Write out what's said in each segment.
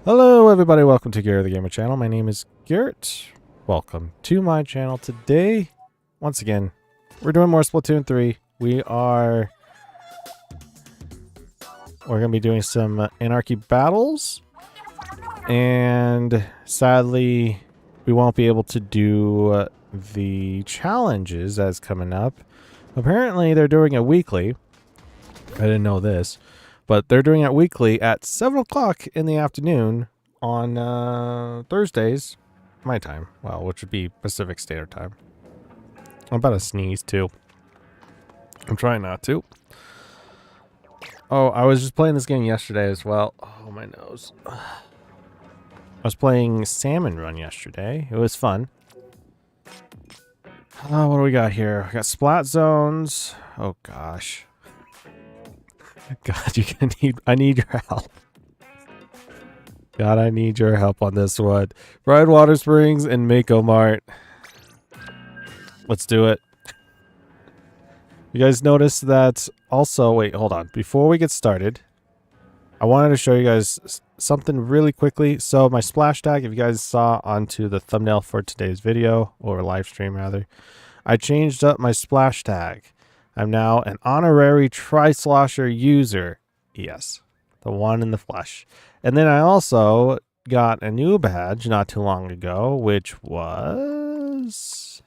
Hello everybody, welcome to Garrett the Gamer channel. My name is Garrett. Welcome to my channel. Today, once again, we're doing more Splatoon 3. We're going to be doing some Anarchy Battles. And sadly, we won't be able to do the challenges that's coming up. Apparently, they're doing it weekly. I didn't know this. But they're doing it weekly at 7 o'clock in the afternoon on Thursdays, my time. Well, which would be Pacific Standard Time. I'm about to sneeze, too. I'm trying not to. Oh, I was just playing this game yesterday as well. Oh, my nose. I was playing Salmon Run yesterday. It was fun. Oh, what do we got here? We got Splat Zones. Oh, gosh. God, I need your help. God, I need your help on this one. Ride Water Springs and Mako Mart. Let's do it. You guys notice that also, wait, hold on. Before we get started, I wanted to show you guys something really quickly. So my splash tag, if you guys saw onto the thumbnail for today's video, or live stream rather, I changed up my splash tag. I'm now an honorary Tri-Slosher user. Yes, the one in the flesh. And then I also got a new badge not too long ago, which was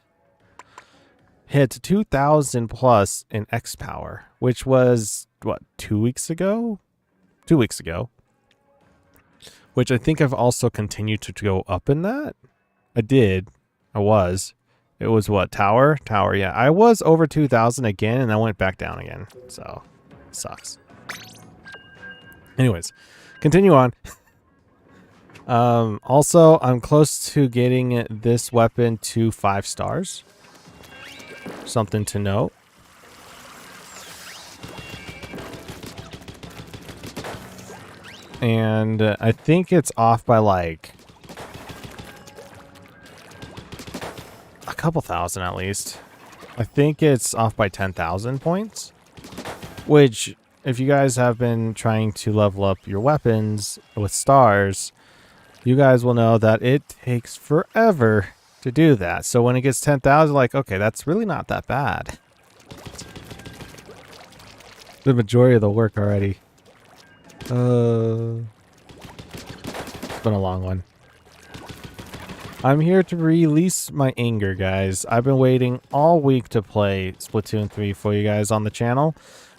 hit 2,000 plus in X Power, which was, what, 2 weeks ago? 2 weeks ago. Which I think I've also continued to go up in that. I did. I was. It was what? Tower? Tower, yeah. I was over 2,000 again, and I went back down again. So, sucks. Anyways, continue on. Also, I'm close to getting this weapon to 5 stars. Something to note. And I think it's off by like a couple thousand at least. I think it's off by 10,000 points, which if you guys have been trying to level up your weapons with stars, you guys will know that it takes forever to do that. So when it gets 10,000, like, okay, that's really not that bad. The majority of the work already. It's been a long one. I'm here to release my anger, guys. I've been waiting all week to play Splatoon 3 for you guys on the channel.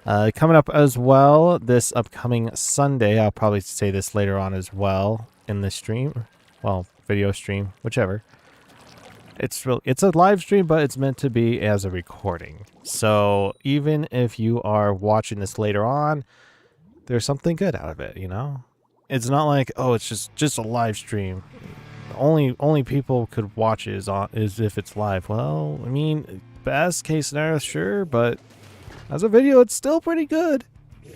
Coming up as well this upcoming Sunday. I'll probably say this later on as well in the stream. Well, video stream, whichever. It's a live stream, but it's meant to be as a recording. So even if you are watching this later on, there's something good out of it, you know? It's not like, oh, it's just a live stream. Only people could watch it is if it's live. Well, I mean, best case scenario, sure, but as a video, it's still pretty good.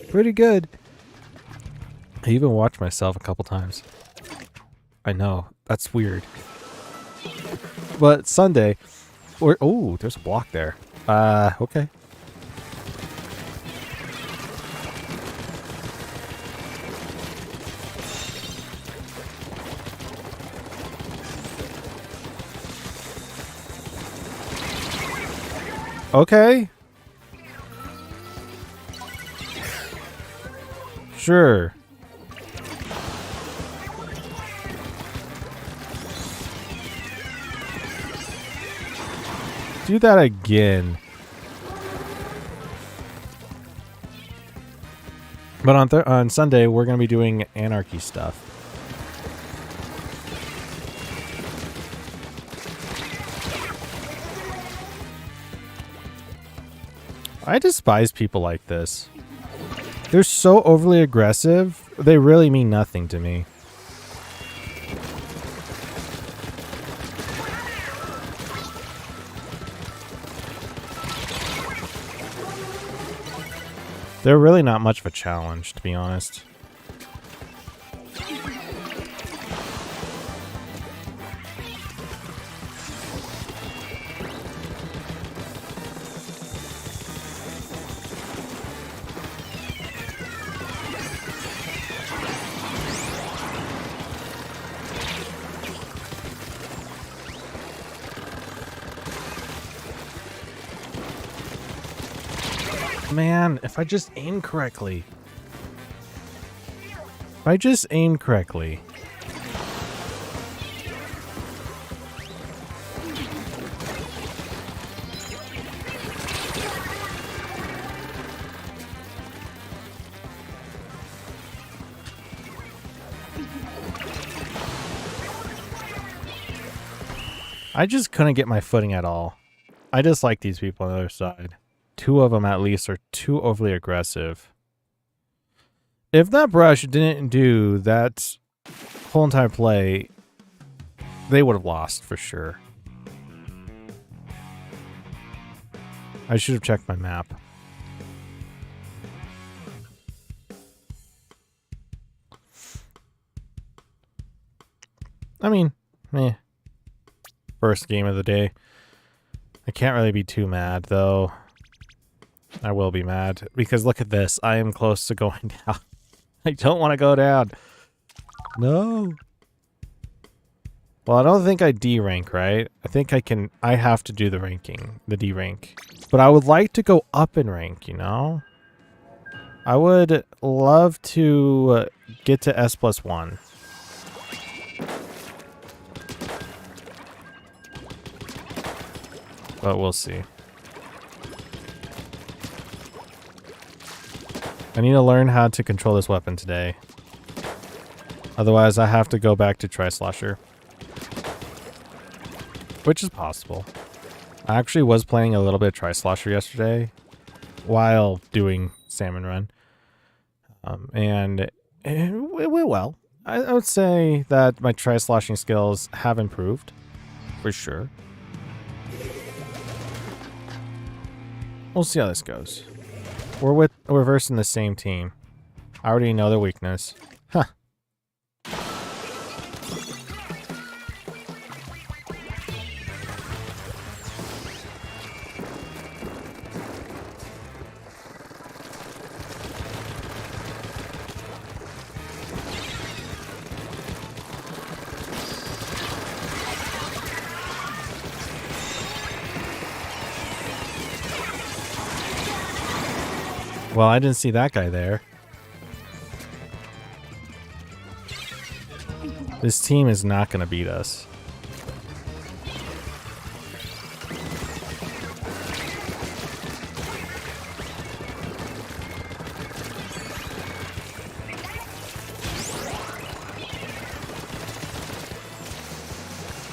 Pretty good. I even watched myself a couple times. I know, that's weird. But Sunday, oh, there's a block there. Okay. Okay. Sure. Do that again. But on Sunday, we're going to be doing Anarchy stuff. I despise people like this. They're so overly aggressive, they really mean nothing to me. They're really not much of a challenge, to be honest. man, if I just aim correctly. If I just aim correctly. I just couldn't get my footing at all. I dislike these people on the other side. Two of them at least are too overly aggressive. If that brush didn't do that whole entire play, they would have lost for sure. I should have checked my map. I mean, meh. First game of the day. I can't really be too mad, though. I will be mad, because look at this. I am close to going down. I don't want to go down. No. Well, I don't think I D rank, right? I think I have to do the ranking, the D rank. But I would like to go up in rank, you know? I would love to get to S+1. But we'll see. I need to learn how to control this weapon today. Otherwise, I have to go back to Tri-Slosher. Which is possible. I actually was playing a little bit of Tri-Slosher yesterday while doing Salmon Run. And it went well. I would say that my Tri-Sloshing skills have improved. For sure. We'll see how this goes. We're versing the same team. I already know their weakness. Huh. Well, I didn't see that guy there. This team is not going to beat us.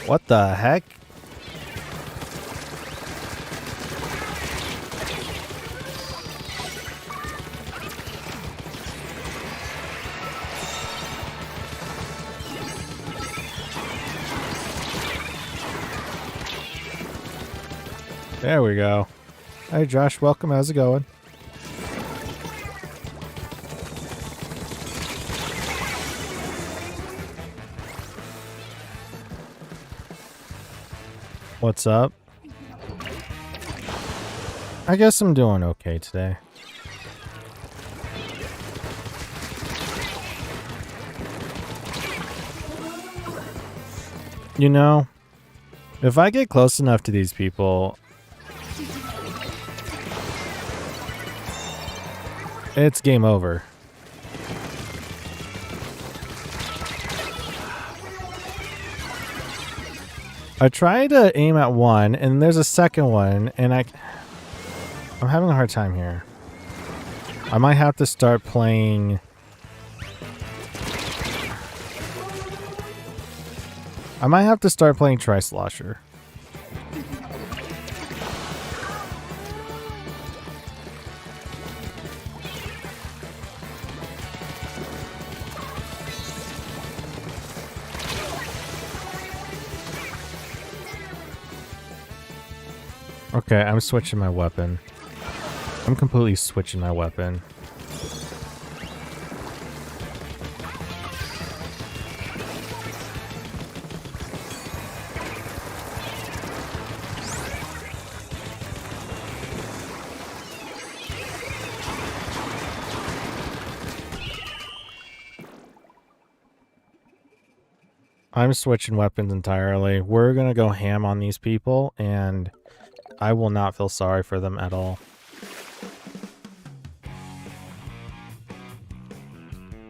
What the heck? There we go. Hey Josh, welcome. How's it going? What's up? I guess I'm doing okay today. You know, if I get close enough to these people, it's game over. I try to aim at one, and there's a second one, and I'm having a hard time here. I might have to start playing... Tri-Slosher. Okay, I'm switching my weapon. I'm completely switching my weapon. I'm switching weapons entirely. We're gonna go ham on these people, and I will not feel sorry for them at all.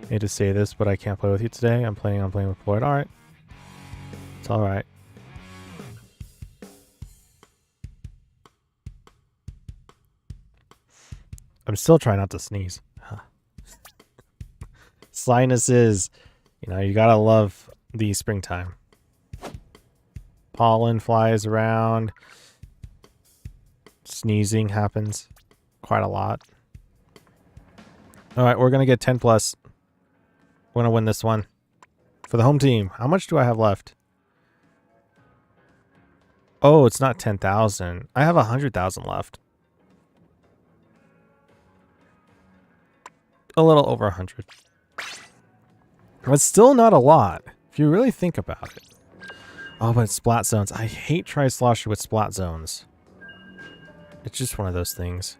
I hate to say this, but I can't play with you today. I'm planning on playing with Floyd. Alright. It's alright. I'm still trying not to sneeze. Sinuses. You know, you gotta love the springtime. Pollen flies around. Sneezing happens quite a lot. Alright, we're gonna get 10 plus. We're gonna win this one. For the home team. How much do I have left? Oh, it's not 10,000. I have 100,000 left. A little over 100. But still not a lot, if you really think about it. Oh, but it's Splat Zones. I hate Tri-Slosher with Splat Zones. It's just one of those things.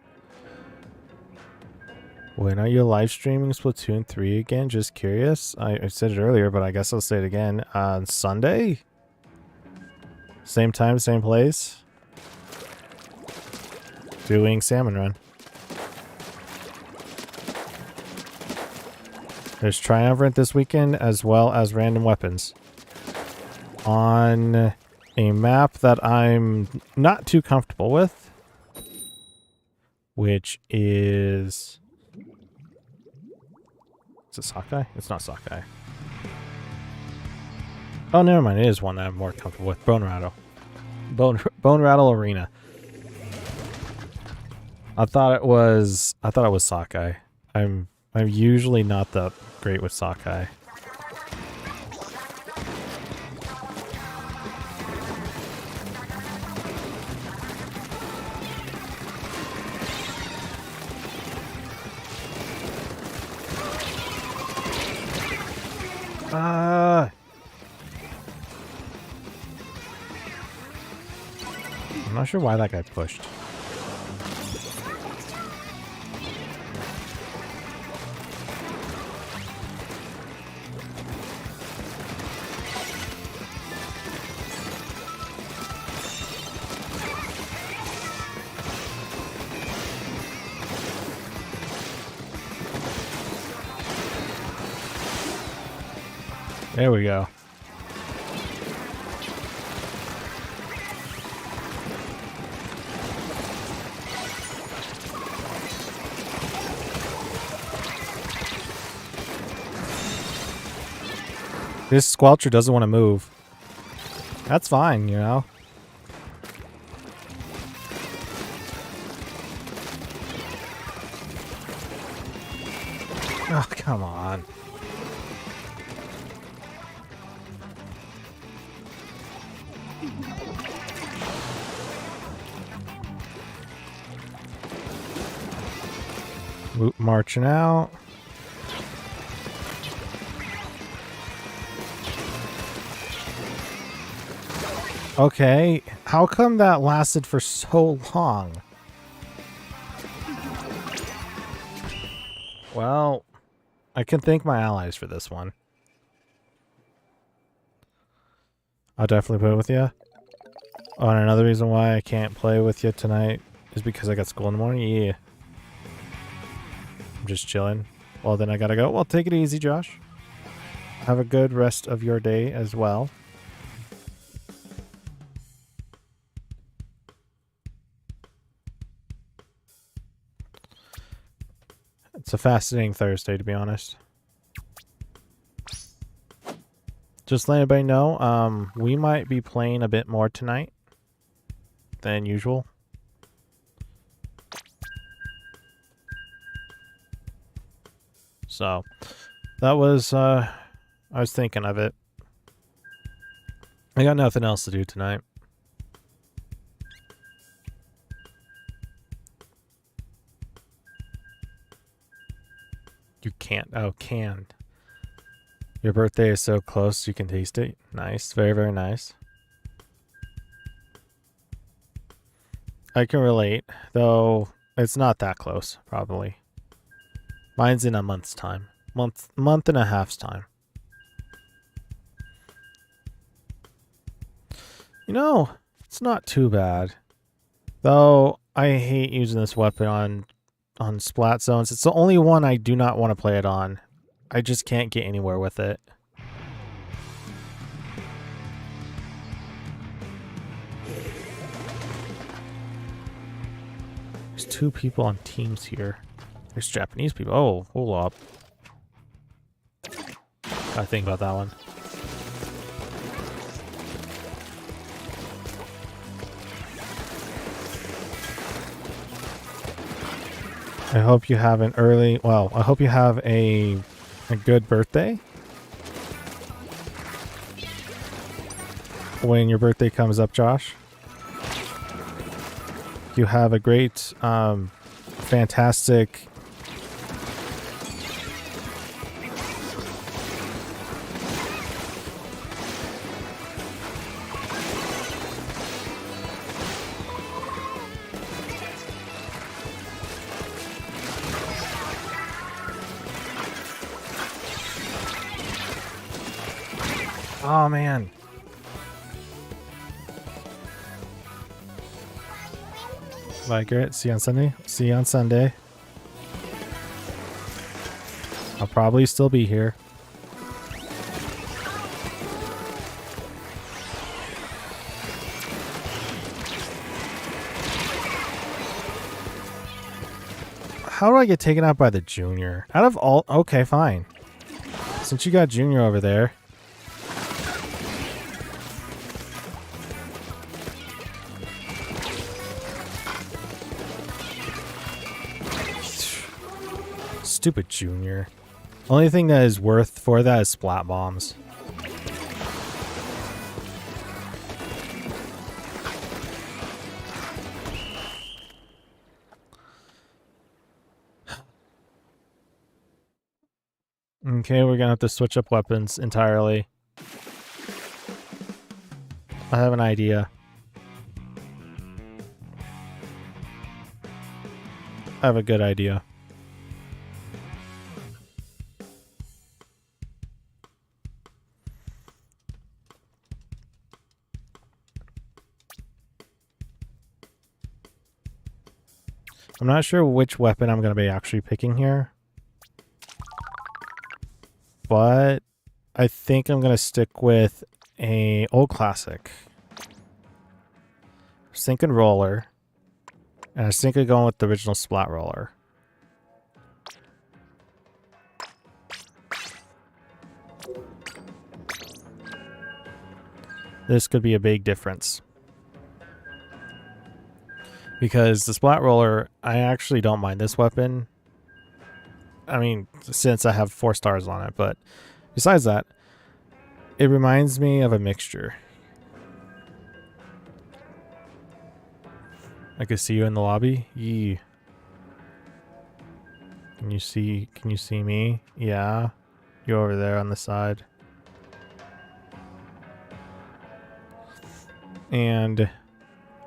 When are you live streaming Splatoon 3 again? Just curious. I said it earlier, but I guess I'll say it again. On Sunday? Same time, same place. Doing Salmon Run. There's Triumvirate this weekend, as well as Random Weapons. On a map that I'm not too comfortable with. Which is... Is it Sockeye? It's not Sockeye. Oh, never mind. It is one that I'm more comfortable with. Bone Rattle. Bone Rattle Arena. I thought it was Sockeye. I'm usually not that great with Sockeye. I'm not sure why that guy pushed. There we go. This Squelcher doesn't want to move. That's fine, you know. Oh, come on. Marching out. Okay, how come that lasted for so long? Well, I can thank my allies for this one. I'll definitely play with you. Oh, and another reason why I can't play with you tonight is because I got school in the morning. Yeah. I'm just chilling. Well, then I gotta go. Well, take it easy, Josh. Have a good rest of your day as well. It's a fascinating Thursday, to be honest. Just let everybody know, we might be playing a bit more tonight than usual. So, that was, I was thinking of it. I got nothing else to do tonight. You can't. Oh, canned. Your birthday is so close you can taste it. Nice. Very, very nice. I can relate, though it's not that close, probably. Mine's in a month's time. Month and a half's time. You know, it's not too bad. Though I hate using this weapon on Splat Zones. It's the only one I do not want to play it on. I just can't get anywhere with it. There's 2 people on teams here. There's Japanese people. Oh, hold up. Gotta think about that one. I hope you have an early, well, I hope you have a good birthday. When your birthday comes up, Josh. You have a great, fantastic oh man. Bye, Garrett. See you on Sunday. See you on Sunday. I'll probably still be here. How do I get taken out by the junior? Out of all... Okay, fine. Since you got junior over there... Stupid junior. Only thing that is worth for that is splat bombs. Okay, we're gonna have to switch up weapons entirely. I have an idea. I have a good idea. I'm not sure which weapon I'm going to be actually picking here. But I think I'm going to stick with a old classic. I was thinking roller. And I was thinking going with the original splat roller. This could be a big difference. Because the splat roller, I actually don't mind this weapon. I mean, since I have 4 stars on it, but besides that, it reminds me of a mixture. I could see you in the lobby. Yee. Can you see me? Yeah. You're over there on the side. And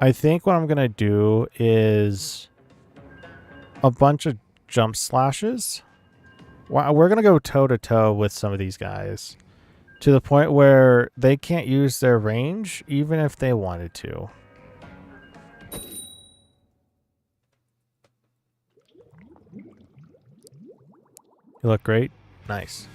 I think what I'm going to do is a bunch of jump slashes. We're going to go toe-to-toe with some of these guys to the point where they can't use their range even if they wanted to. You look great. Nice.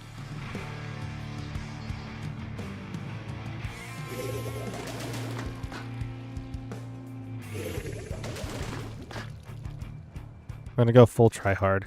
I'm gonna go full try hard.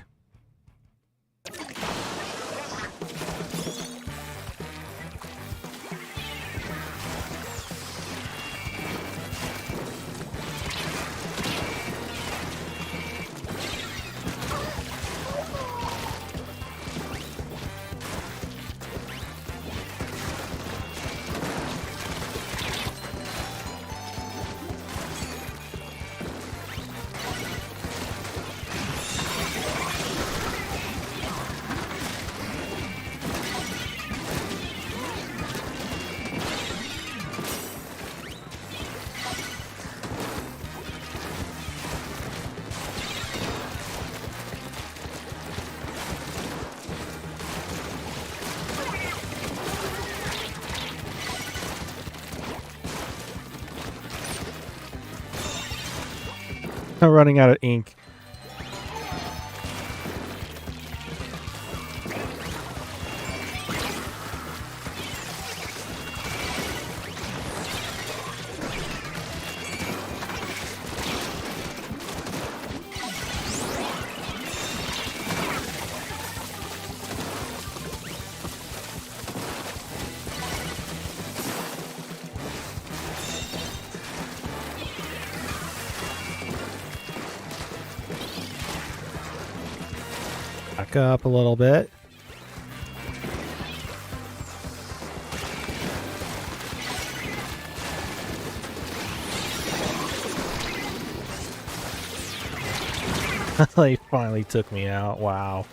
I'm running out of ink. Back up a little bit. They finally took me out. Wow.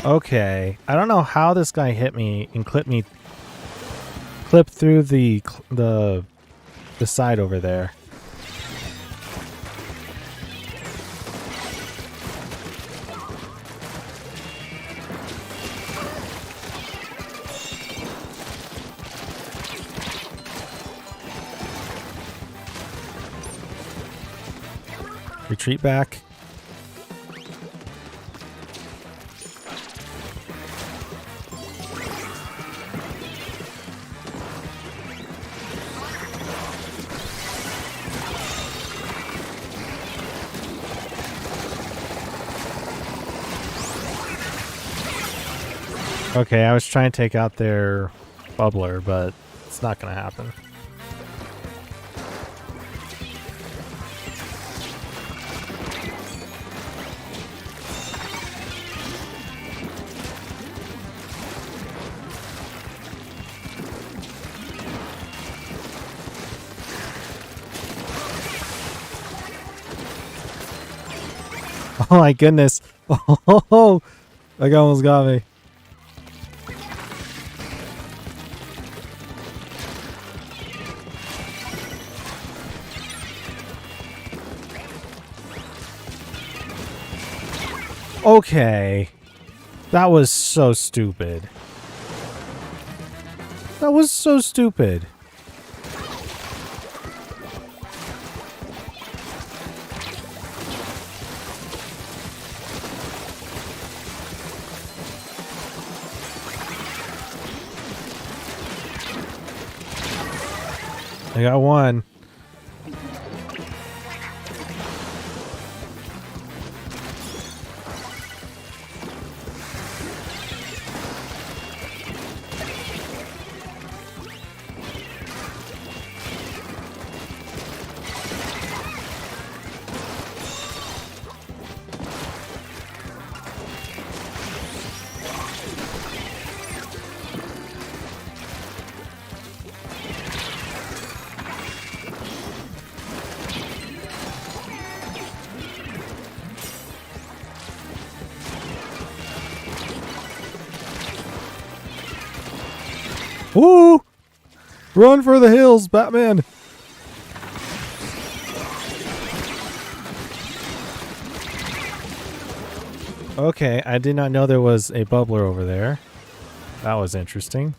Okay, I don't know how this guy hit me and clipped through the side over there. Retreat back. Okay, I was trying to take out their bubbler, but it's not going to happen. Oh my goodness. Oh, that guy almost got me. Okay. That was so stupid. That was so stupid. I got one. Woo! Run for the hills, Batman! Okay, I did not know there was a bubbler over there. That was interesting.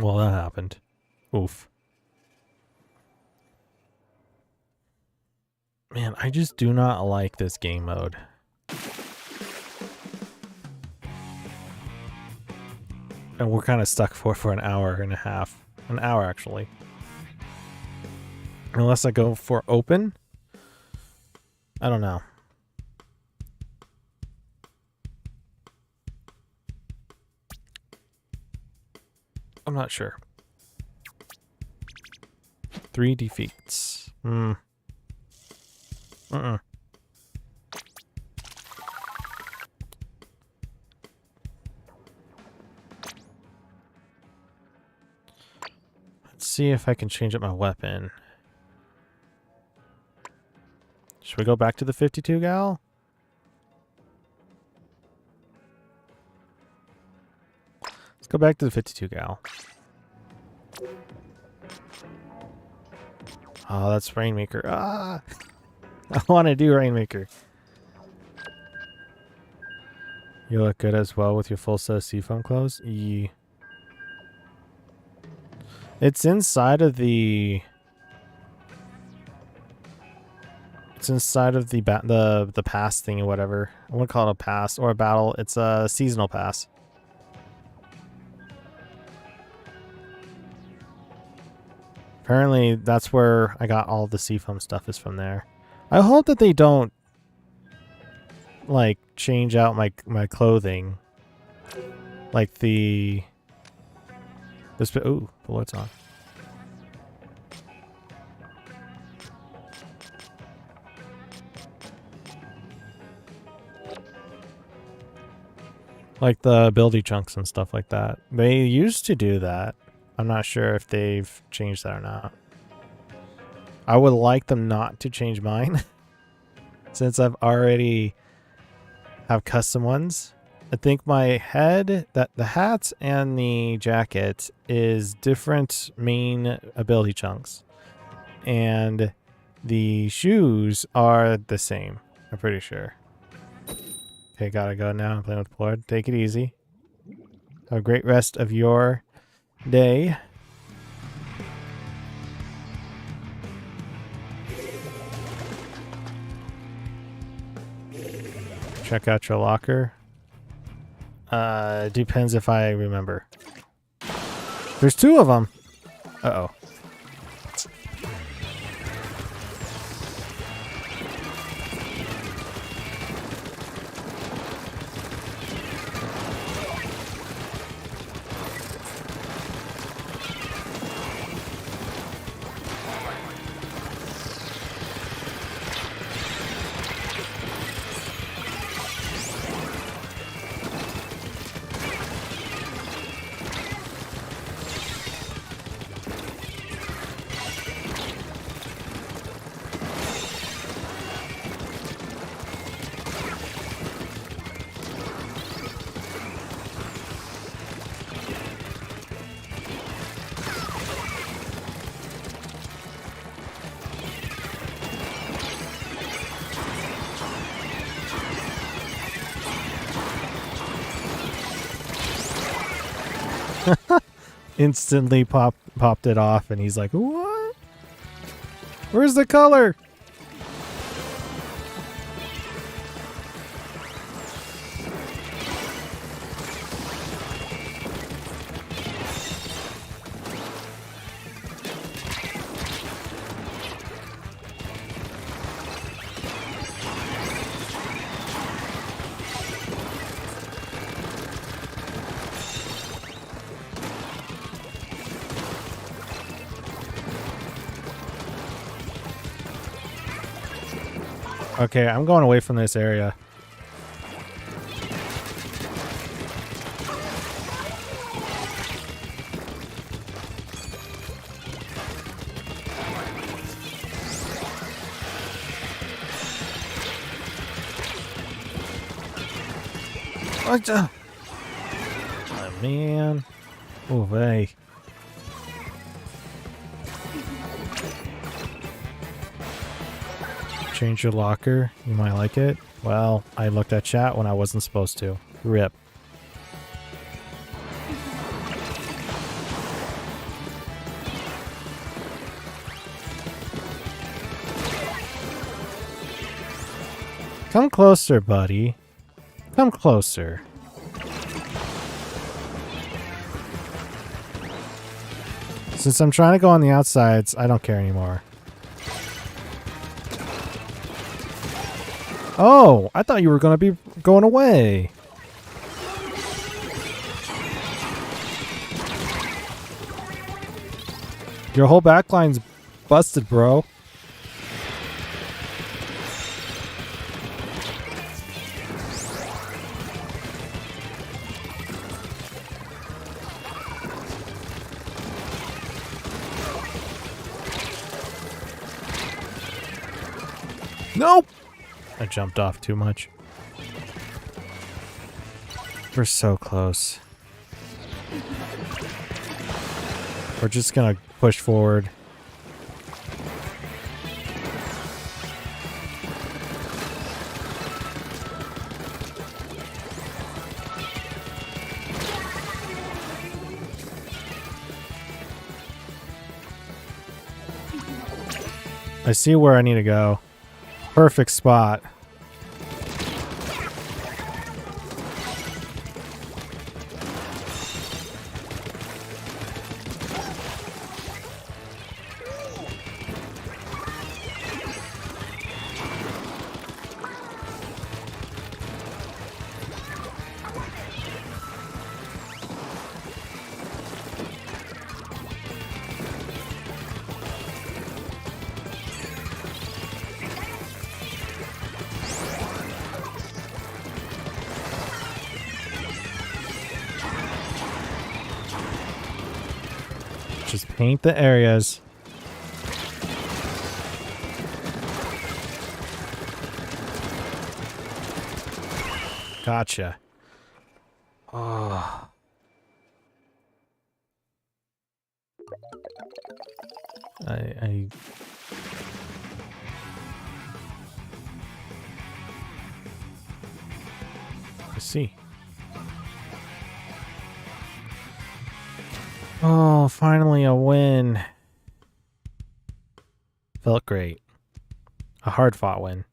Well, that happened. Oof. Man, I just do not like this game mode. And we're kind of stuck for an hour and a half. An hour, actually. Unless I go for open. I don't know. I'm not sure. 3 defeats. Let's see if I can change up my weapon. Should we go back to the 52 gal? Let's go back to the 52 gal. Oh, that's Rainmaker. Ah! I want to do Rainmaker. You look good as well with your full set of seafoam clothes. It's inside of the... It's inside of the pass thing or whatever. I want to call it a pass or a battle. It's a seasonal pass. Apparently, that's where I got all the seafoam stuff is from there. I hope that they don't, like, change out my clothing. Like the... This... Ooh, the light's on. Like the ability chunks and stuff like that. They used to do that. I'm not sure if they've changed that or not. I would like them not to change mine. Since I've already have custom ones. I think my head, the hat and the jacket is different main ability chunks. And the shoes are the same. I'm pretty sure. Okay, gotta go now. I'm playing with the Lord. Take it easy. Have a great rest of your day. Check out your locker. Depends if I remember. There's 2 of them. Uh-oh. Instantly popped it off, and he's like, "What? Where's the color?" Okay, I'm going away from this area. What the? Oh, man. Oh, hey. Change your locker. You might like it. Well, I looked at chat when I wasn't supposed to. RIP. Come closer, buddy. Come closer. Since I'm trying to go on the outsides, I don't care anymore. Oh, I thought you were going to be going away. Your whole backline's busted, bro. Nope. I jumped off too much. We're so close. We're just gonna push forward. I see where I need to go. Perfect spot. Just paint the areas. Gotcha. Oh. I see. Oh, finally a win. Felt great. A hard-fought win.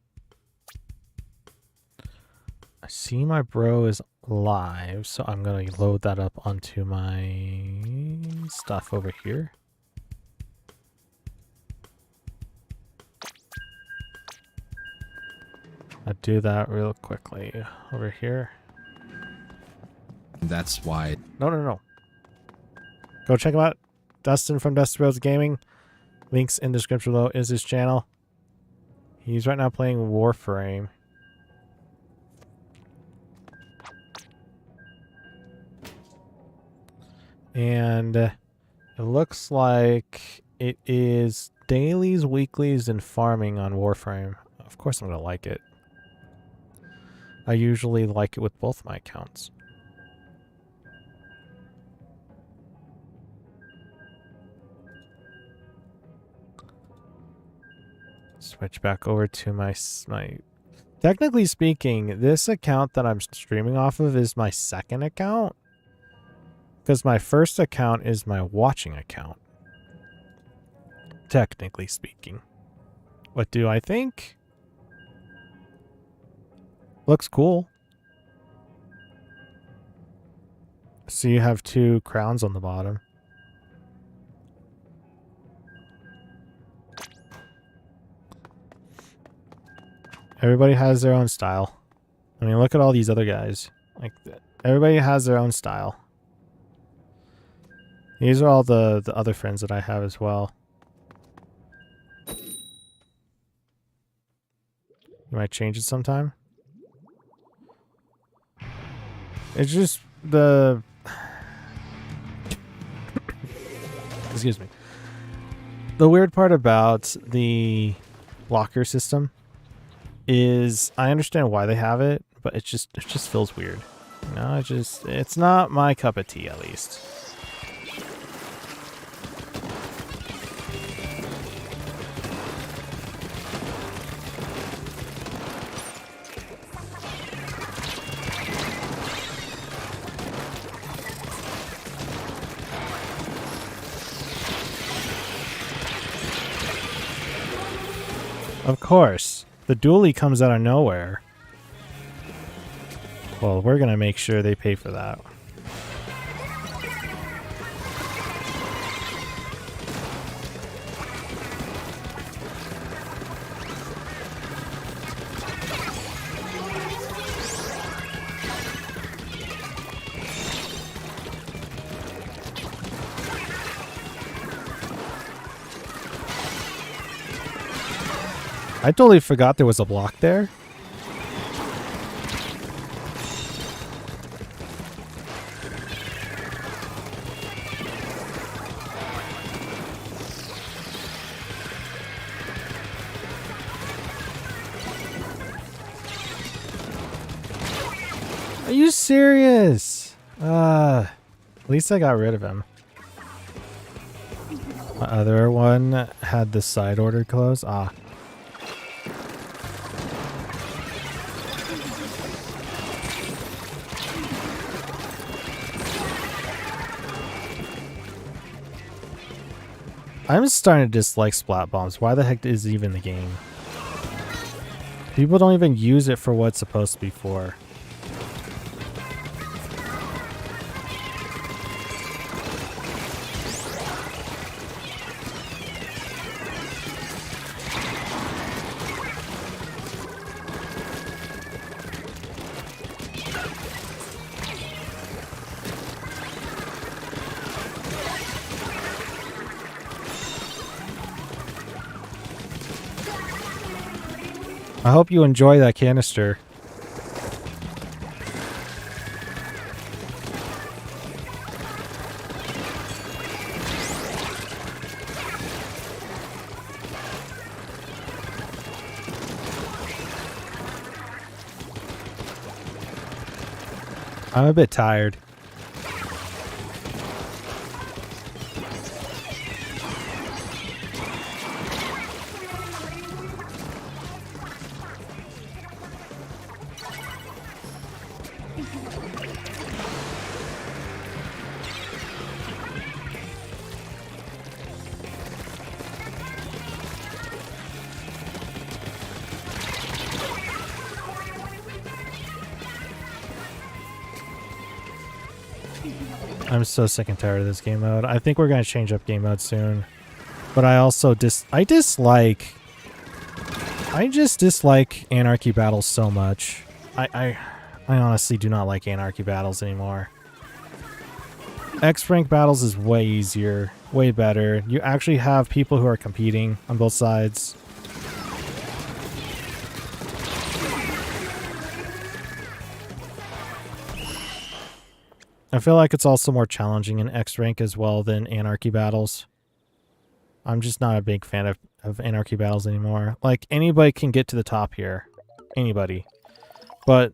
I see my bro is live, so I'm going to load that up onto my stuff over here. I'll do that real quickly over here. That's why. No. Go check him out. Dustin from Dustin Bros Gaming. Links in the description below is his channel. He's right now playing Warframe. And it looks like it is dailies, weeklies, and farming on Warframe. Of course I'm going to like it. I usually like it with both my accounts. Switch back over to my... Technically speaking, this account that I'm streaming off of is my second account. Because my first account is my watching account. Technically speaking. What do I think? Looks cool. So you have 2 crowns on the bottom. Everybody has their own style. I mean, look at all these other guys. Like, everybody has their own style. These are all the other friends that I have as well. You might change it sometime. It's just the... Excuse me. The weird part about the locker system is I understand why they have it, but it just feels weird. You know, it's not my cup of tea, at least. Of course. The dually comes out of nowhere. Well, we're going to make sure they pay for that. I totally forgot there was a block there. Are you serious? At least I got rid of him. My other one had the side order closed. Ah. I'm starting to dislike splat bombs. Why the heck is it even the game? People don't even use it for what it's supposed to be for. I hope you enjoy that canister. I'm a bit tired. I'm so sick and tired of this game mode. I think we're gonna change up game mode soon. But I also I just dislike Anarchy Battles so much. I honestly do not like Anarchy Battles anymore. X-Rank Battles is way easier, way better. You actually have people who are competing on both sides. I feel like it's also more challenging in X-Rank as well than Anarchy Battles. I'm just not a big fan of Anarchy Battles anymore. Like, anybody can get to the top here. Anybody. But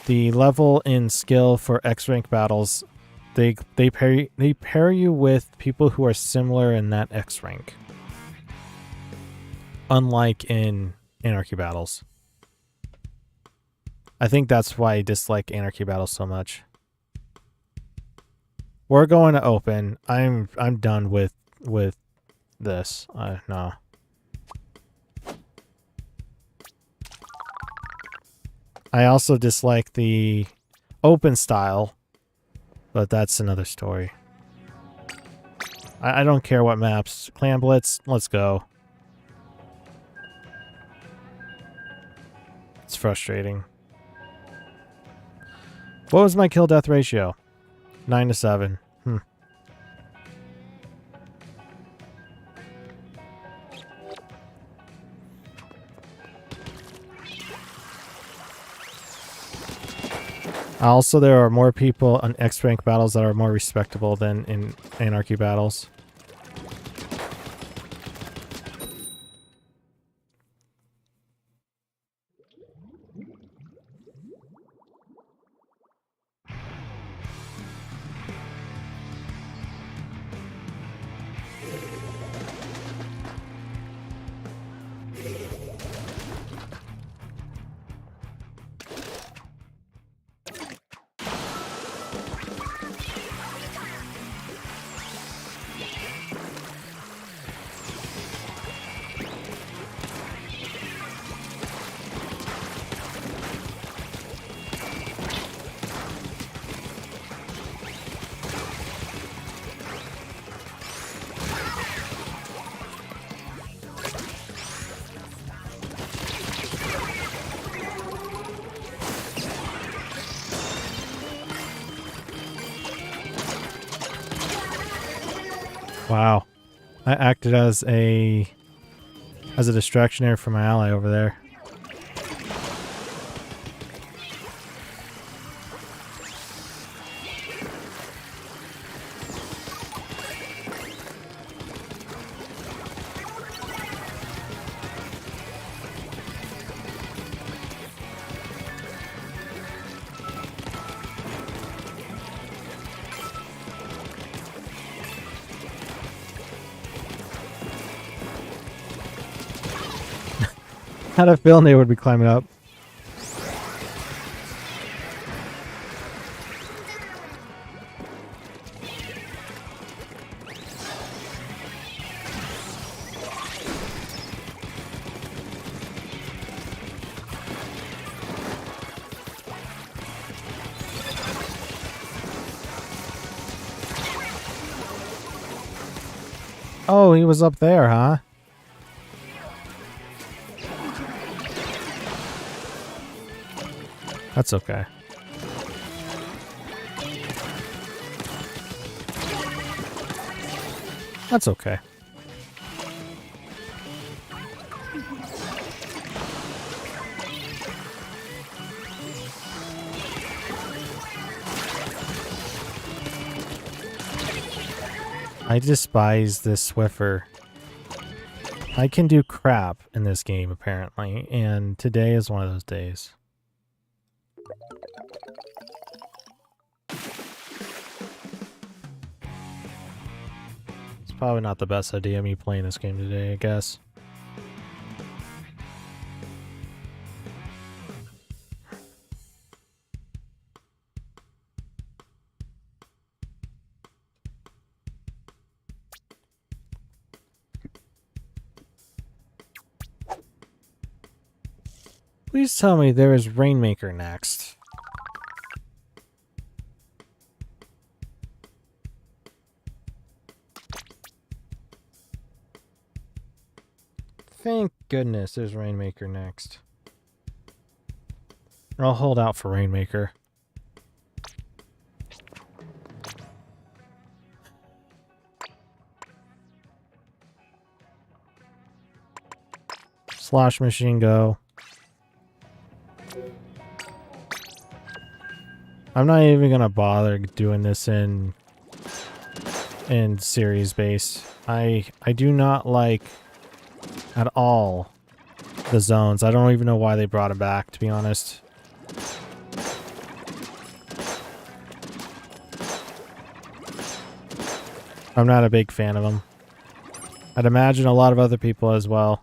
the level in skill for X-Rank Battles, they pair you with people who are similar in that X-Rank. Unlike in Anarchy Battles. I think that's why I dislike Anarchy Battles so much. We're going to open. I'm done with this. No. I also dislike the open style, but that's another story. I don't care what maps. Clan Blitz, let's go. It's frustrating. What was my kill death ratio? 9-7. Also, there are more people on X-Rank Battles that are more respectable than in Anarchy Battles. Wow. I acted as a distraction there for my ally over there. Had a feeling they would be climbing up. Oh, he was up there, huh? That's okay. That's okay. I despise this Swiffer. I can do crap in this game, apparently, and today is one of those days. probably not the best idea me playing this game today, I guess. Please tell me there is Rainmaker next. Thank goodness there's Rainmaker next. I'll hold out for Rainmaker. Slosh machine go. I'm not even gonna bother doing this in series base. I do not like at all the zones. I don't even know why they brought it back, to be honest. I'm not a big fan of them. I'd imagine a lot of other people as well.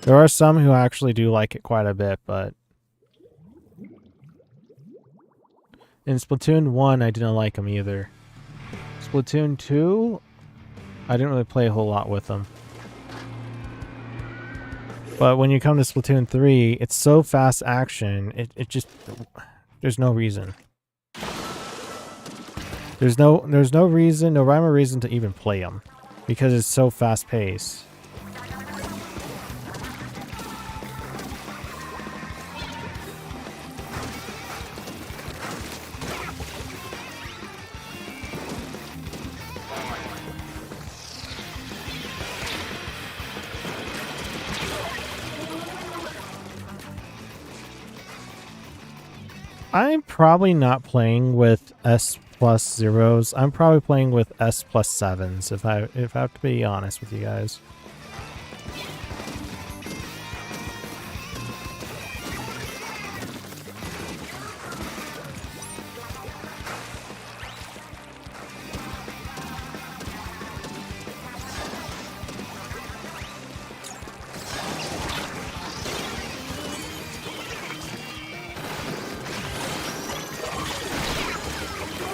There are some who actually do like it quite a bit, but in Splatoon 1, I didn't like them either. Splatoon 2, I didn't really play a whole lot with them. But when you come to Splatoon 3, it's so fast action, it just... There's no reason. There's no reason, no rhyme or reason to even play them. Because it's so fast paced. I'm probably not playing with S+ zeros. I'm probably playing with S+ sevens if I have to be honest with you guys.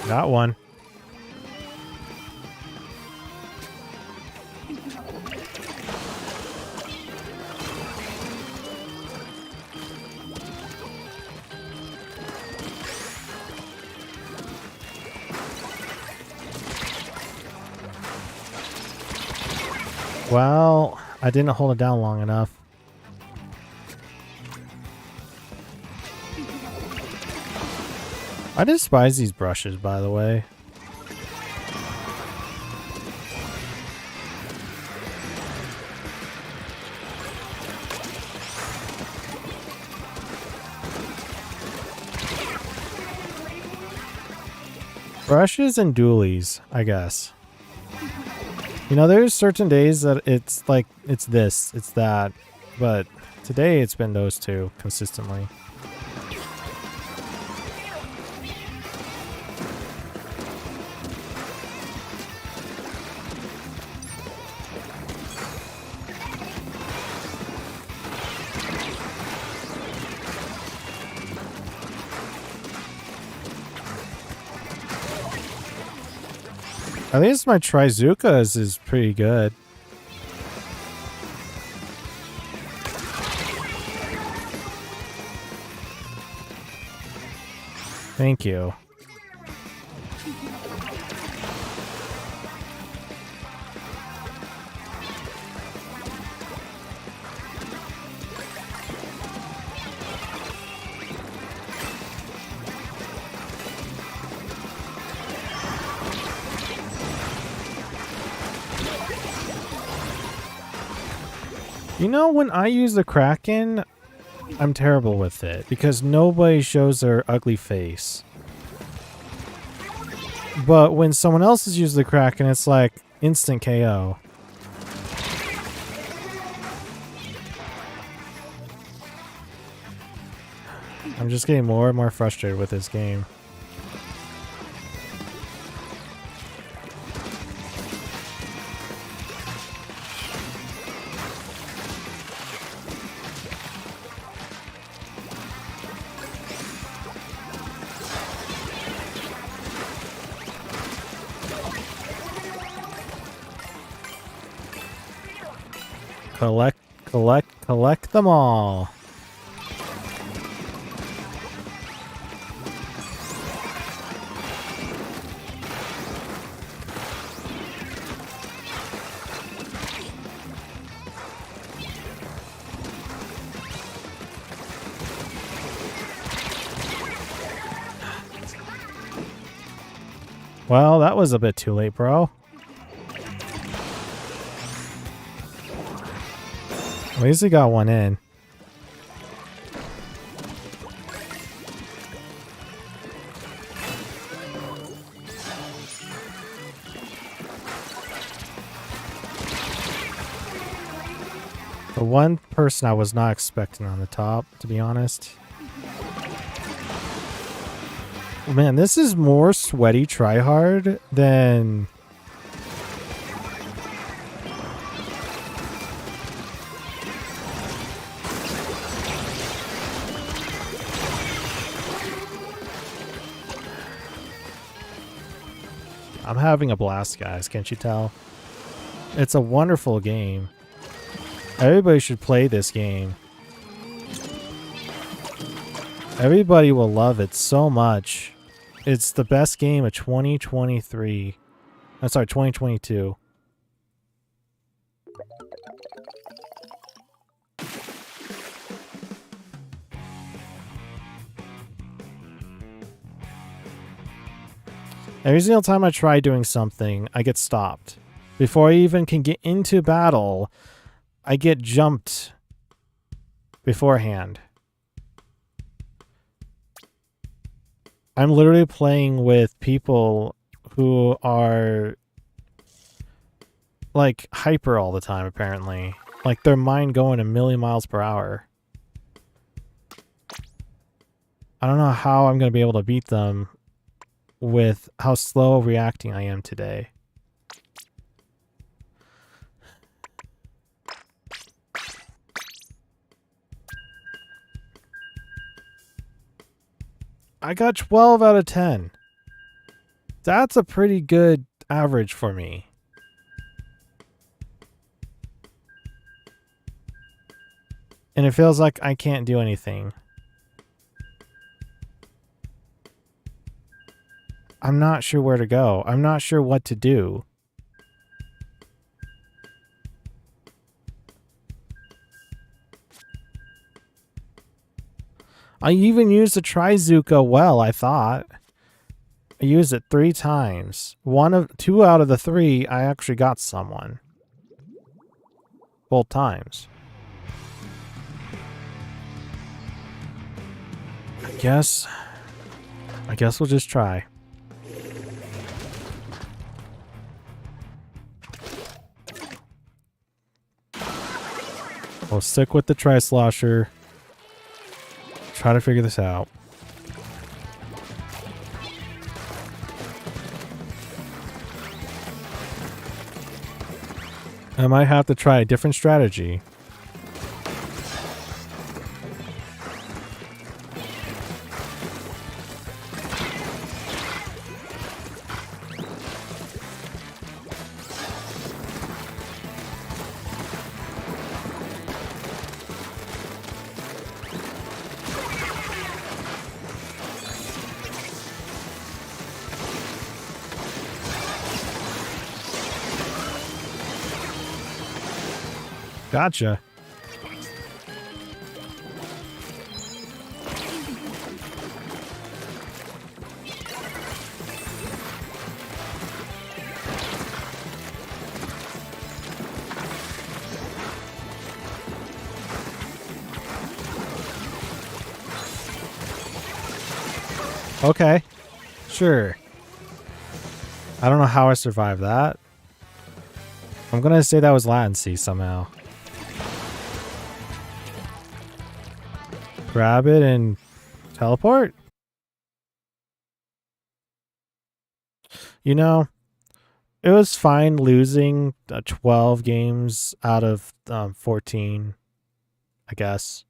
Got one. Well, I didn't hold it down long enough. I despise these brushes, by the way. Brushes and dualies, I guess. You know, there's certain days that it's like, it's this, it's that, but today it's been those two consistently. At least my Trizuka is pretty good. Thank you. You know, when I use the Kraken, I'm terrible with it because nobody shows their ugly face. But when someone else is using the Kraken, it's like instant KO. I'm just getting more and more frustrated with this game. Collect them all. Well, that was a bit too late, bro. At least he got one in. The one person I was not expecting on the top, to be honest. Man, this is more sweaty tryhard than... I'm having a blast, guys. Can't you tell? It's a wonderful game. Everybody should play this game. Everybody will love it so much. It's the best game of 2023. I'm sorry, 2022. Every single time I try doing something, I get stopped. Before I even can get into battle, I get jumped beforehand. I'm literally playing with people who are like hyper all the time, apparently. Like their mind going a million miles per hour. I don't know how I'm going to be able to beat them with how slow reacting I am today. I got 12 out of 10. That's a pretty good average for me. And it feels like I can't do anything. I'm not sure where to go. I'm not sure what to do. I even used the Trizuka well, I thought. I used it 3 times. 2 out of the 3, I actually got someone. Both times. I guess we'll just try. We'll stick with the Tri-Slosher. Try to figure this out. I might have to try a different strategy. Gotcha. Okay. Sure. I don't know how I survived that. I'm gonna say that was latency somehow. Grab it and teleport? You know, it was fine losing 12 games out of 14, I guess.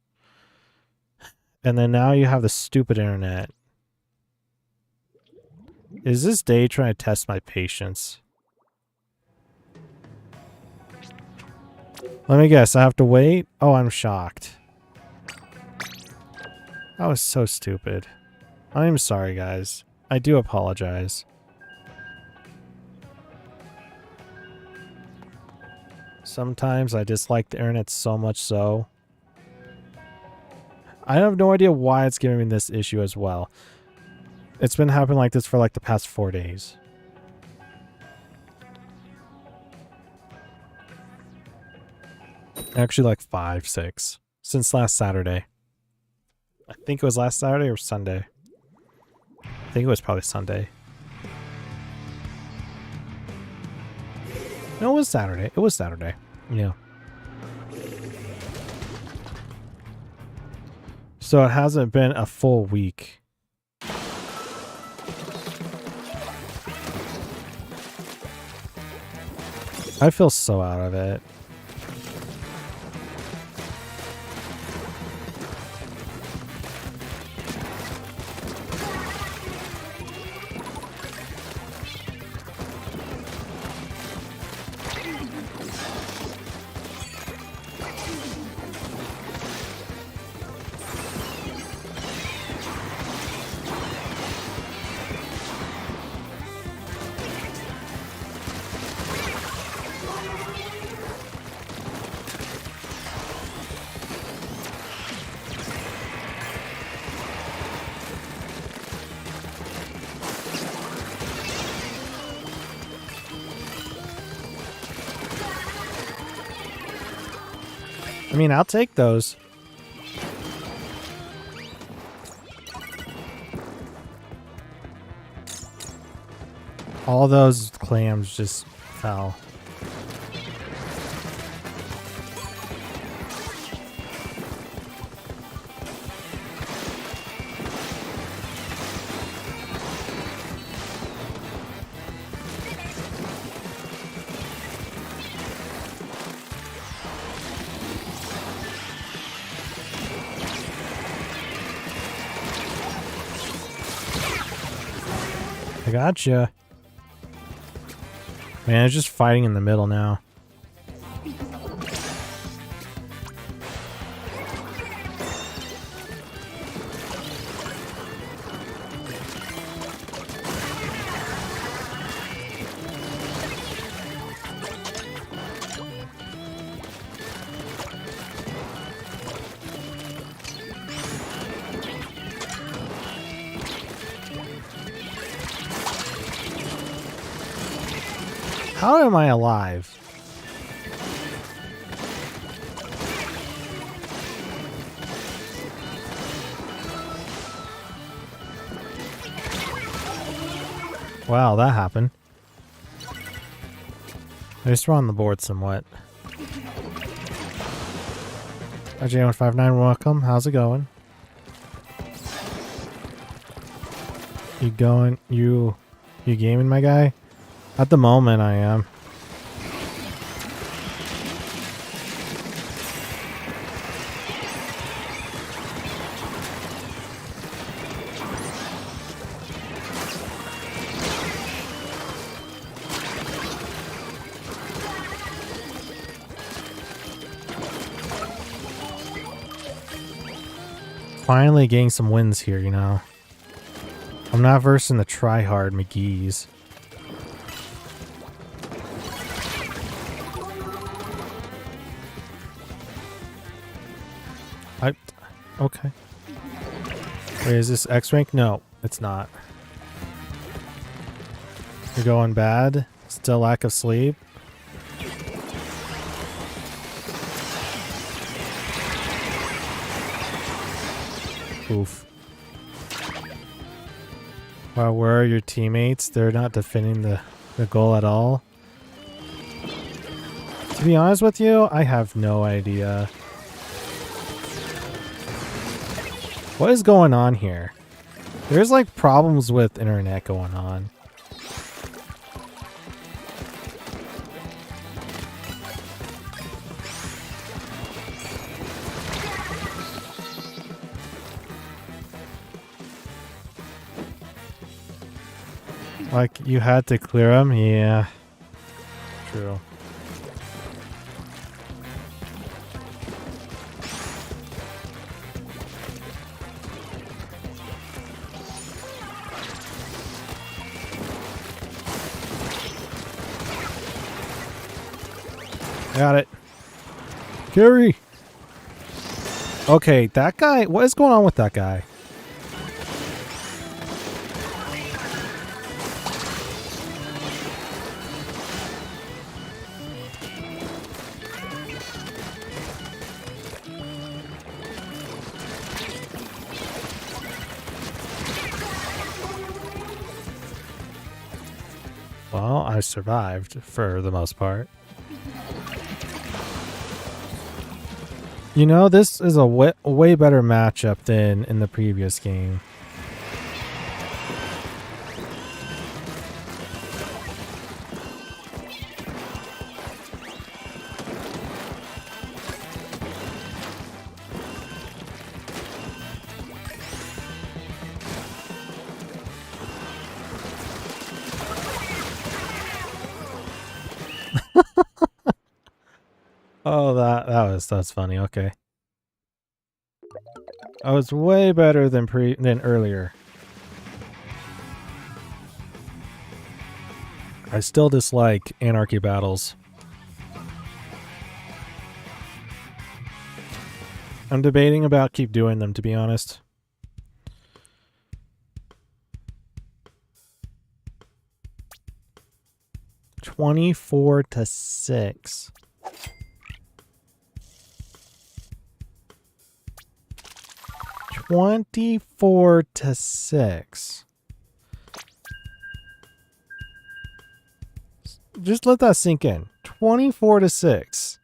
And then now you have the stupid internet. Is this day trying to test my patience? Let me guess, I have to wait? Oh, I'm shocked. That was so stupid. I'm sorry, guys. I do apologize. Sometimes I dislike the internet so much so. I have no idea why it's giving me this issue as well. It's been happening like this for like the past 4 days. Actually like 5, 6. Since last Saturday. I think it was last Saturday or Sunday. I think it was probably Sunday. No, it was Saturday. It was Saturday. Yeah. So it hasn't been a full week. I feel so out of it. I mean, I'll take those. All those clams just fell. I gotcha. Man, it's just fighting in the middle now. How am I alive? Wow, that happened. I just on the board somewhat. Hi J159, welcome. How's it going? You gaming, my guy? At the moment, I am. Finally getting some wins here, you know. I'm not versed in the try-hard McGee's. Okay. Wait, is this X rank? No, it's not. You're going bad? Still lack of sleep? Oof. Wow, where are your teammates? They're not defending the goal at all. To be honest with you, I have no idea. What is going on here? There's like problems with internet going on. Like, you had to clear them? Yeah. True. Got it. Carry. Okay, that guy. What is going on with that guy? Well, I survived for the most part. You know, this is a way better matchup than in the previous game. Oh, that's funny. Okay. I was way better than earlier. I still dislike Anarchy Battles. I'm debating about keep doing them, to be honest. $24-6. 24-6. Just let that sink in. 24-6.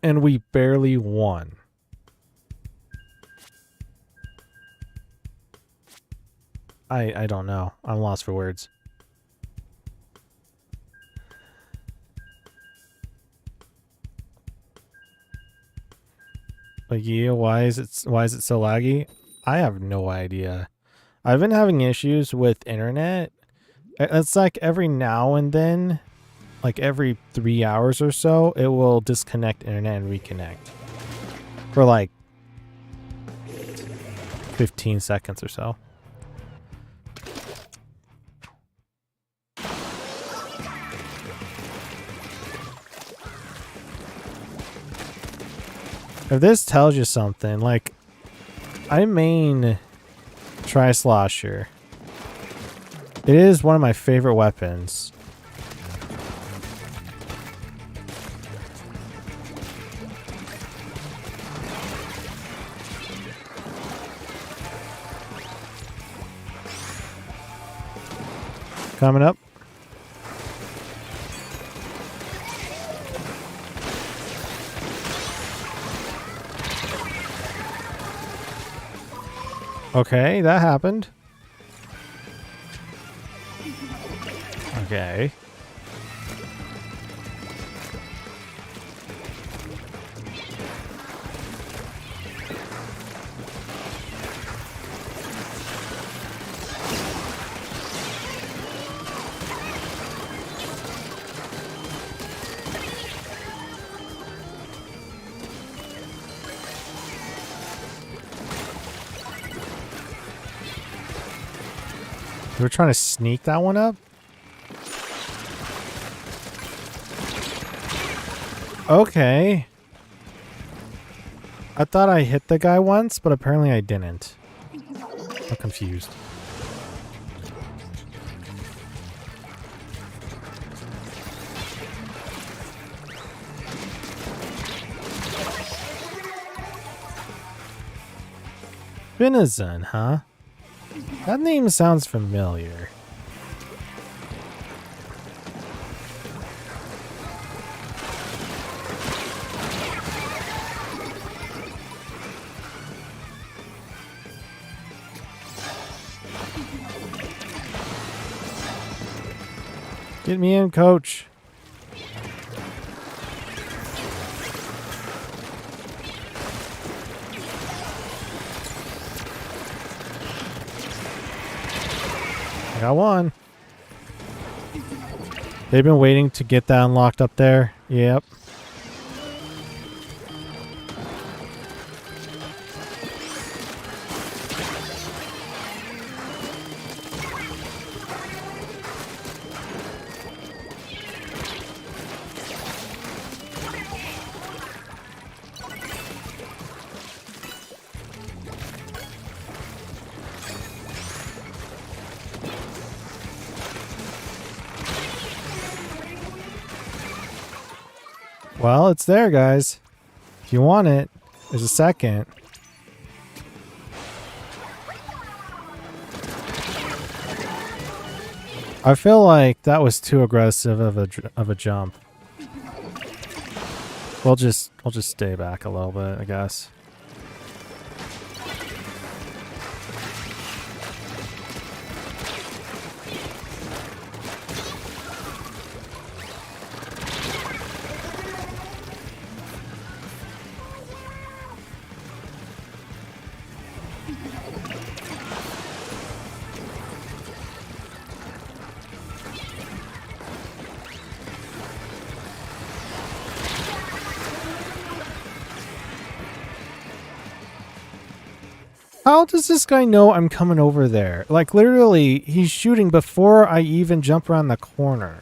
And we barely won. I don't know. I'm lost for words. Like, yeah, why is it so laggy? I have no idea. I've been having issues with internet. It's like every now and then, like every 3 hours or so, it will disconnect internet and reconnect for like 15 seconds or so. If this tells you something, like, I main Tri-Slosher. It is one of my favorite weapons. Coming up. Okay, that happened. Okay. We're trying to sneak that one up? Okay. I thought I hit the guy once, but apparently I didn't. I'm confused. Venison, huh? That name sounds familiar. Get me in, coach. I got one. They've been waiting to get that unlocked up there. Yep. Well, it's there, guys. If you want it, there's a second. I feel like that was too aggressive of a jump. We'll just stay back a little bit, I guess. How does this guy know I'm coming over there? Like, literally, he's shooting before I even jump around the corner.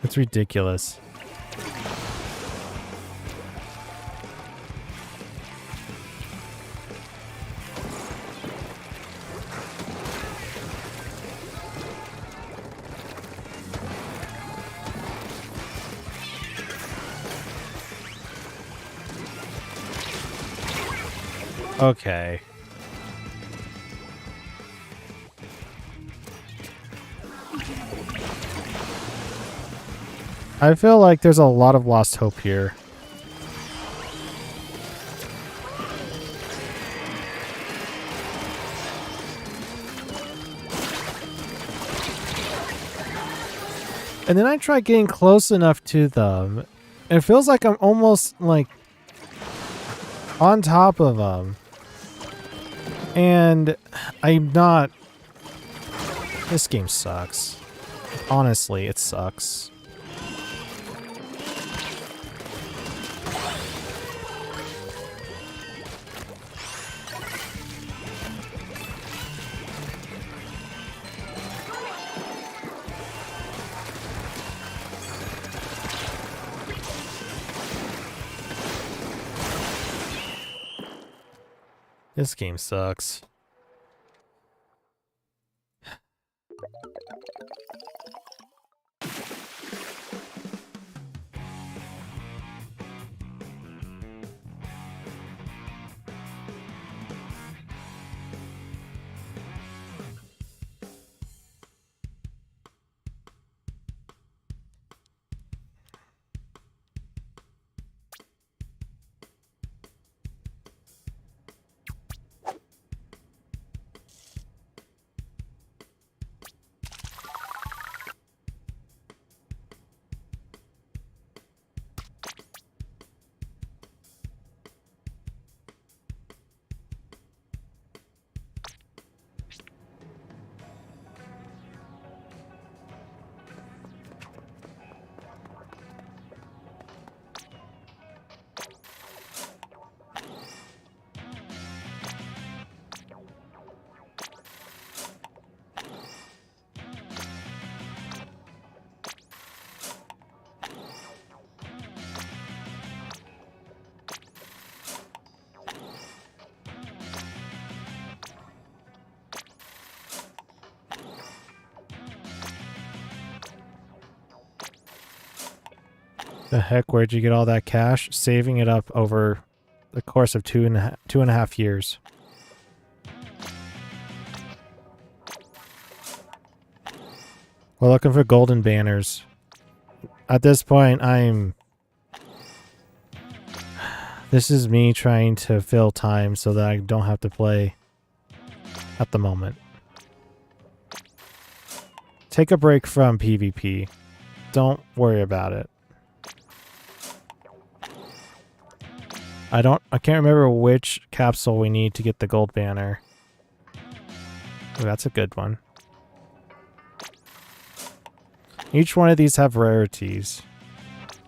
It's ridiculous. Okay. I feel like there's a lot of lost hope here. And then I try getting close enough to them. It feels like I'm almost like on top of them. And I'm not. This game sucks. Honestly, it sucks. This game sucks. The heck, where'd you get all that cash? Saving it up over the course of two and a half years. We're looking for golden banners. At this point, this is me trying to fill time so that I don't have to play at the moment. Take a break from PvP. Don't worry about it. I can't remember which capsule we need to get the gold banner. Ooh, that's a good one. Each one of these have rarities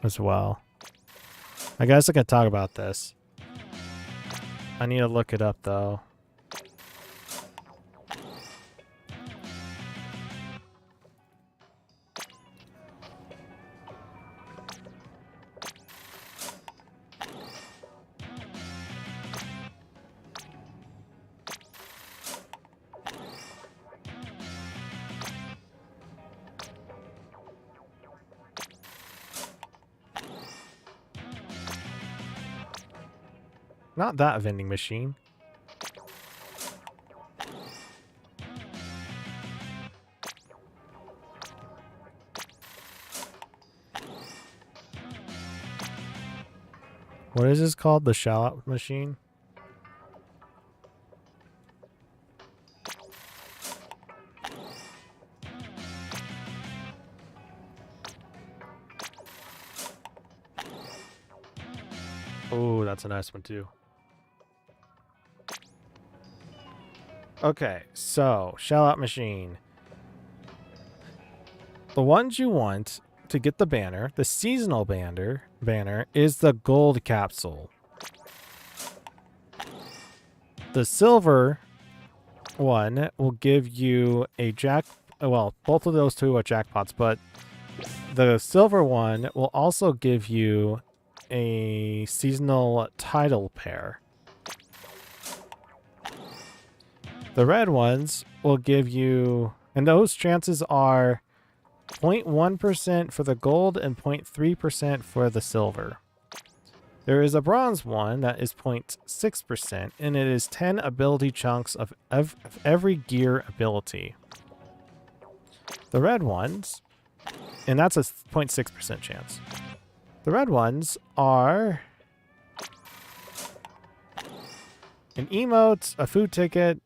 as well. I guess I can talk about this. I need to look it up though. Not that vending machine. What is this called? The shallot machine? Oh, that's a nice one too. Okay, so shallot machine. The ones you want to get the banner, the seasonal banner is the gold capsule. The silver one will give you a well, both of those two are jackpots, but the silver one will also give you a seasonal title pair. The red ones will give you, and those chances are 0.1% for the gold and 0.3% for the silver. There is a bronze one that is 0.6%, and it is 10 ability chunks of every gear ability. The red ones, and that's a 0.6% chance. The red ones are an emote, a food ticket,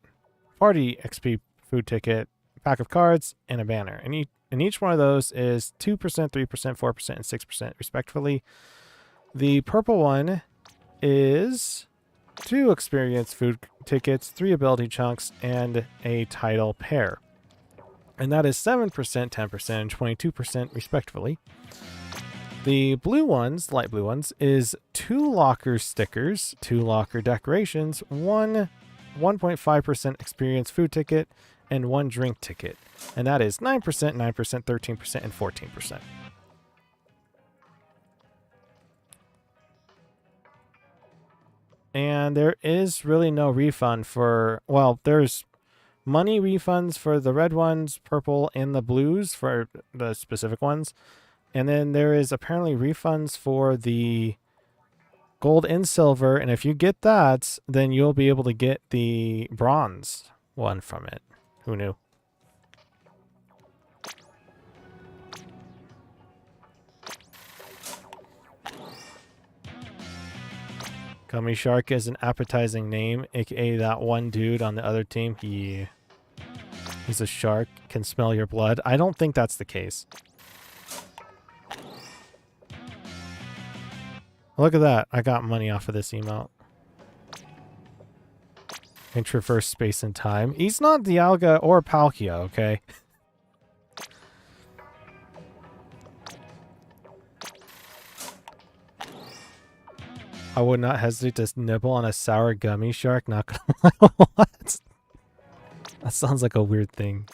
party XP food ticket, pack of cards, and a banner. And each one of those is 2%, 3%, 4%, and 6% respectively. The purple one is 2 experience food tickets, 3 ability chunks, and a title pair. And that is 7%, 10%, and 22% respectively. The blue ones, light blue ones, is 2 locker stickers, 2 locker decorations, 1.5% experience food ticket, and 1 drink ticket. And that is 9%, 9%, 13%, and 14%. And there is really no refund for, well, there's money refunds for the red ones, purple, and the blues for the specific ones. And then there is apparently refunds for the gold and silver. And if you get that, then you'll be able to get the bronze one from it. Who knew? Gummy Shark is an appetizing name, aka that one dude on the other team. He's a shark, can smell your blood. I don't think that's the case. Look at that. I got money off of this emote. Can traverse space and time. He's not Dialga or Palkia, okay? I would not hesitate to nibble on a sour gummy shark. Not gonna lie. What? That sounds like a weird thing.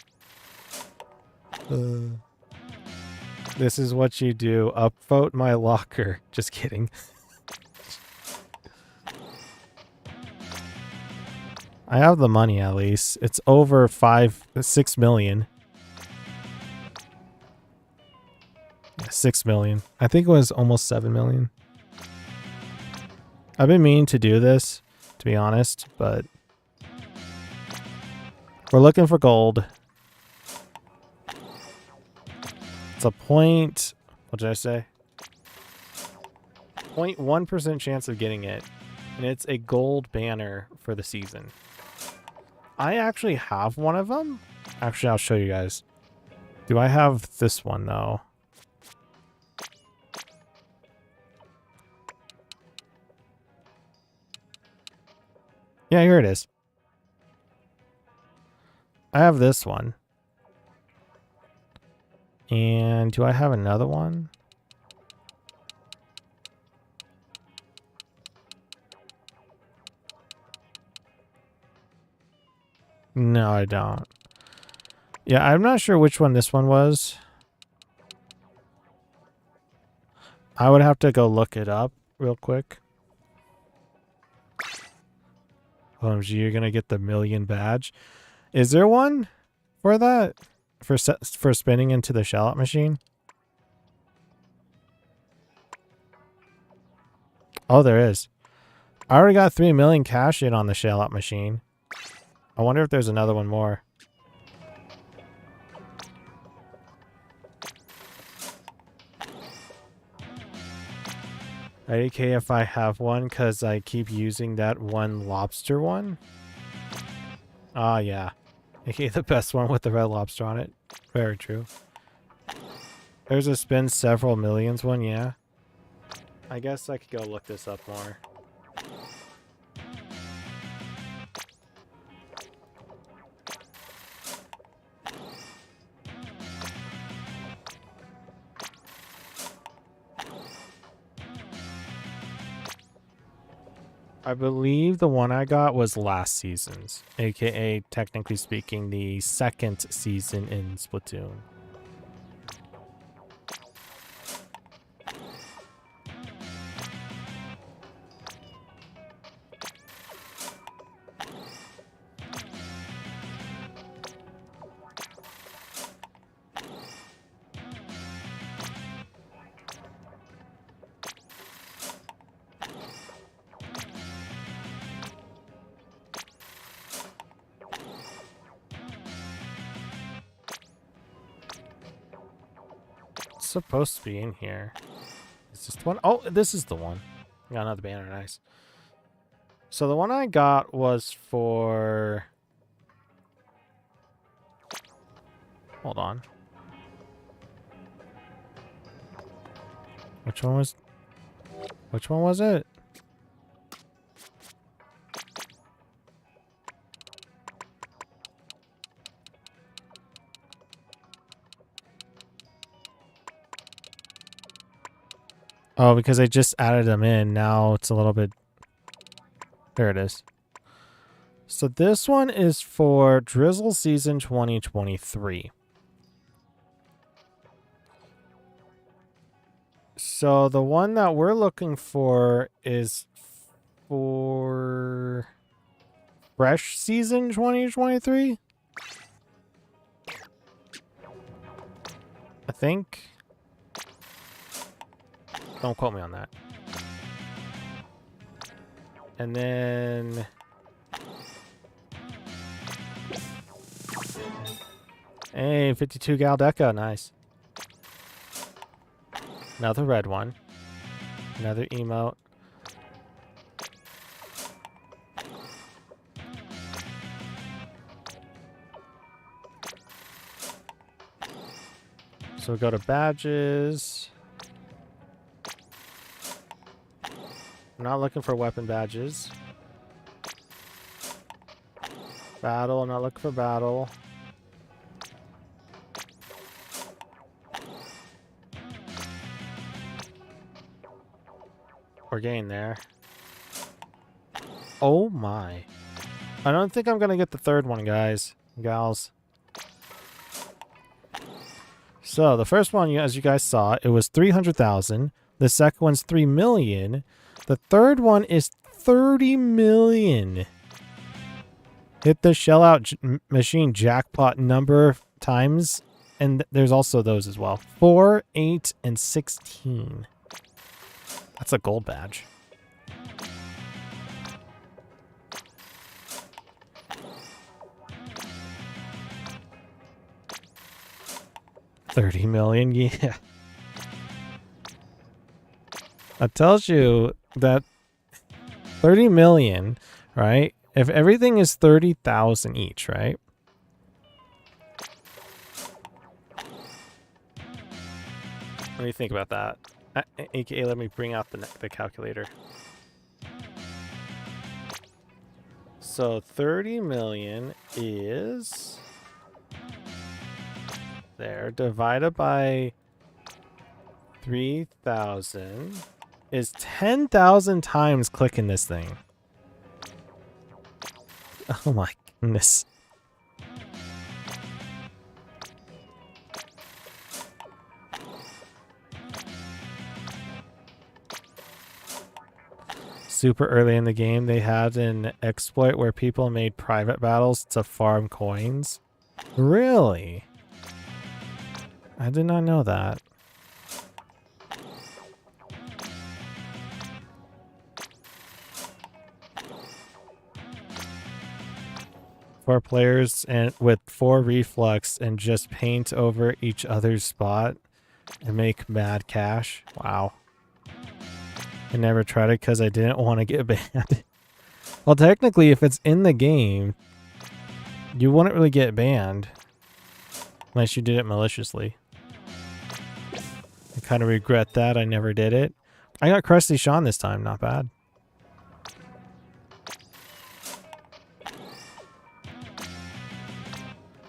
This is what you do. Upvote my locker. Just kidding. I have the money at least. It's over 6 million. Yeah, 6 million. I think it was almost 7 million. I've been meaning to do this, to be honest, but we're looking for gold. It's a what did I say? 0.1% chance of getting it. And it's a gold banner for the season. I actually have one of them. Actually, I'll show you guys. Do I have this one, though? Yeah, here it is. I have this one. And do I have another one? No, I don't. Yeah, I'm not sure which one this one was. I would have to go look it up real quick. OMG, you're gonna get the million badge. Is there one for that? For spinning into the shallot machine? Oh, there is. I already got 3 million cash in on the shell out machine. I wonder if there's another one more. Okay, if I have one, because I keep using that one lobster one. Ah, yeah. Okay, the best one with the red lobster on it. Very true. There's a spend several millions one, yeah. I guess I could go look this up more. I believe the one I got was last season's, aka technically speaking the second season in Splatoon. Supposed to be in here. Is this the one? Oh, this is the one. Got another banner, nice. So the one I got was for... Hold on. Which one was it? Oh, because I just added them in. Now it's a little bit... There it is. So this one is for Drizzle Season 2023. So the one that we're looking for is for Fresh Season 2023? I think. Don't quote me on that. And then... Hey, 52 Galdeca, nice. Another red one. Another emote. So we go to badges. I'm not looking for weapon badges. Battle, I'm not looking for battle. We're getting there. Oh my. I don't think I'm gonna get the third one, guys. Gals. So, the first one, as you guys saw, it was 300,000. The second one's 3 million. The third one is 30 million. Hit the shell out machine jackpot number of times. And there's also those as well. 4, 8, and 16. That's a gold badge. $30 million, yeah. That tells you that 30 million, right? If everything is 30,000 each, right? What do you think about that? AKA, let me bring out the calculator. So 30 million is there divided by 3,000 is 10,000 times clicking this thing. Oh my goodness. Super early in the game, they had an exploit where people made private battles to farm coins. Really? I did not know that. 4 players and with 4 reflux and just paint over each other's spot and make mad cash. Wow. I never tried it because I didn't want to get banned. Well, technically, if it's in the game, you wouldn't really get banned unless you did it maliciously. I kind of regret that. I never did it. I got Krusty Sean this time. Not bad.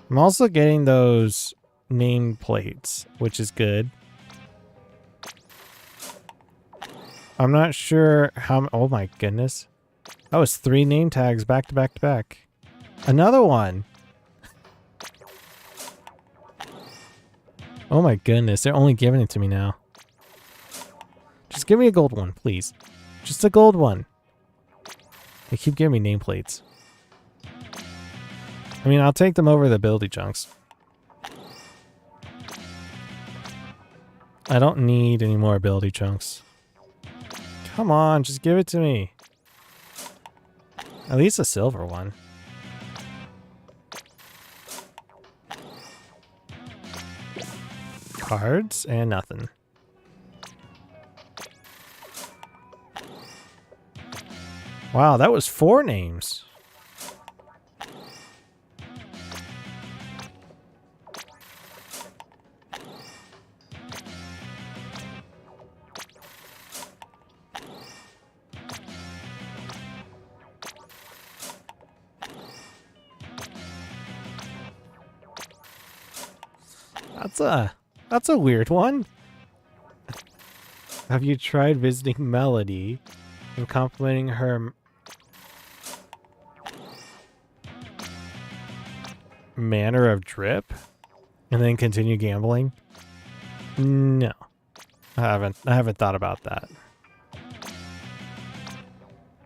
I'm also getting those name plates, which is good. I'm not sure how... Oh my goodness. That was 3 name tags back to back to back. Another one. Oh my goodness. They're only giving it to me now. Just give me a gold one, please. Just a gold one. They keep giving me nameplates. I mean, I'll take them over the ability chunks. I don't need any more ability chunks. Come on, just give it to me. At least a silver one. Cards and nothing. Wow, that was 4 names. That's a weird one. Have you tried visiting Melody and complimenting her manner of drip and then continue gambling? No. I haven't thought about that.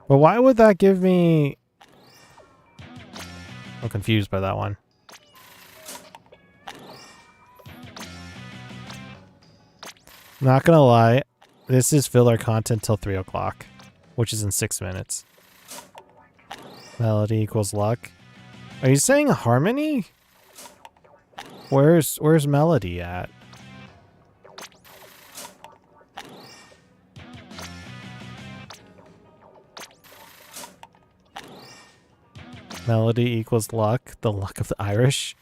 But why would that give me... I'm confused by that one. Not gonna lie, this is filler content till 3 o'clock, which is in 6 minutes. Melody equals luck. Are you saying harmony? Where's Melody at? Melody equals luck, the luck of the Irish.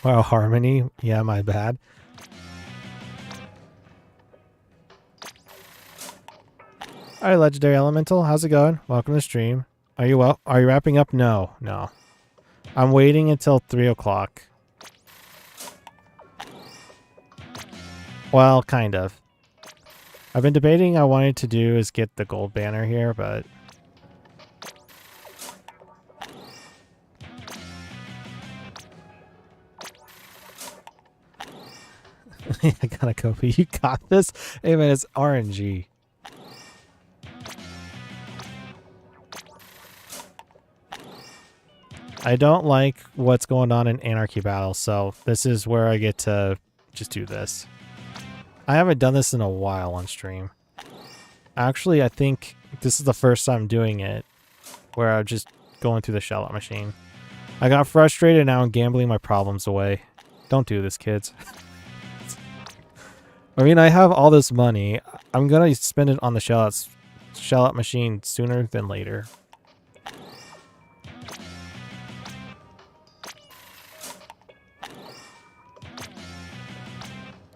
Wow, harmony. Yeah, my bad. Alright, Legendary Elemental, how's it going? Welcome to the stream. Are you well? Are you wrapping up? No. I'm waiting until 3 o'clock. Well, kind of. I've been debating I wanted to do is get the gold banner here, but... I gotta go, but you got this? Hey man, it's RNG. I don't like what's going on in Anarchy Battles, so this is where I get to just do this. I haven't done this in a while on stream. Actually, I think this is the first time doing it, where I'm just going through the shell-out machine. I got frustrated and now I'm gambling my problems away. Don't do this, kids. I mean, I have all this money. I'm gonna spend it on the shell-out machine sooner than later.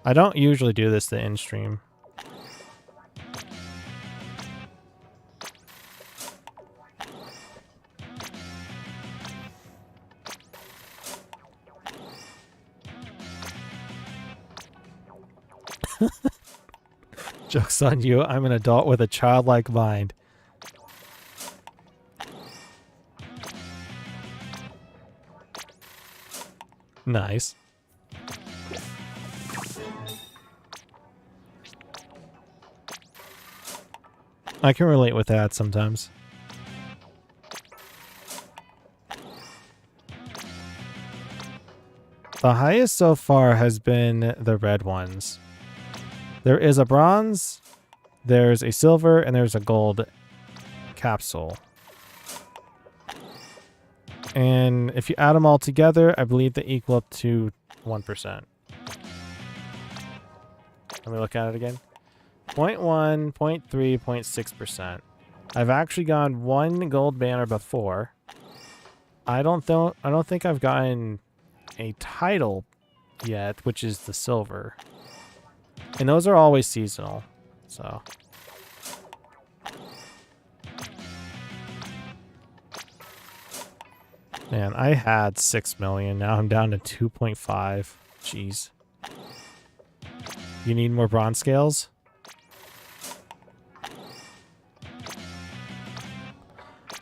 I don't usually do this in stream. Joke's on you. I'm an adult with a childlike mind. Nice. I can relate with that sometimes. The highest so far has been the red ones. There is a bronze, there's a silver, and there's a gold capsule. And if you add them all together, I believe they equal up to 1%. Let me look at it again. 0.1, 0.3, 0.6%. I've actually gotten one gold banner before. I don't think I've gotten a title yet, which is the silver. And those are always seasonal. So man, I had 6 million. Now I'm down to 2.5. Jeez. You need more bronze scales?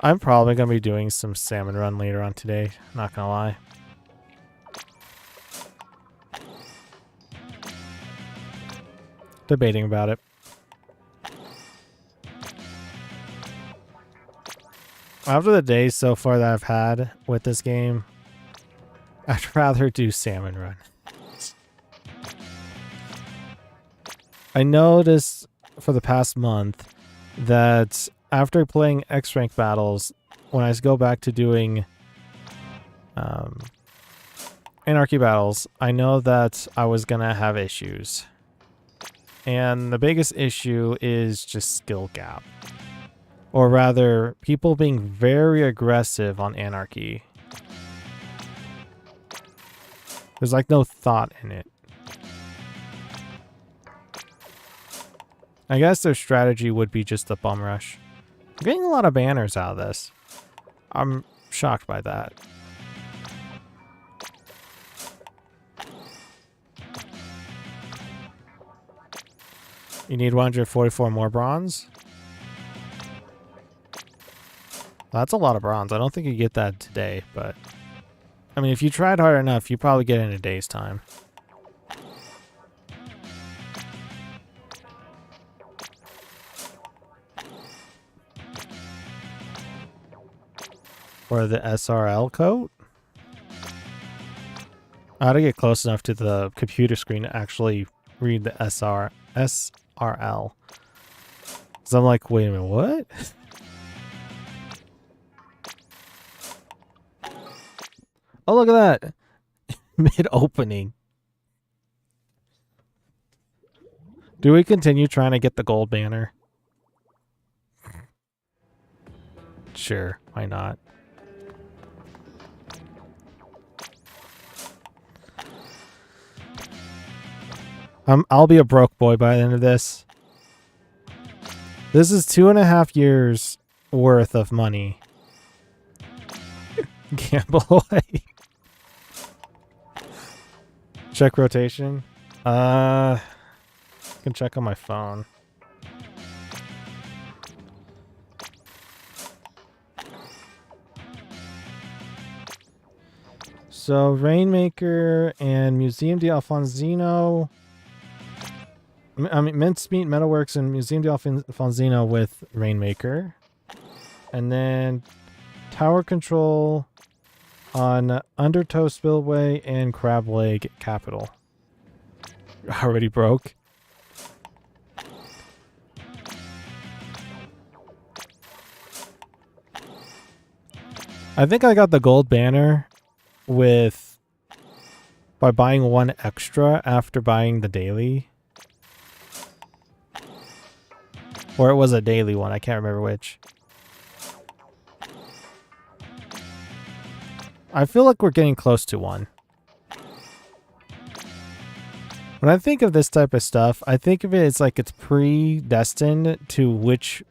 I'm probably going to be doing some salmon run later on today. Not going to lie. Debating about it. After the days so far that I've had with this game, I'd rather do salmon run. I noticed for the past month that after playing X-Rank battles, when I go back to doing Anarchy Battles, I know that I was going to have issues. And the biggest issue is just skill gap. Or rather, people being very aggressive on Anarchy. There's like no thought in it. I guess their strategy would be just a bum rush. I'm getting a lot of banners out of this. I'm shocked by that. You need 144 more bronze? That's a lot of bronze. I don't think you get that today, but... I mean, if you tried hard enough, you probably get it in a day's time. Or the SRL code? I had to get close enough to the computer screen to actually read the SRL. Because I'm like, wait a minute, what? Oh, look at that. Mid-opening. Do we continue trying to get the gold banner? Sure, why not? I'll be a broke boy by the end of this. This is 2.5 years worth of money. Gamble away. Check rotation. I can check on my phone. So Rainmaker and Museum de Alfonsino. I mean, Mincemeat Metalworks and Museum de Alfonsino with Rainmaker. And then Tower Control on Undertow Spillway and Crab Leg Capital. Already broke. I think I got the gold banner by buying one extra after buying the daily. Or it was a daily one, I can't remember which. I feel like we're getting close to one. When I think of this type of stuff, I think of it as like it's predestined to which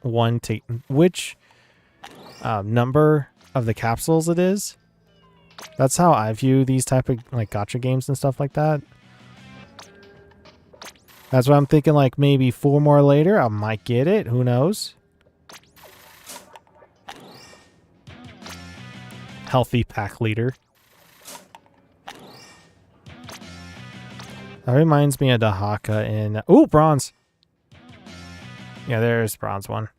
number of the capsules it is. That's how I view these type of like gacha games and stuff like that. That's what I'm thinking, like maybe 4 more later, I might get it. Who knows? Healthy pack leader. That reminds me of Dahaka in... Ooh, bronze! Yeah, there's bronze one.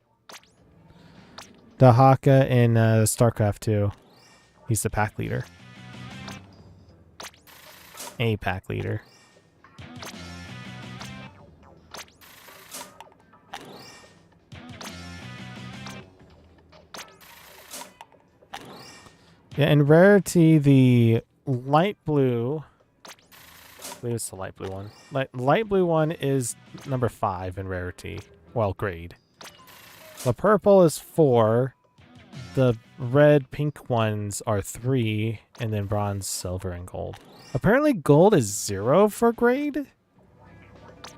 Dahaka in StarCraft 2. He's the pack leader. A pack leader. Yeah, in rarity, the light blue... I believe it's the light blue one. Light blue one is number 5 in rarity. Well, grade. The purple is 4. The red, pink ones are 3. And then bronze, silver, and gold. Apparently gold is 0 for grade.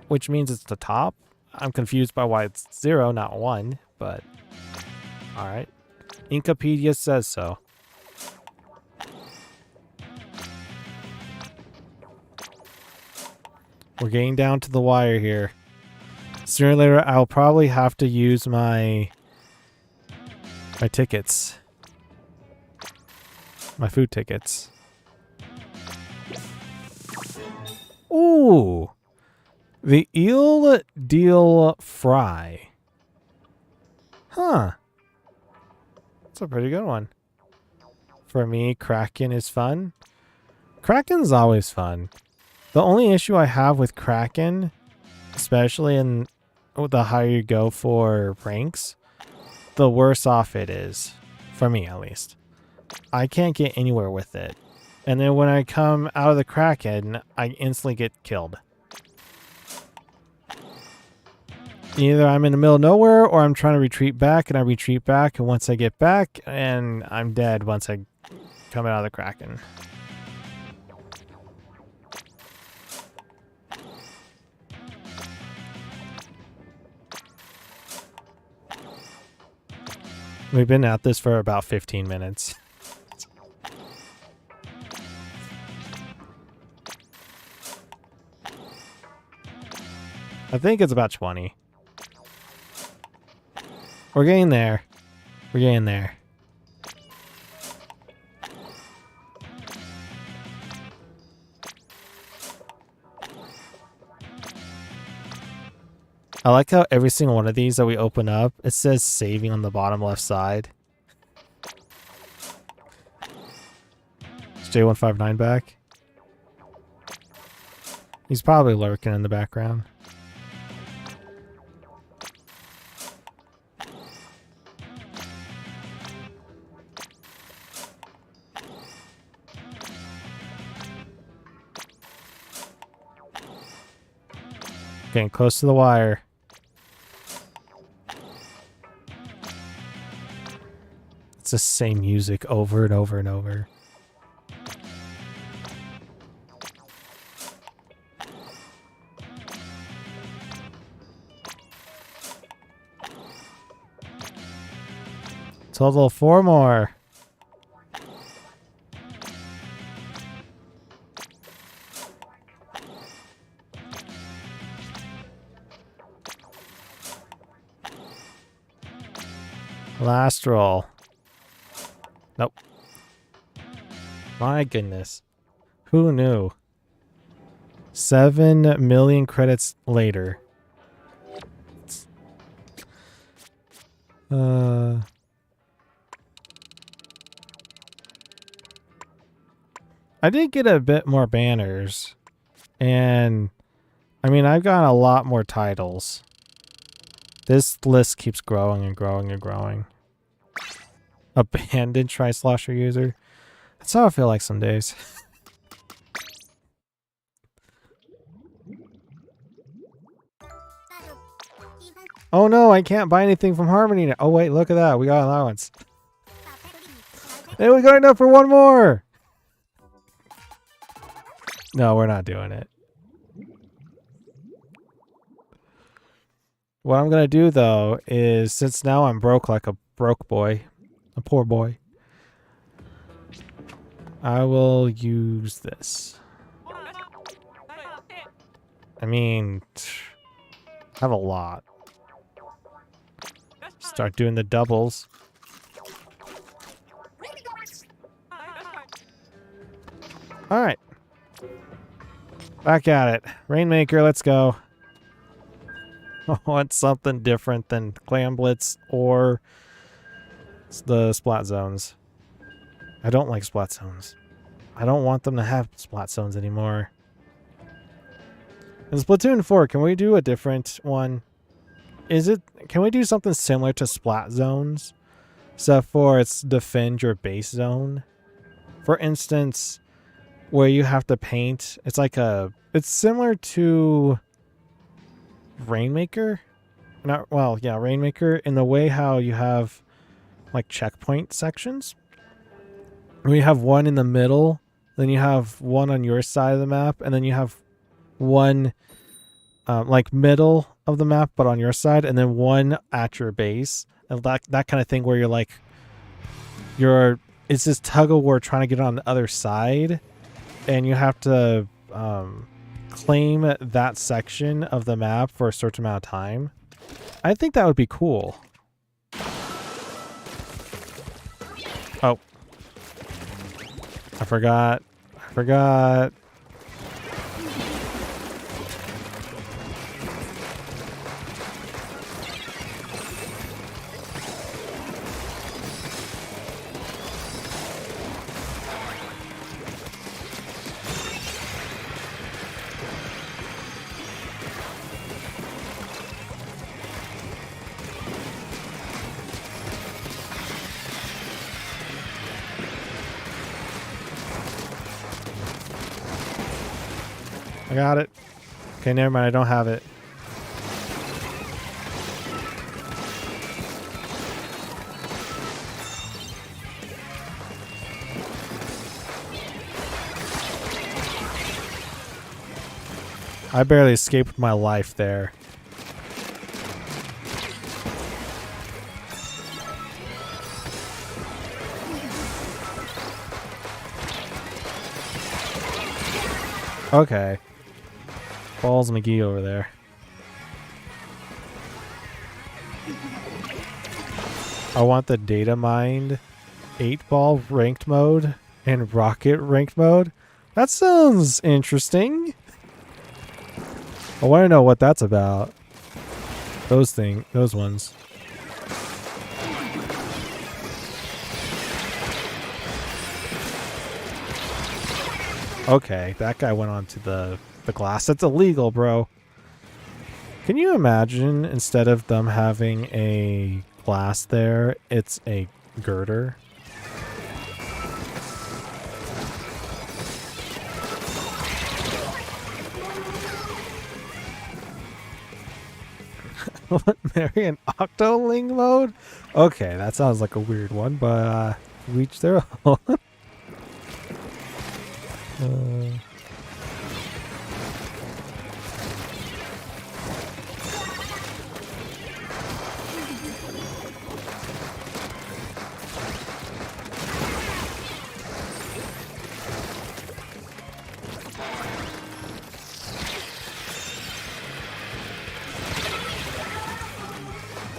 Which means it's the top. I'm confused by why it's 0, not 1. But, alright. Inkopedia says so. We're getting down to the wire here. Sooner or later, I'll probably have to use my tickets. My food tickets. Ooh! The eel deal fry. Huh. That's a pretty good one. For me, Kraken is fun. Kraken's always fun. The only issue I have with Kraken, especially in the higher you go for ranks, the worse off it is. For me, at least. I can't get anywhere with it. And then when I come out of the Kraken, I instantly get killed. Either I'm in the middle of nowhere, or I'm trying to retreat back, and I retreat back, and once I get back, and I'm dead once I come out of the Kraken. We've been at this for about 15 minutes. I think it's about 20. We're getting there. We're getting there. I like how every single one of these that we open up, it says saving on the bottom left side. Is J159 back? He's probably lurking in the background. Getting close to the wire. It's the same music over and over and over. Total 4 more. Last roll. Nope. My goodness. Who knew? 7 million credits later. I did get a bit more banners. And I mean, I've gotten a lot more titles. This list keeps growing and growing and growing. Abandoned Tri-Slosher user. That's how I feel like some days. Oh no, I can't buy anything from Harmony now. Oh wait, look at that. We got allowance. Hey, we got enough for 1 more. No, we're not doing it. What I'm going to do, though, is since now I'm broke like a broke boy, a poor boy, I will use this. I mean, I have a lot. Start doing the doubles. All right. Back at it. Rainmaker, let's go. I want something different than Clam Blitz or the Splat Zones. I don't like Splat Zones. I don't want them to have Splat Zones anymore. In Splatoon 4, can we do a different one? Can we do something similar to Splat Zones? Except for it's defend your base zone. For instance, where you have to paint, it's similar to Rainmaker. Rainmaker, in the way how you have like checkpoint sections. We have one in the middle, then you have one on your side of the map, and then you have one like middle of the map but on your side, and then one at your base. And that kind of thing where it's this tug of war trying to get on the other side, and you have to claim that section of the map for a certain amount of time. I think that would be cool. Oh. I forgot. I got it. Okay, never mind. I don't have it. I barely escaped my life there. Okay. Balls McGee over there. I want the data mined 8-ball ranked mode and rocket ranked mode. That sounds interesting. I want to know what that's about. Those ones. Okay, that guy went onto the glass. That's illegal, bro. Can you imagine, instead of them having a glass there, it's a girder? What, marry an Octoling mode? Okay, that sounds like a weird one, but reach their own.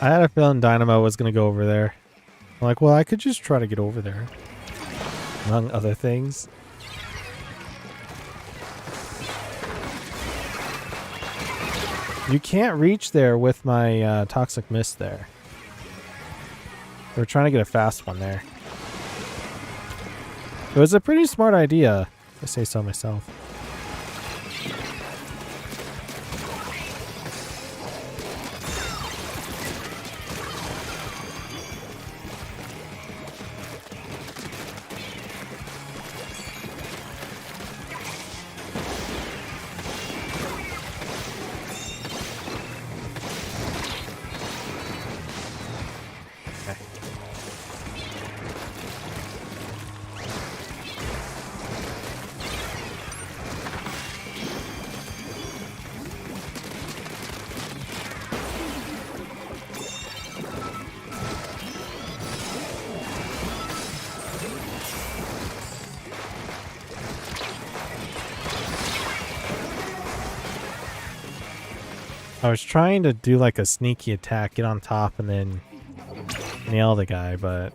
I had a feeling Dynamo was going to go over there. I'm like, well, I could just try to get over there. Among other things. You can't reach there with my Toxic Mist there. We're trying to get a fast one there. It was a pretty smart idea, if I say so myself. I was trying to do like a sneaky attack, get on top, and then nail the guy, but...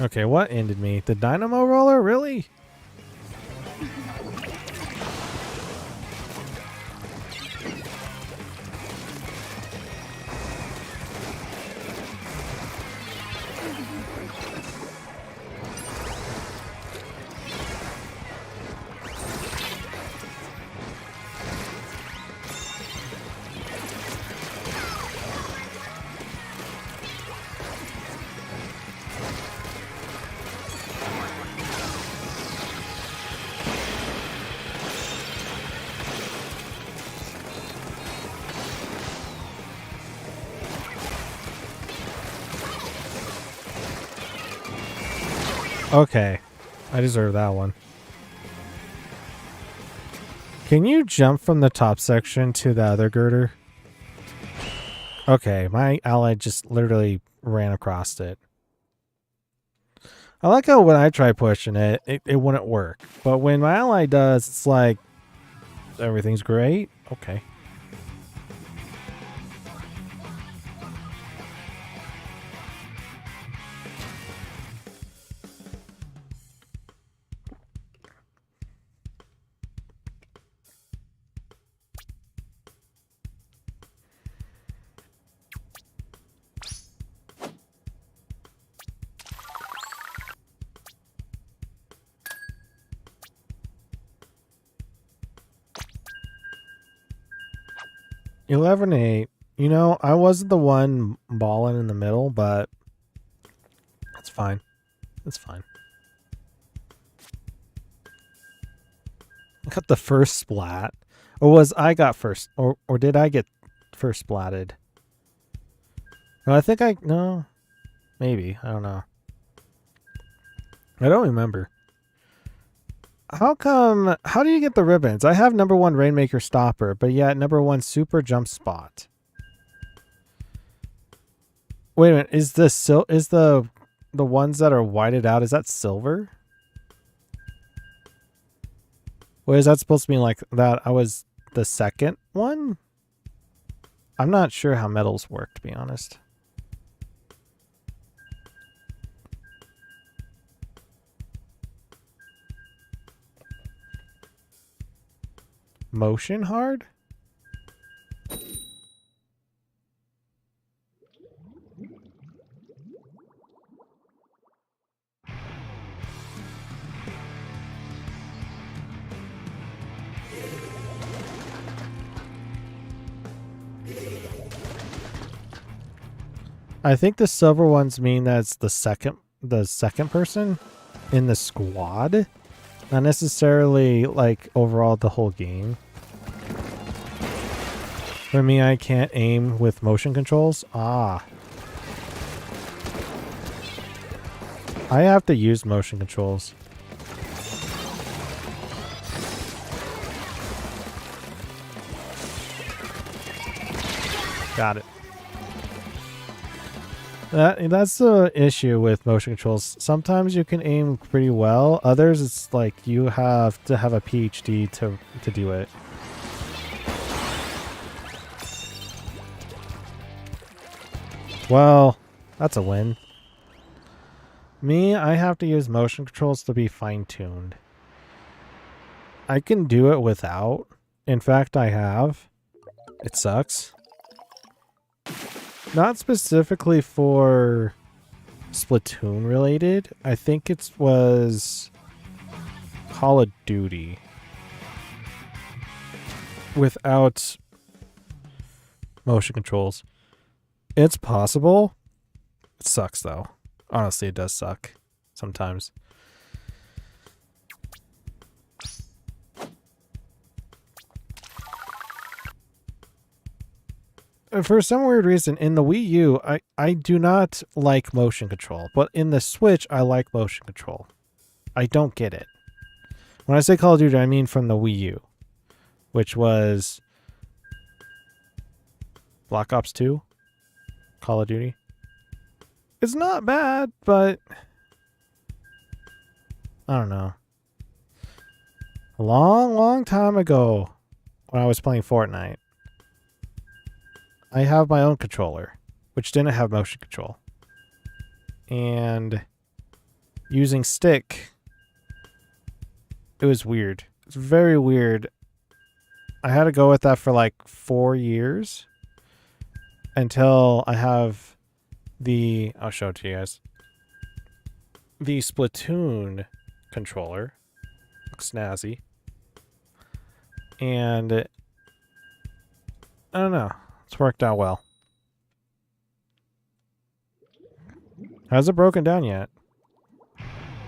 Okay, what ended me? The Dynamo Roller? Really? Okay. I deserve that one. Can you jump from the top section to the other girder? Okay, my ally just literally ran across it. I like how when I try pushing it, it wouldn't work. But when my ally does, it's like, everything's great. Okay. $11-8. You know, I wasn't the one balling in the middle, but that's fine. It's fine. I got the first splat. Or was I got first? Or did I get first splatted? No, I think no. Maybe. I don't know. I don't remember. How do you get the ribbons? I have number 1 Rainmaker Stopper, but yet number 1 Super Jump Spot. Wait a minute, is the ones that are whited out, is that silver? Wait, is that supposed to be like that I was the second one? I'm not sure how metals work, to be honest. Motion hard? I think the silver ones mean that's the second person in the squad. Not necessarily like overall the whole game. For me, I can't aim with motion controls. Ah. I have to use motion controls. Got it. That's the issue with motion controls. Sometimes you can aim pretty well. Others, it's like you have to have a PhD to do it. Well, that's a win. Me, I have to use motion controls to be fine-tuned. I can do it without. In fact, I have. It sucks. Not specifically for Splatoon related. I think it was Call of Duty. Without motion controls. It's possible. It sucks though. Honestly, it does suck sometimes. For some weird reason, in the Wii U, I do not like motion control. But in the Switch, I like motion control. I don't get it. When I say Call of Duty, I mean from the Wii U. Which was Black Ops 2? Call of Duty? It's not bad, but I don't know. A long, long time ago, when I was playing Fortnite, I have my own controller, which didn't have motion control. And using stick, it was weird. It's very weird. I had to go with that for like 4 years until I have I'll show it to you guys. The Splatoon controller. Looks snazzy. And I don't know. It's worked out well. Hasn't broken down yet.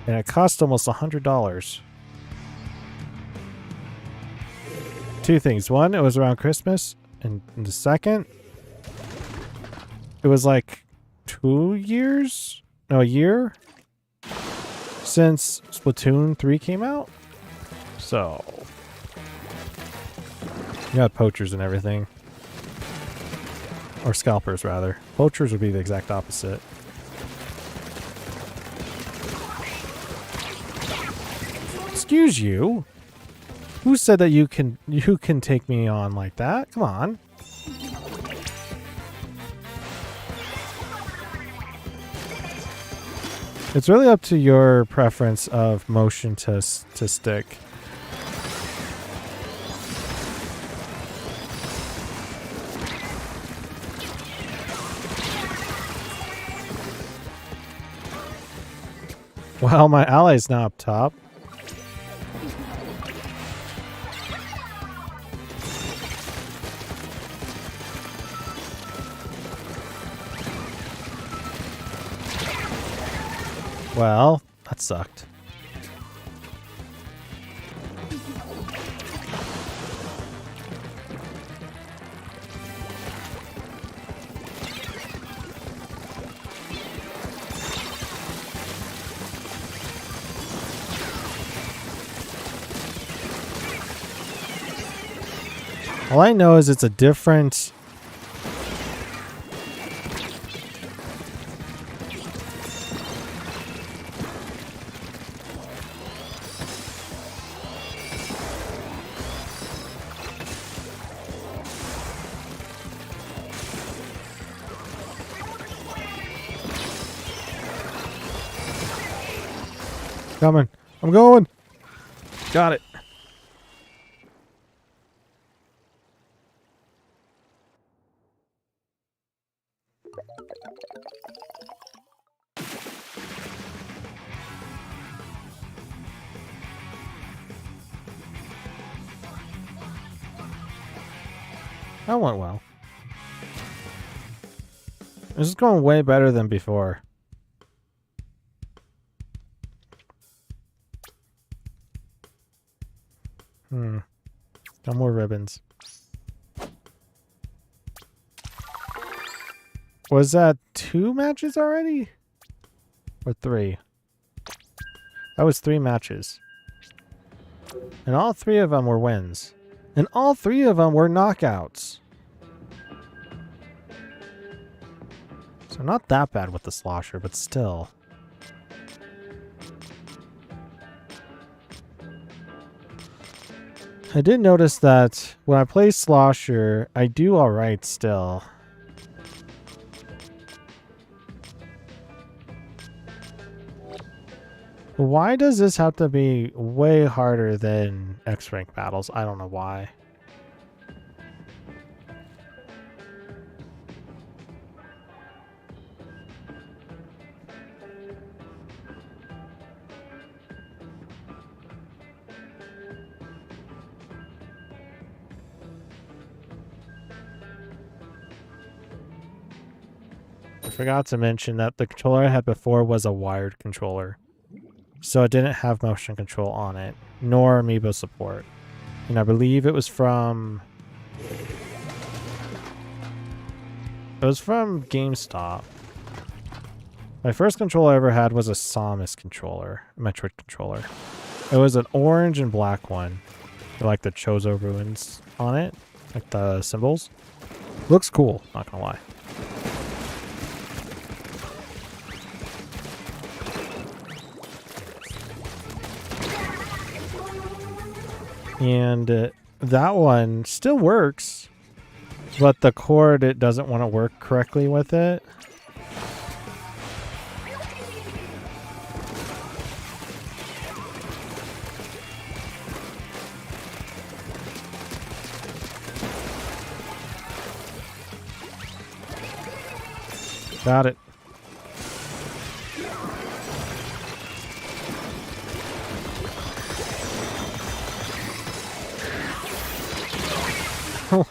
And it cost almost $100. Two things. One, it was around Christmas. And the second, it was like 2 years? No, a year? since Splatoon 3 came out. So, you got poachers and everything. Or scalpers, rather. Poachers would be the exact opposite. Excuse you? Who said that you can take me on like that? Come on. It's really up to your preference of motion to stick. Well, my ally's now up top. Well, that sucked. All I know is it's a different... Coming. I'm going. Got it. That went well. This is going way better than before. Got more ribbons. Was that 2 matches already? Or 3? That was 3 matches. And all 3 of them were wins. And all 3 of them were knockouts. So not that bad with the slosher, but still. I did notice that when I play slosher, I do alright still. Why does this have to be way harder than X-Rank battles? I don't know why. I forgot to mention that the controller I had before was a wired controller. So it didn't have motion control on it, nor amiibo support. And I believe it was from... It was from GameStop. My first controller I ever had was a Samus controller, a Metroid controller. It was an orange and black one. With like the Chozo ruins on it, like the symbols. Looks cool, not gonna lie. And that one still works, but the cord, it doesn't want to work correctly with it. Got it.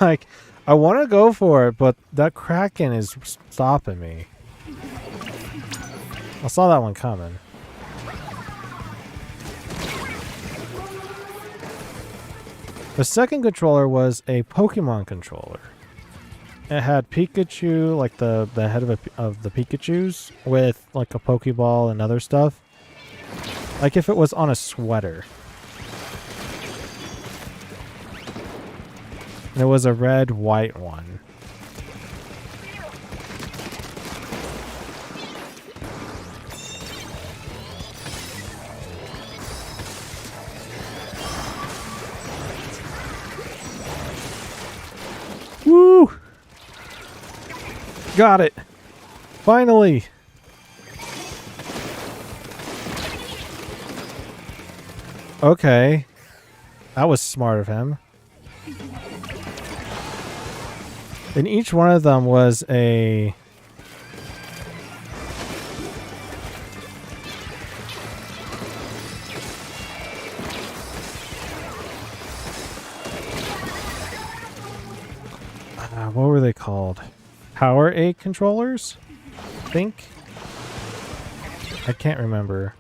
Like, I want to go for it, but that Kraken is stopping me. I saw that one coming. The second controller was a Pokemon controller. It had Pikachu, like the head of the Pikachus, with like a Pokeball and other stuff. Like if it was on a sweater. And it was a red, white one. Woo! Got it! Finally! Okay. That was smart of him. And each one of them was a... what were they called? Power 8 controllers? I think? I can't remember.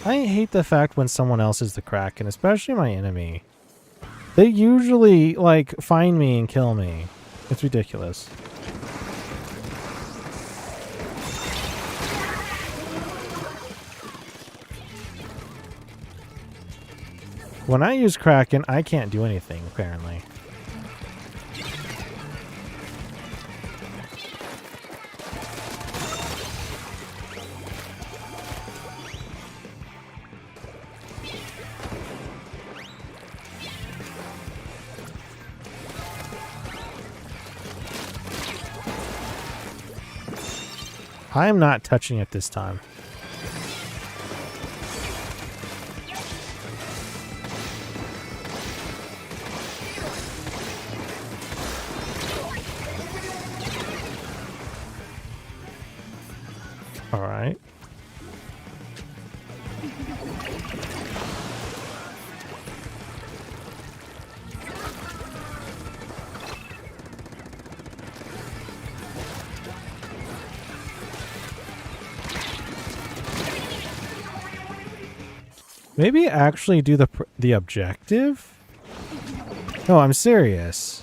I hate the fact when someone else is the Kraken, especially my enemy. They usually, like, find me and kill me. It's ridiculous. When I use Kraken, I can't do anything, apparently. I am not touching it this time. All right. Maybe actually do the objective? No, I'm serious.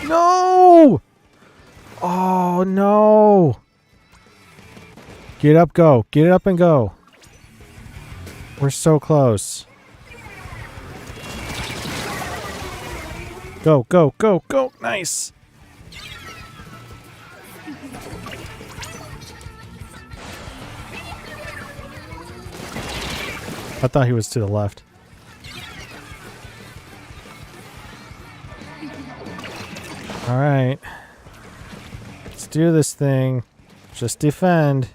No! Oh, no! Get up, go. Get it up and go. We're so close. Go, go, go, go. Nice. I thought he was to the left. All right. Let's do this thing. Just defend.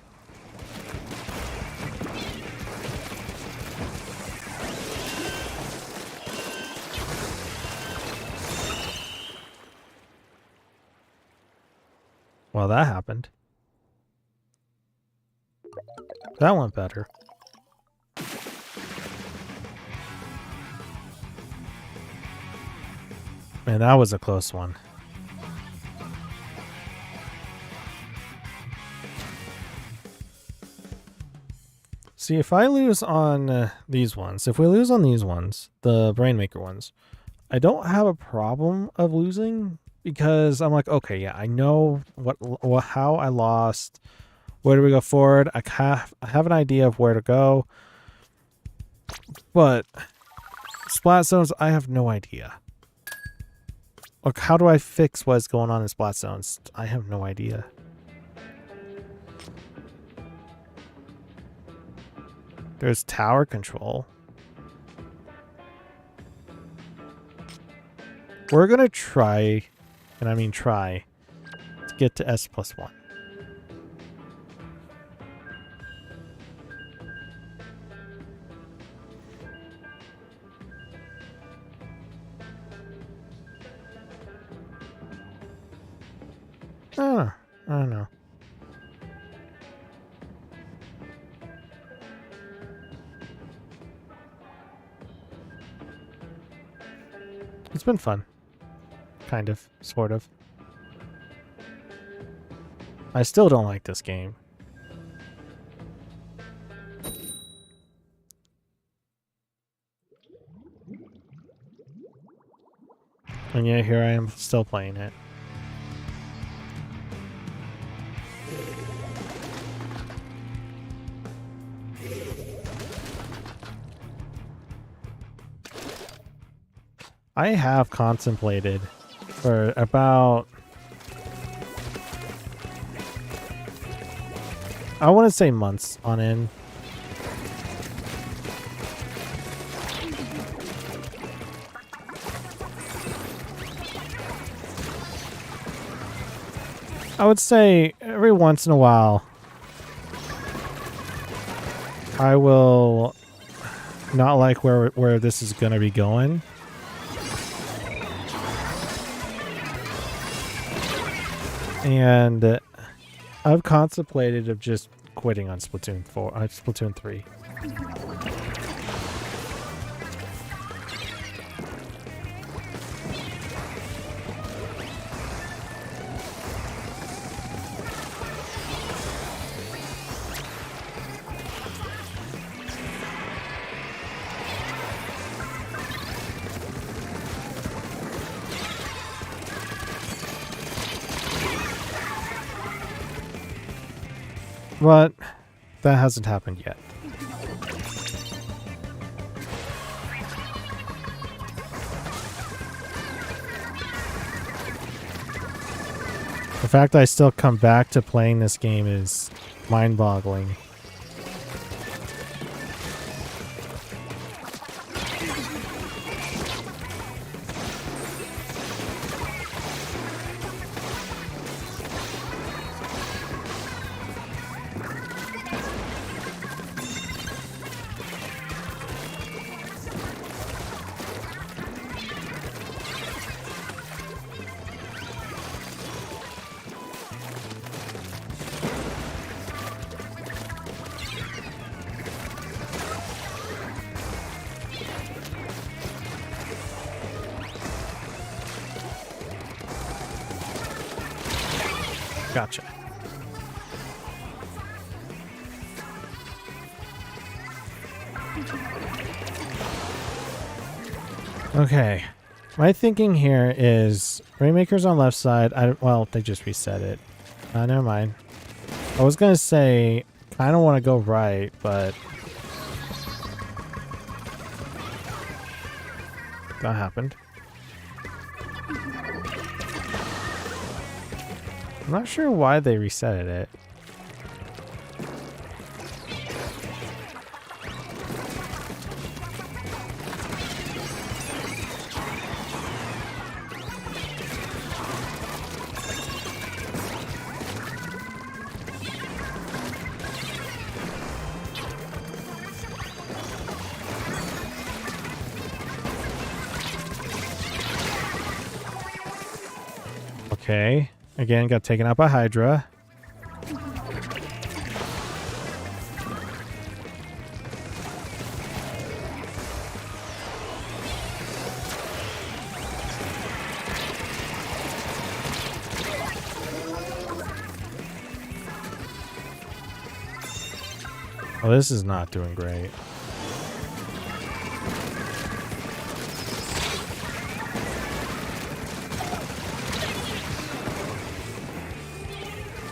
Well, that happened. That went better. Man, that was a close one. See, if I lose on these ones, if we lose on these ones, the Brainmaker ones, I don't have a problem of losing because I'm like, okay, yeah, I know how I lost. Where do we go forward? I have an idea of where to go. But Splat Zones, I have no idea. Like, how do I fix what's going on in Splat Zones? I have no idea. There's tower control. We're going to try, and I mean try, to get to S+1. I don't know. It's been fun. Kind of. Sort of. I still don't like this game. And yet here I am still playing it. I have contemplated for about, I want to say months on end. I would say every once in a while I will not like where this is going to be going. And I've contemplated of just quitting on Splatoon 3. But that hasn't happened yet. The fact that I still come back to playing this game is mind-boggling. Gotcha. Okay. My thinking here is Rainmaker's on left side. Well, they just reset it. Never mind. I was going to say kind of want to go right, but that happened. I'm not sure why they resetted it. Okay. Again, got taken out by Hydra. Oh, this is not doing great.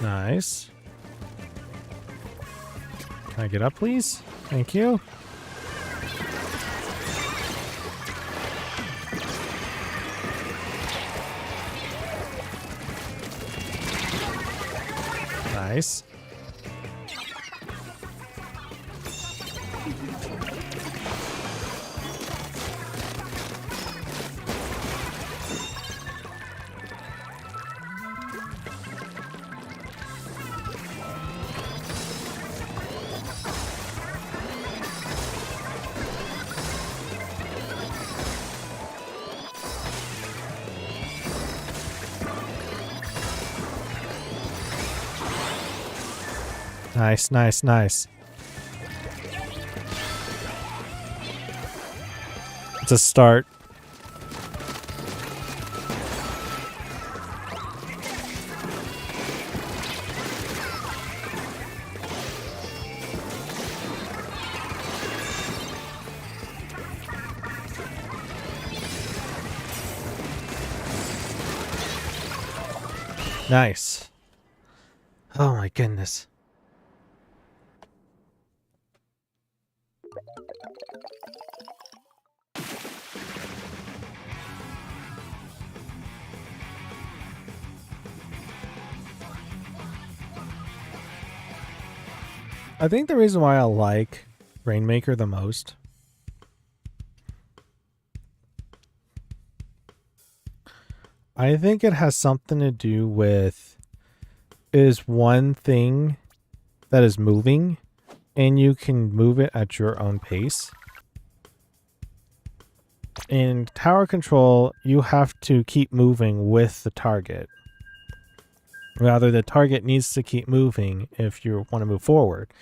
Nice. Can I get up, please? Thank you. Nice. Nice, nice, nice. It's a start. Nice. Oh my goodness. I think the reason why I like Rainmaker the most I think it has something to do with is one thing that is moving and you can move it at your own pace. In tower control, you have to keep moving with the target. Rather, the target needs to keep moving if you want to move forward.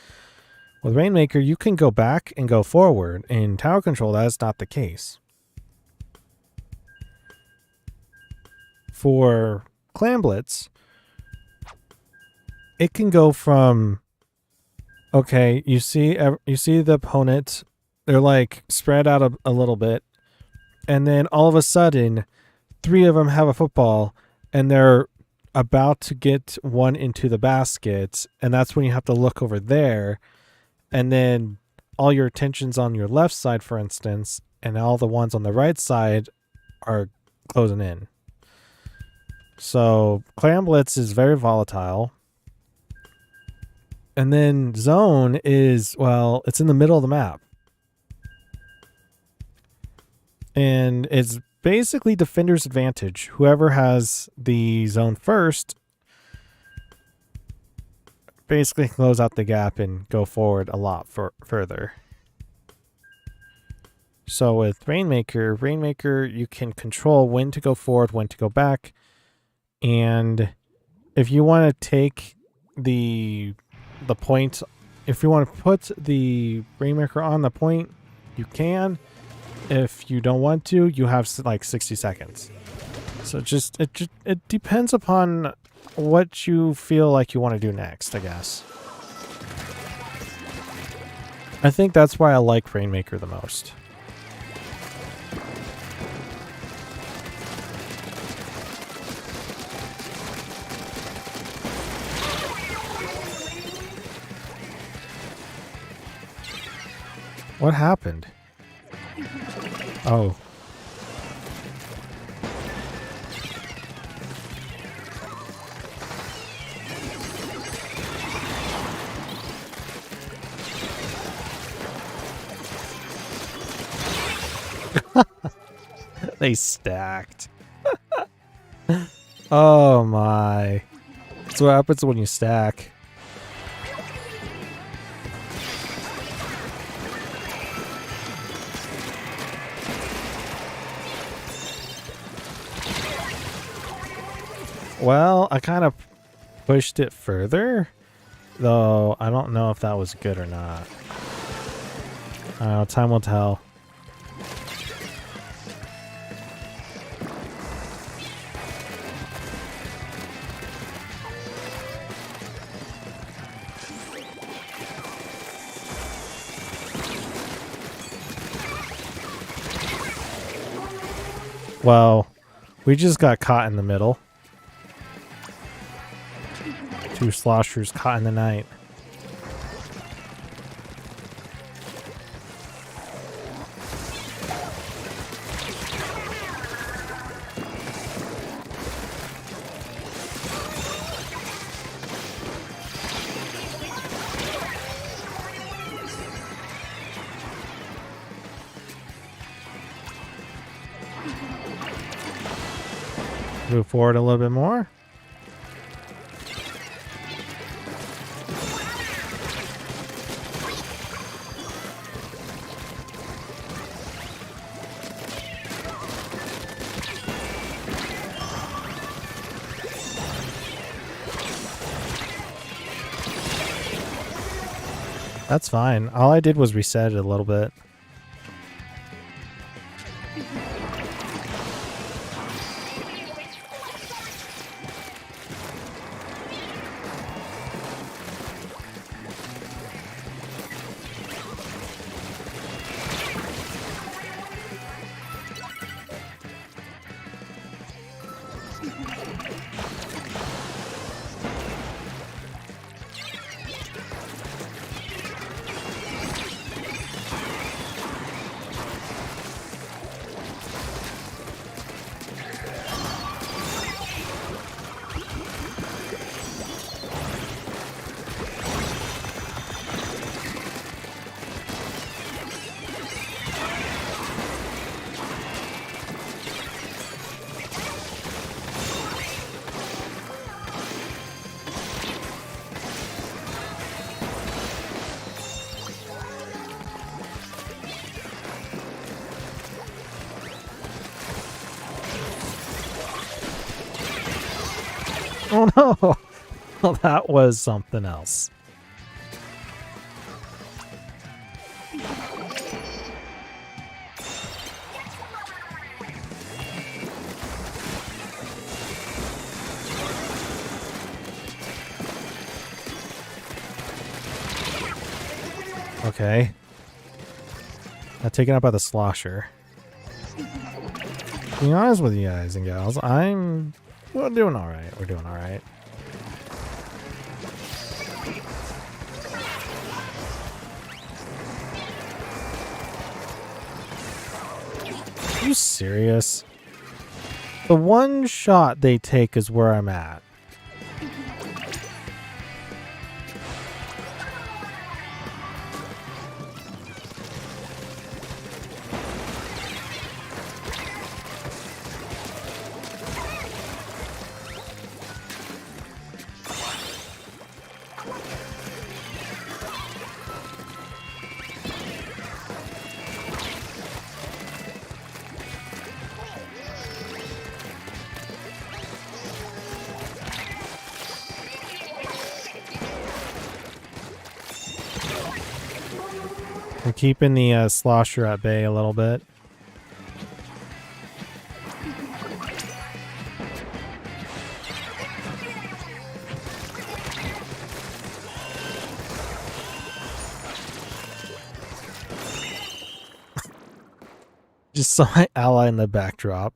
With Rainmaker, you can go back and go forward. In tower control, that is not the case. For Clan Blitz, it can go from, okay, you see the opponent, they're like spread out a little bit, and then all of a sudden, 3 of them have a football, and they're about to get one into the basket, and that's when you have to look over there, and then all your attention's on your left side, for instance, and all the ones on the right side are closing in. So Clan Blitz is very volatile. And then Zone is, well, it's in the middle of the map. And it's basically defender's advantage. Whoever has the zone first basically close out the gap and go forward a lot further. So with Rainmaker, you can control when to go forward, when to go back. And if you want to take the point, if you want to put the Rainmaker on the point, you can. If you don't want to, you have like 60 seconds. So it depends upon what you feel like you want to do next, I guess. I think that's why I like Rainmaker the most. What happened? Oh. They stacked. Oh my. That's what happens when you stack. Well, I kind of pushed it further, though I don't know if that was good or not. Time will tell. Well, we just got caught in the middle. 2 sloshers caught in the night. Move forward a little bit more. That's fine. All I did was reset it a little bit. Oh no! Well, that was something else. Okay. Got taken out by the slosher. To be honest with you guys and gals, we're doing alright. We're doing alright. Are you serious? The one shot they take is where I'm at. We're keeping the slosher at bay a little bit. Just saw my ally in the backdrop.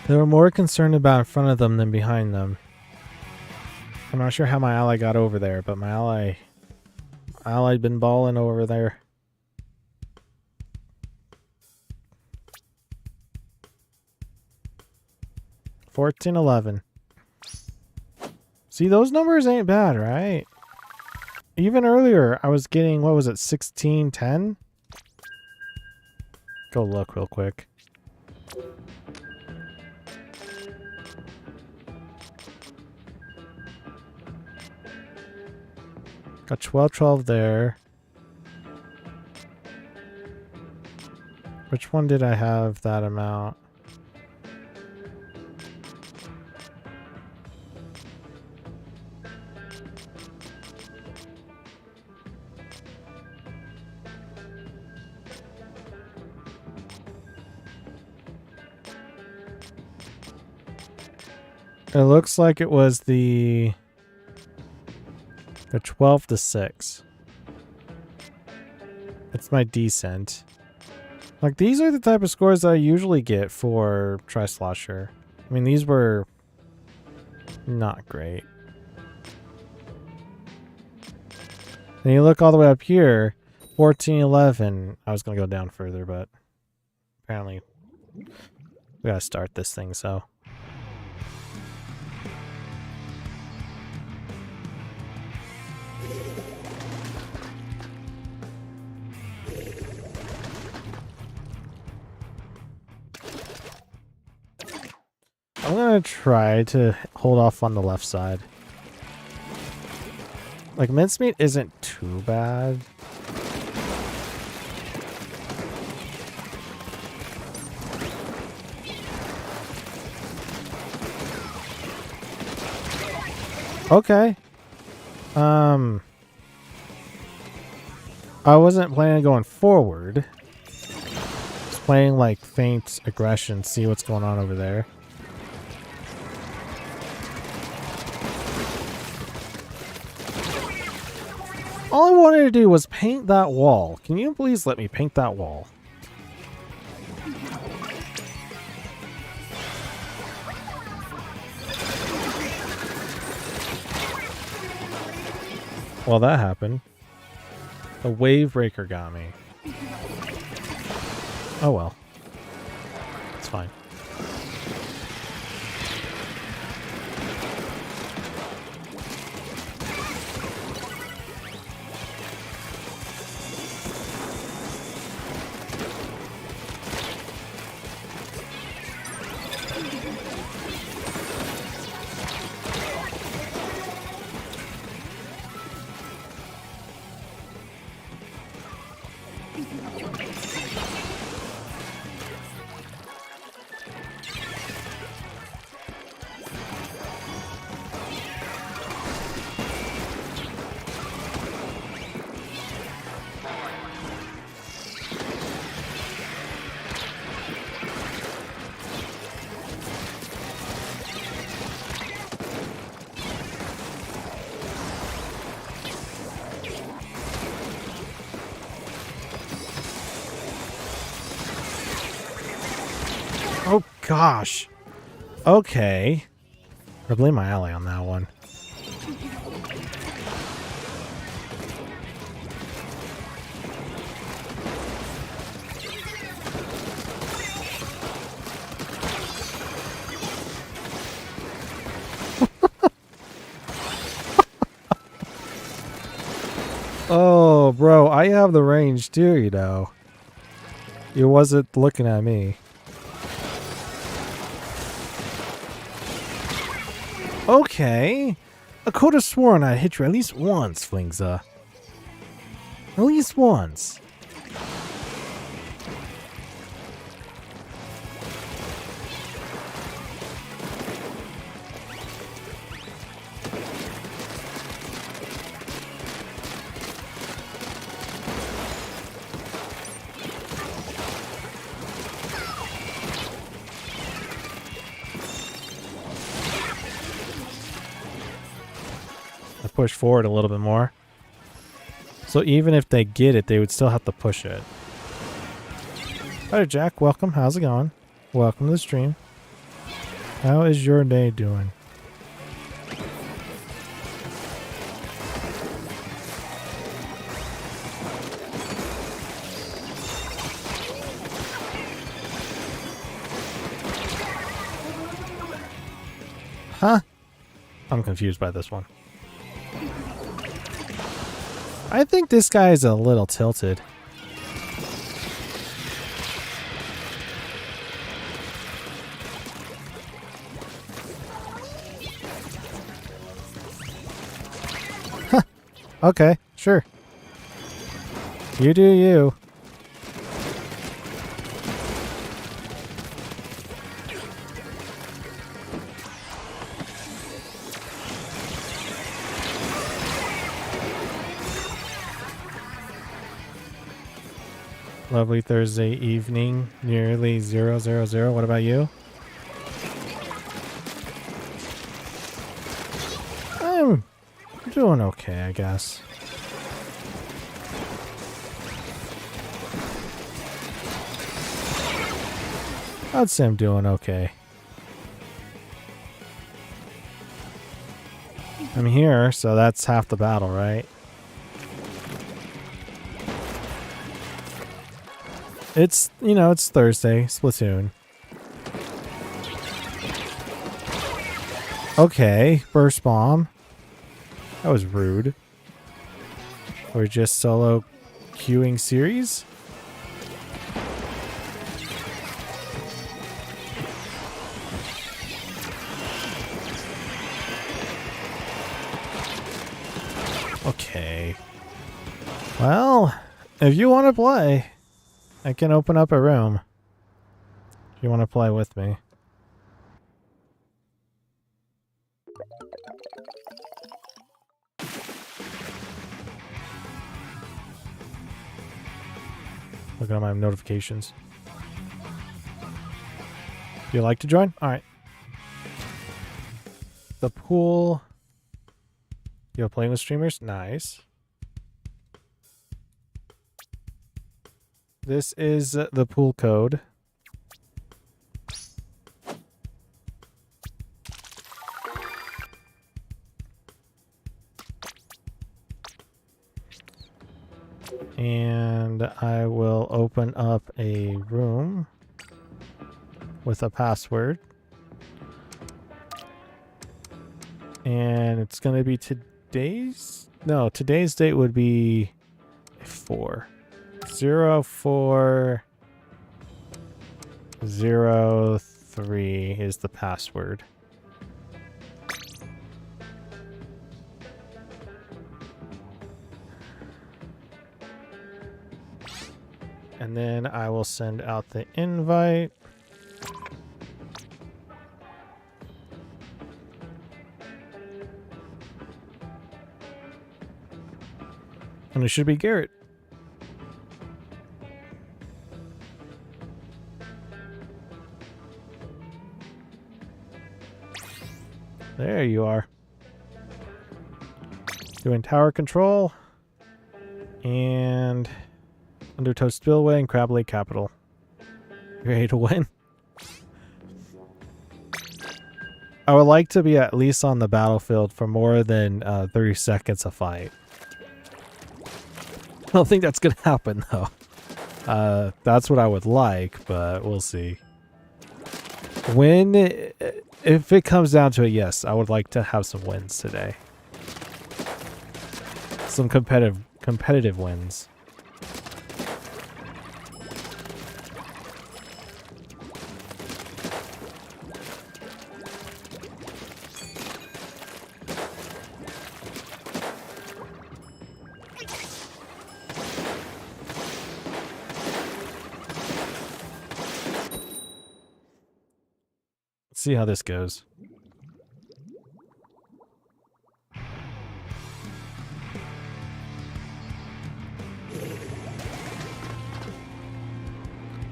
They were more concerned about in front of them than behind them. I'm not sure how my ally got over there, but my ally been balling over there. $14.11. See, those numbers ain't bad, right? Even earlier, I was getting, what was it, 16.10? Go look real quick. Got 12.12 there. Which one did I have that amount? It looks like it was the 12 to 6. It's my decent. Like, these are the type of scores that I usually get for Tri-Slosher. I mean, these were not great. And you look all the way up here, 14.11. I was going to go down further, but apparently we got to start this thing, so. I'm going to try to hold off on the left side. Like, mincemeat isn't too bad. Okay. I wasn't planning on going forward. Just playing like feint aggression, see what's going on over there. All I wanted to do was paint that wall. Can you please let me paint that wall? Well, that happened. The wave breaker got me. Oh well. It's fine. Oh gosh. Okay. I blame my ally on that one. Oh, bro, I have the range too, you know. You wasn't looking at me. Okay. I could have sworn I'd hit you at least once, Flingza. At least once. Push forward a little bit more. So even if they get it, they would still have to push it. Hi, Jack. Welcome. How's it going? Welcome to the stream. How is your day doing? Huh? I'm confused by this one. I think this guy is a little tilted. Huh. Okay, sure. You do you. Lovely Thursday evening, nearly 000. What about you? I'm doing okay, I guess. I'd say I'm doing okay. I'm here, so that's half the battle, right? It's, you know, it's Thursday, Splatoon. Okay, burst bomb. That was rude. We're just solo queuing series? Okay. Well, if you want to play, I can open up a room. If you want to play with me. looking at my notifications. Do you like to join? All right. The pool. You're playing with streamers? Nice. This is the pool code. And I will open up a room with a password. And it's going to be today's... No, today's date would be 0403 is the password. And then I will send out the invite. And it should be Garrett. There you are. Doing tower control. And Undertow Spillway and Crab Lake Capital. Ready to win? I would like to be at least on the battlefield for more than 30 seconds of fight. I don't think that's going to happen, though. That's what I would like, but we'll see. If it comes down to it, yes, I would like to have some wins today. Some competitive wins. See how this goes.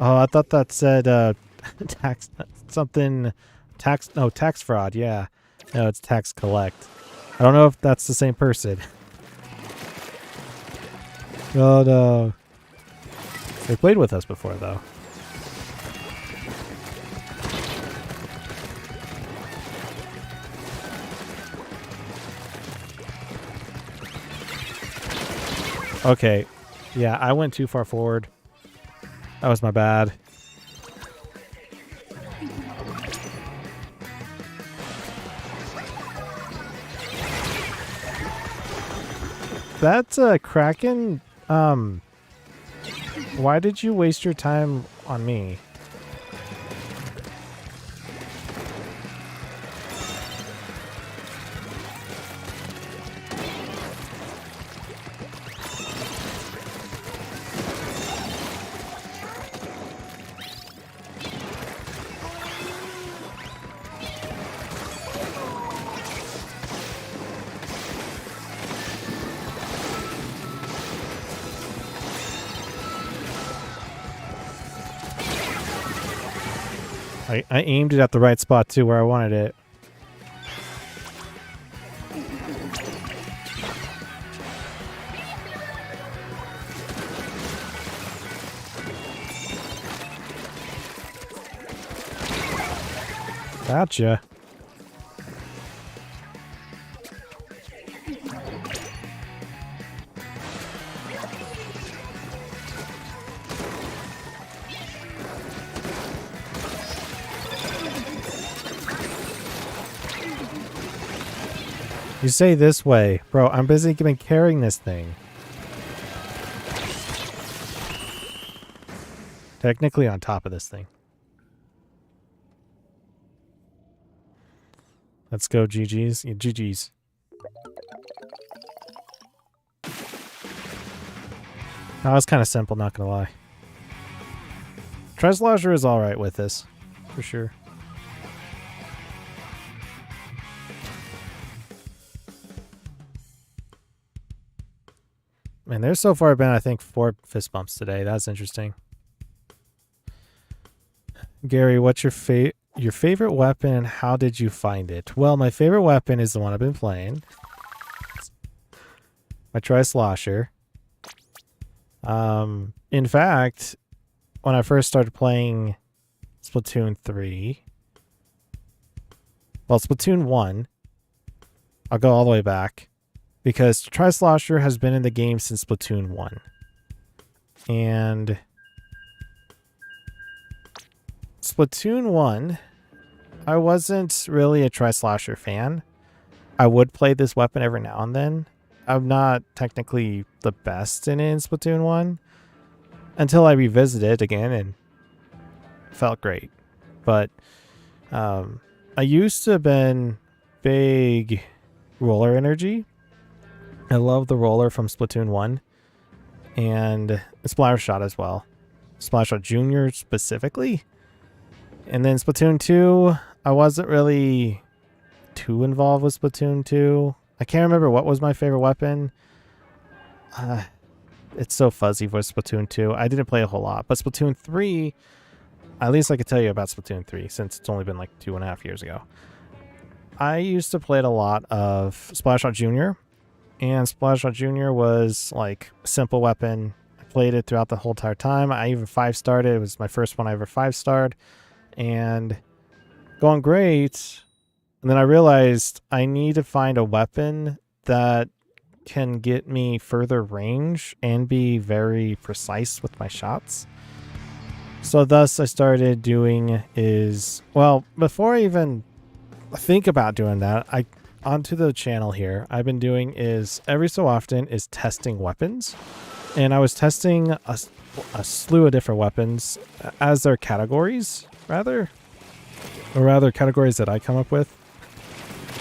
Oh, I thought that said tax tax fraud. Yeah. No, it's tax collect. I don't know if that's the same person. Oh no. They played with us before though. Okay. Yeah, I went too far forward. That was my bad. That's Kraken. Why did you waste your time on me? I aimed it at the right spot too, where I wanted it. Gotcha. You say this way. Bro, I'm busy carrying this thing. Technically on top of this thing. Let's go, GG's. Yeah, GG's. That was kind of simple, not gonna lie. Treslodger is alright with this. For sure. Man, there's so far been, I think, 4 fist bumps today. That's interesting. Gary, what's your favorite weapon and how did you find it? Well, my favorite weapon is the one I've been playing. My Tri-Slosher. In fact, when I first started playing Splatoon 3, well, Splatoon 1, I'll go all the way back because Tri-Slosher has been in the game since Splatoon 1. And Splatoon 1, I wasn't really a Tri-Slosher fan. I would play this weapon every now and then. I'm not technically the best in Splatoon 1 until I revisited it again and felt great. But I used to have been big roller energy. I love the roller from Splatoon 1 and Splash Shot as well. Splash Shot Junior specifically. And then Splatoon 2, I wasn't really too involved with Splatoon 2. I can't remember what was my favorite weapon. It's so fuzzy for Splatoon 2. I didn't play a whole lot. But Splatoon 3, at least I could tell you about Splatoon 3 since it's only been like 2.5 years ago. I used to play a lot of Splash Shot Junior. And Splash Shot Junior was like a simple weapon. I played it throughout the whole entire time. I even 5-starred it. It was my first one I ever 5-starred. And going great. And then I realized I need to find a weapon that can get me further range and be very precise with my shots. So thus I started doing is, well, before I even think about doing that, onto the channel here, I've been doing is every so often is testing weapons. And I was testing a slew of different weapons as their categories, or rather categories that I come up with.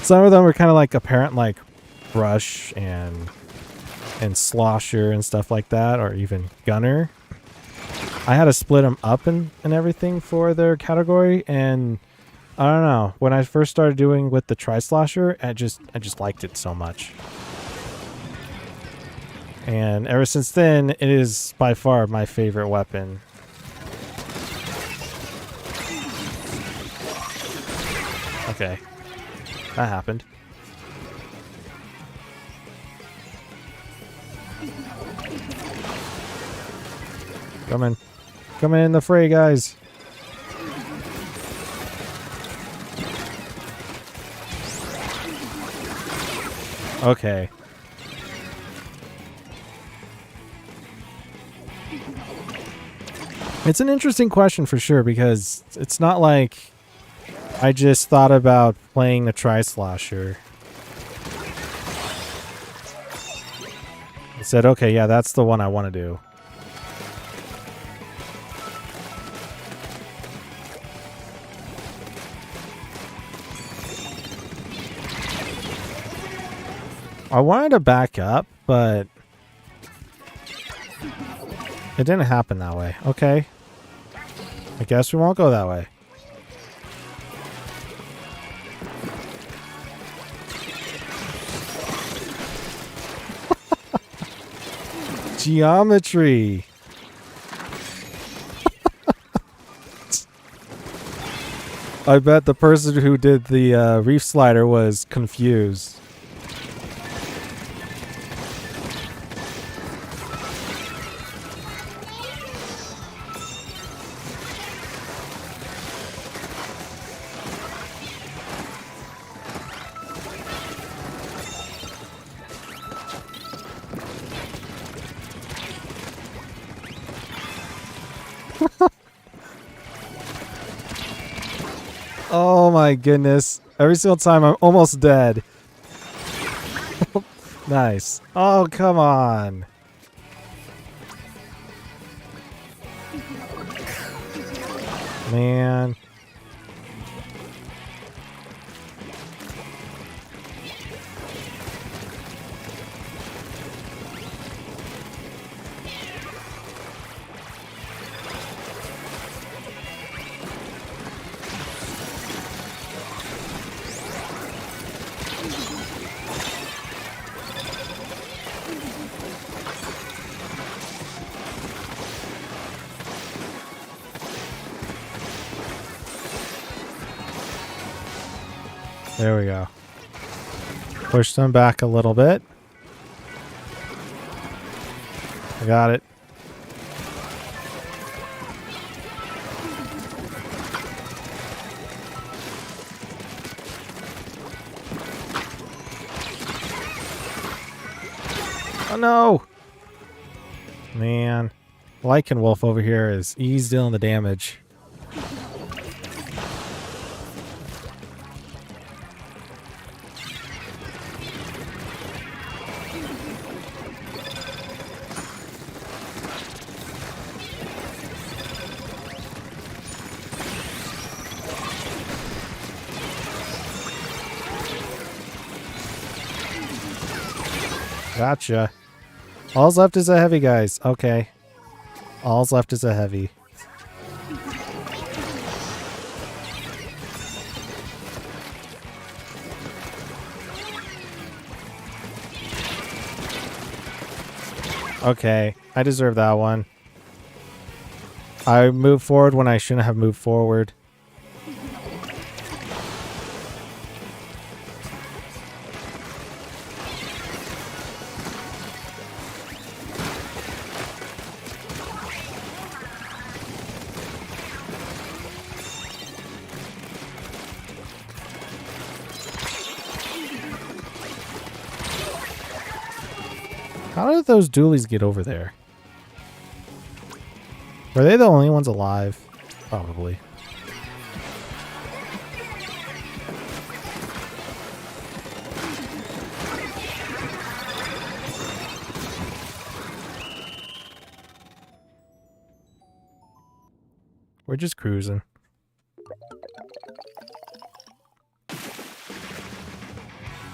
Some of them were kind of like apparent, like Brush and Slosher and stuff like that, or even Gunner. I had to split them up and everything for their category, and I don't know. When I first started doing with the Tri-Slosher, I just liked it so much. And ever since then, it is by far my favorite weapon. Okay. That happened. Coming in the fray, guys. Okay. It's an interesting question for sure, because it's not like I just thought about playing the Tri-Slosher. I said, okay, yeah, that's the one I want to do. I wanted to back up, but it didn't happen that way. Okay. I guess we won't go that way. Geometry. I bet the person who did the reef slider was confused. Oh my goodness. Every single time I'm almost dead. Nice. Oh, come on. Man. There we go. Push them back a little bit. I got it. Oh no! Man. Lycan Wolf over here is he's dealing the damage. Gotcha. All's left is a heavy, guys. Okay. All's left is a heavy. Okay. I deserve that one. I moved forward when I shouldn't have moved forward. How did those dualies get over there? Were they the only ones alive? Probably. We're just cruising.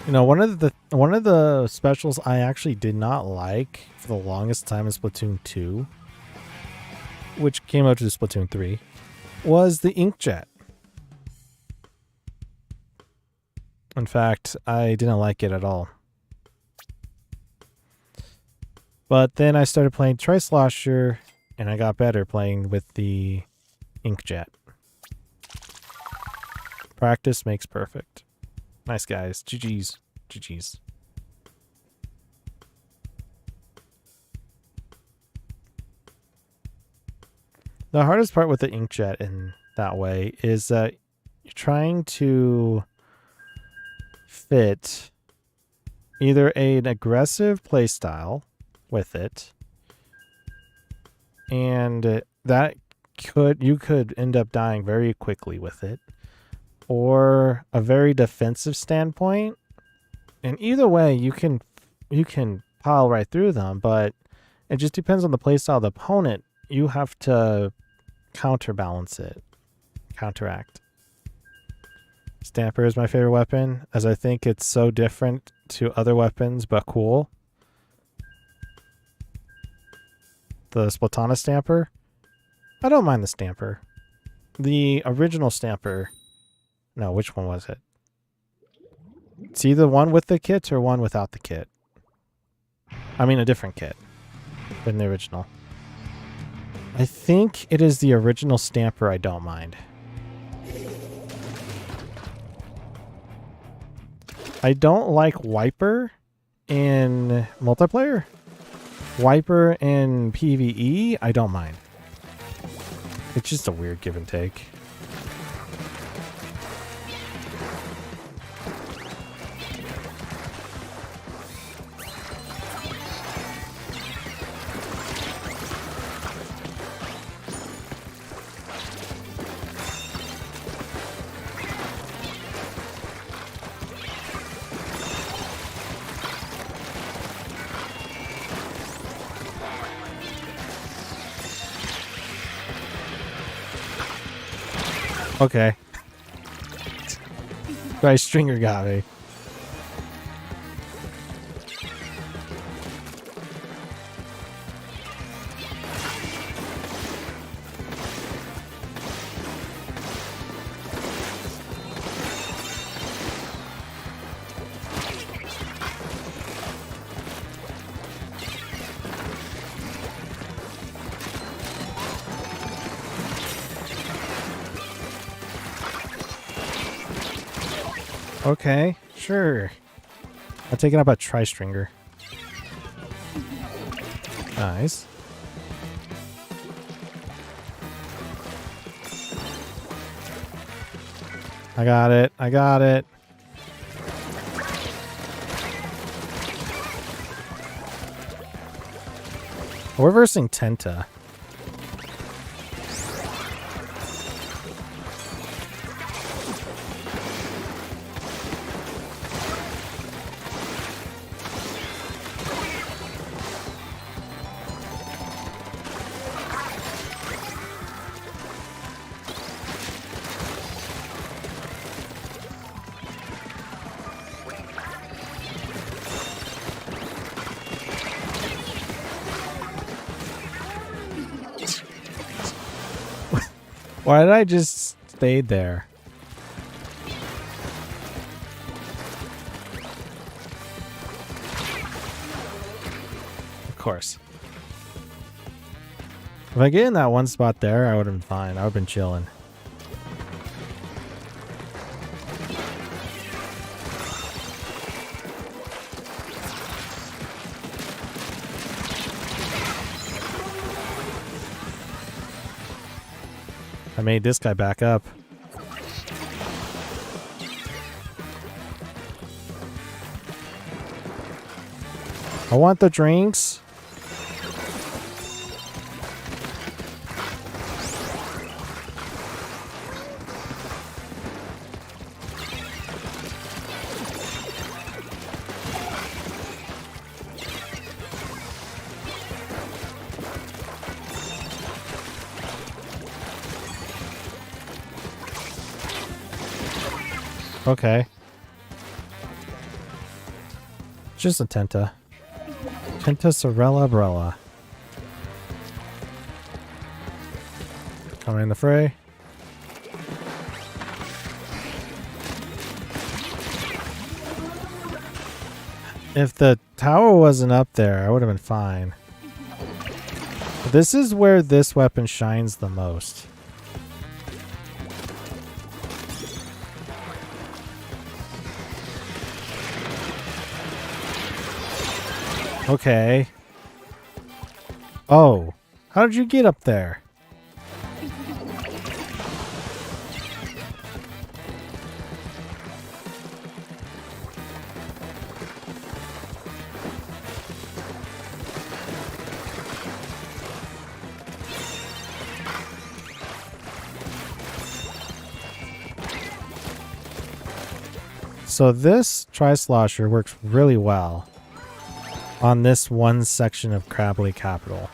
You know, one of the specials I actually did not like for the longest time in Splatoon 2, which came out to Splatoon 3, was the inkjet. In fact, I didn't like it at all. But then I started playing Tri-Slosher, and I got better playing with the inkjet. Practice makes perfect. Nice, guys. GG's. GG's. The hardest part with the inkjet in that way is that you're trying to fit either an aggressive playstyle with it, and that you could end up dying very quickly with it, or a very defensive standpoint. And either way, you can pile right through them, but it just depends on the playstyle of the opponent. You have to counterbalance it, counteract. Stamper is my favorite weapon, as I think it's so different to other weapons, but cool. The Splatana Stamper, I don't mind the Stamper. The original Stamper, no, which one was it? It's either one with the kit or one without the kit. I mean a different kit than the original. I think it is the original Stamper I don't mind. I don't like Wiper in multiplayer. Wiper in PvE, I don't mind. It's just a weird give and take. Okay. Guy Stringer got me. Okay, sure. I'm taking up a tri-stringer. Nice. I got it. I got it. We're versing Tenta. Why did I just stay there? Of course. If I get in that one spot there, I would have been fine. I would have been chilling. I made this guy back up. I want the drinks. Okay. Just a Tenta. Tenta Sorella Brella. Coming in the fray. If the tower wasn't up there, I would have been fine. But this is where this weapon shines the most. Okay. Oh. How did you get up there? So this Tri-Slosher works really well on this one section of Crabbly Capital.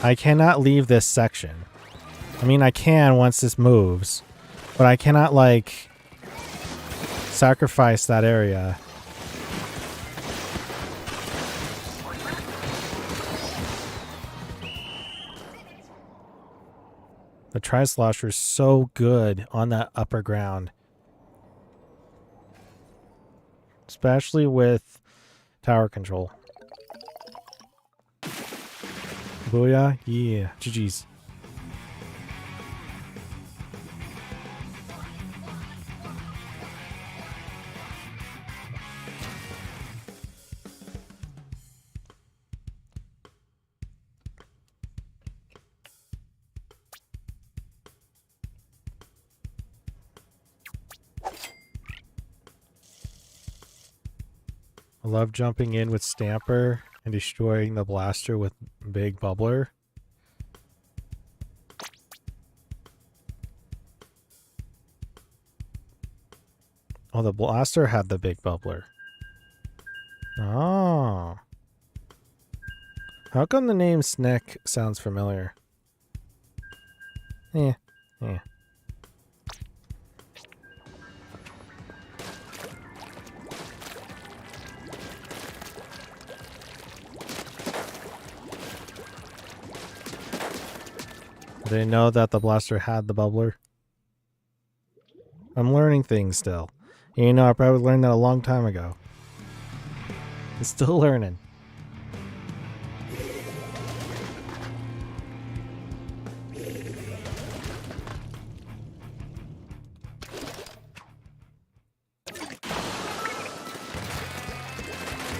I cannot leave this section. I mean, I can once this moves, but I cannot, like, sacrifice that area. The Tri-Slosher is so good on that upper ground. Especially with tower control. Booyah, yeah, GG's. I love jumping in with Stamper and destroying the blaster with Big Bubbler. Oh, the blaster had the Big Bubbler. Oh. How come the name Snick sounds familiar? Yeah. I didn't know that the blaster had the bubbler. I'm learning things still. You know, I probably learned that a long time ago. I'm still learning.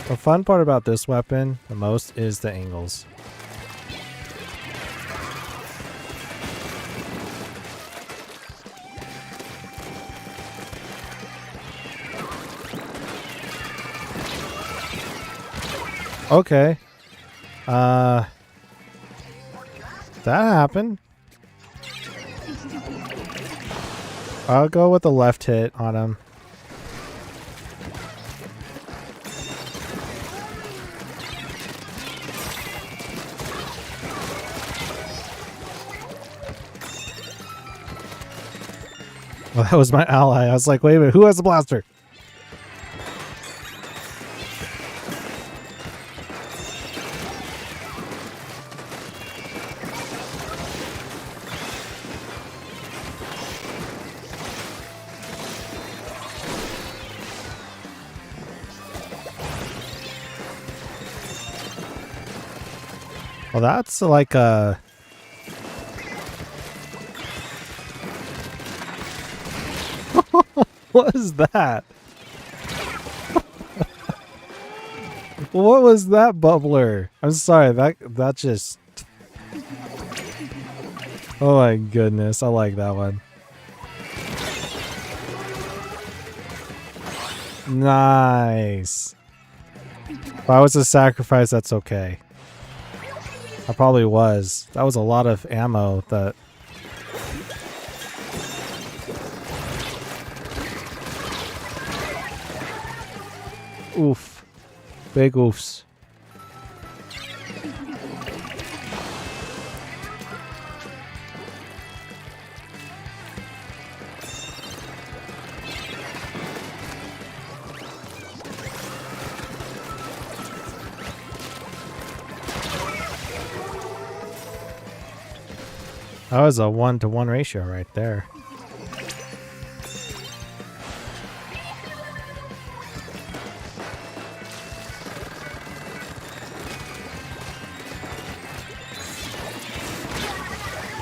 The fun part about this weapon the most is the angles. Okay. That happened. I'll go with the left hit on him. Well, that was my ally. I was like, wait a minute, who has the blaster? Well, that's like a... What is that? What was that bubbler? I'm sorry, that just... Oh my goodness, I like that one. Nice. If I was a sacrifice, that's okay. I probably was. That was a lot of ammo that... Oof. Big oofs. That was a 1-to-1 ratio right there.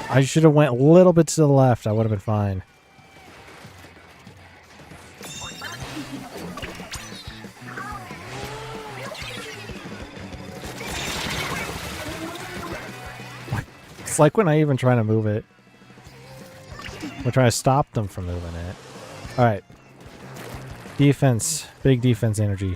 I should have went a little bit to the left. I would have been fine. It's like when I even try to move it. We're trying to stop them from moving it. Alright. Defense. Big defense energy.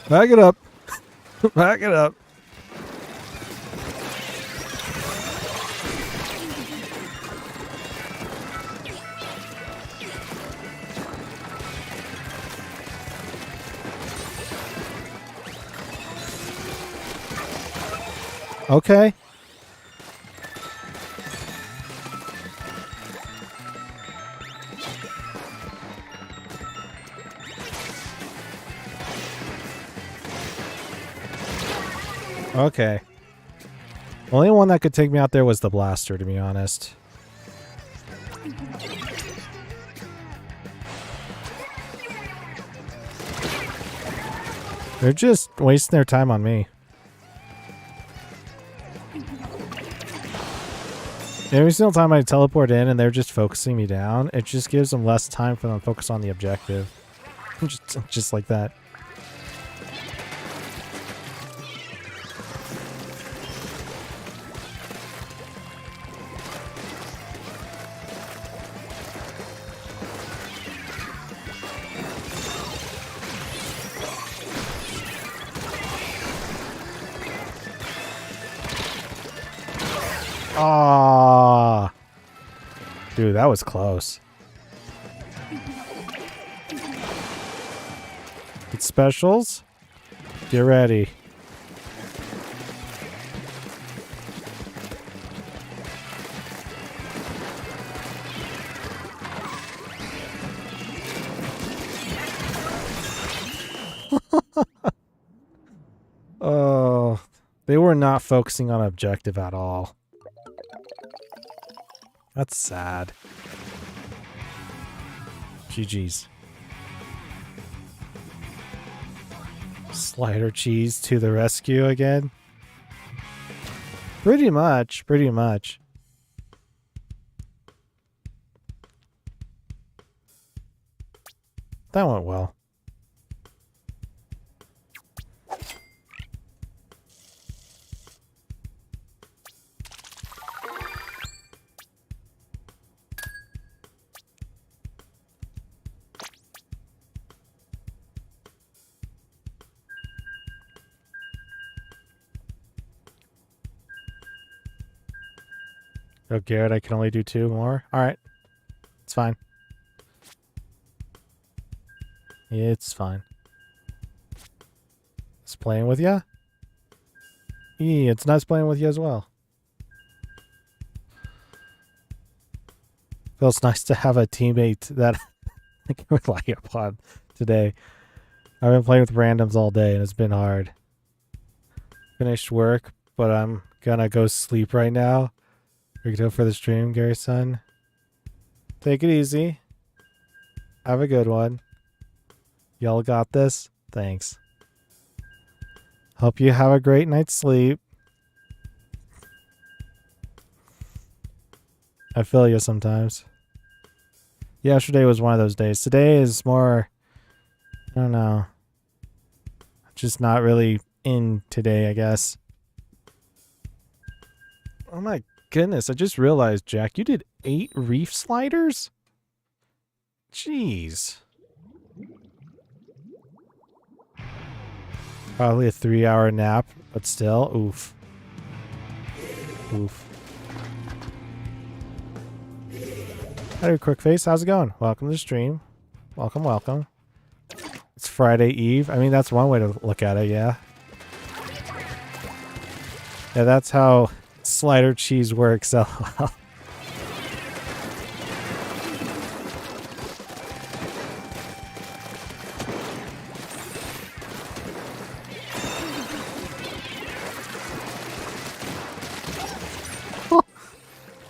Back it up. Back it up. Okay. Okay. The only one that could take me out there was the blaster, to be honest. They're just wasting their time on me. Every single time I teleport in and they're just focusing me down, it just gives them less time for them to focus on the objective. Just like that. Ah. Dude, that was close. It's specials. Get ready. Oh, they were not focusing on objective at all. That's sad. GG's. Slider cheese to the rescue again. Pretty much, pretty much. That went well. Oh, Garrett, I can only do 2 more. All right. It's fine. It's fine. It's playing with ya? Yeah, it's nice playing with you as well. Feels nice to have a teammate that I can rely upon today. I've been playing with randoms all day and it's been hard. Finished work, but I'm gonna go sleep right now. We're gonna go for the stream, Gary's son. Take it easy. Have a good one. Y'all got this? Thanks. Hope you have a great night's sleep. I feel you sometimes. Yesterday was one of those days. Today is more, I don't know. Just not really in today, I guess. Oh my goodness, I just realized, Jack, you did 8 reef sliders? Jeez. Probably a 3-hour nap, but still, oof. Oof. Hi, Quick Face. How's it going? Welcome to the stream. Welcome, welcome. It's Friday Eve. I mean, that's one way to look at it, yeah. Yeah, that's how slider cheese works. LOL.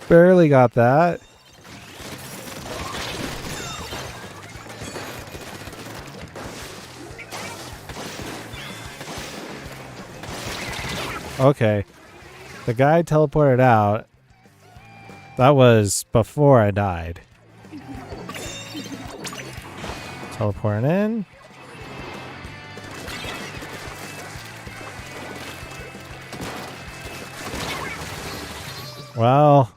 Barely got that. Okay. The guy teleported out. That was before I died. Teleporting in. Well,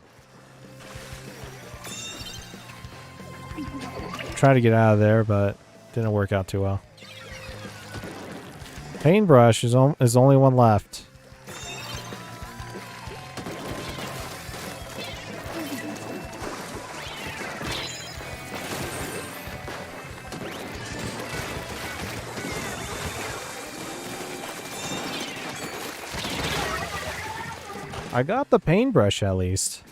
try to get out of there, but didn't work out too well. Paintbrush is only one left. I got the paintbrush at least.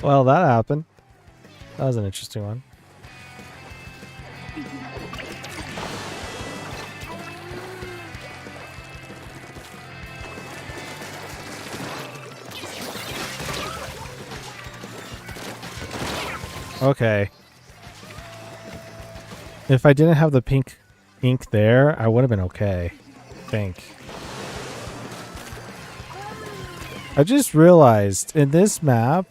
Well, that happened. That was an interesting one. Okay. If I didn't have the pink ink there, I would have been okay. I think. I just realized in this map,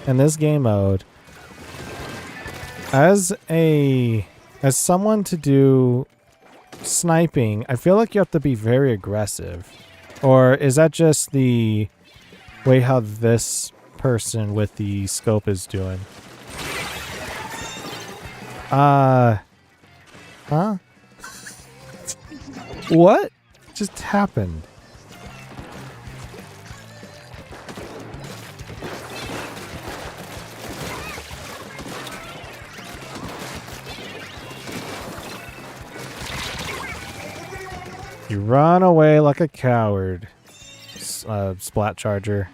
in this game mode, as a As someone to do sniping, I feel like you have to be very aggressive. Or is that just the way how this person with the scope is doing? Huh? What just happened? You run away like a coward, Splat Charger.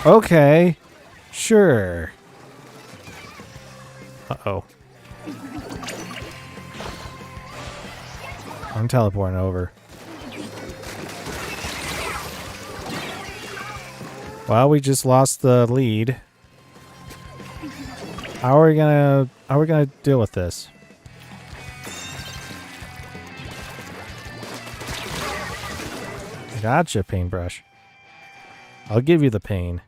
Okay, sure. Uh-oh. I'm teleporting over. Well, we just lost the lead. How are we gonna deal with this? Gotcha, paintbrush. I'll give you the pain.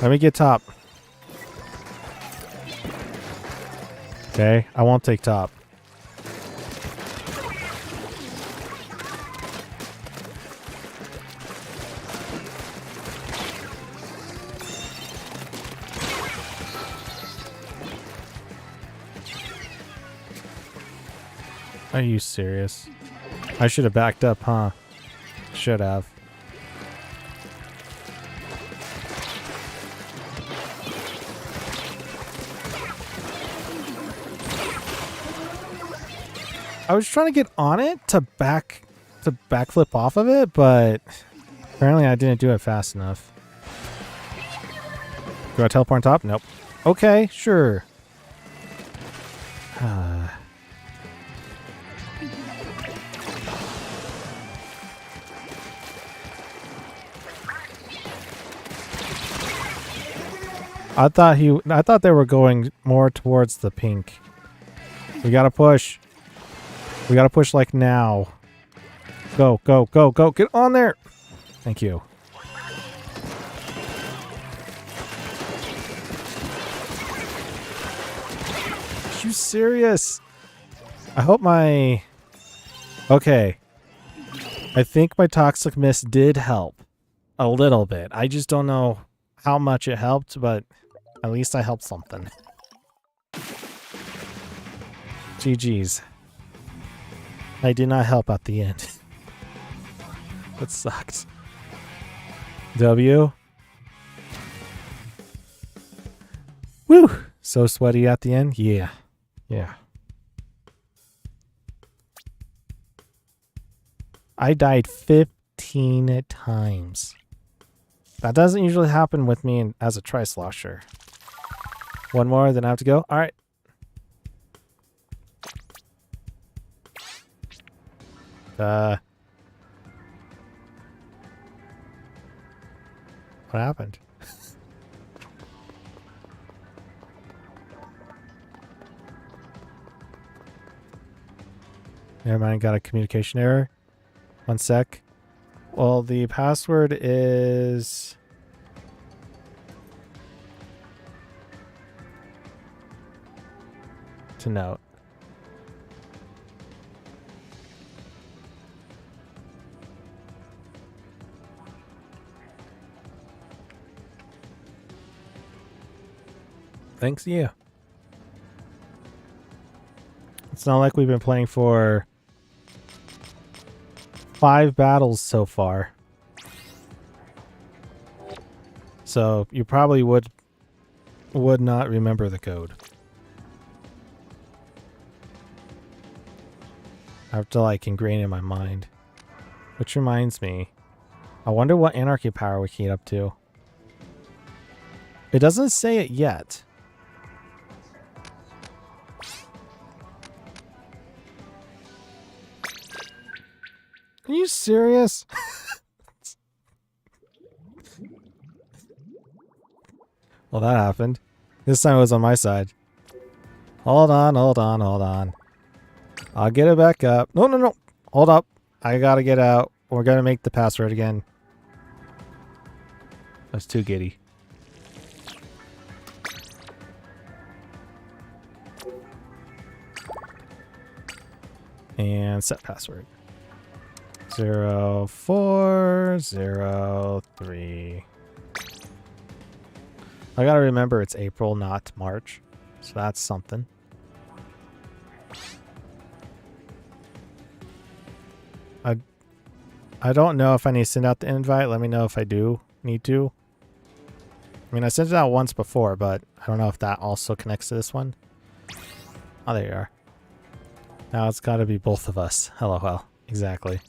Let me get top. Okay, I won't take top. Are you serious? I should have backed up, huh? Should have. I was trying to get on it to backflip off of it, but apparently I didn't do it fast enough. Do I teleport on top? Nope. Okay, sure. I thought they were going more towards the pink. We gotta push. We gotta push like now. Go, go, go, go. Get on there. Thank you. Are you serious? I hope my... Okay. I think my Toxic Mist did help. A little bit. I just don't know how much it helped, but at least I helped something. GG's. I did not help at the end. That sucked. W. Woo! So sweaty at the end? Yeah. Yeah. I died 15 times. That doesn't usually happen with me as a tri-slosher. One more, then I have to go. Alright. What happened? Never mind, got a communication error. One sec. Well, the password is... to note. Thanks, you. It's not like we've been playing for 5 battles so far. So you probably would not remember the code. I have to like ingrain it in my mind. Which reminds me, I wonder what Anarchy power we can get up to. It doesn't say it yet. Are you serious? Well, that happened. This time it was on my side. Hold on, hold on, hold on. I'll get it back up. No, no, no. Hold up. I gotta get out. We're gonna make the password again. That's too giddy. And set password. 0403. I gotta remember it's April, not March. So that's something. I don't know if I need to send out the invite. Let me know if I do need to. I mean, I sent it out once before, but I don't know if that also connects to this one. Oh, there you are. Now it's got to be both of us. LOL. Exactly.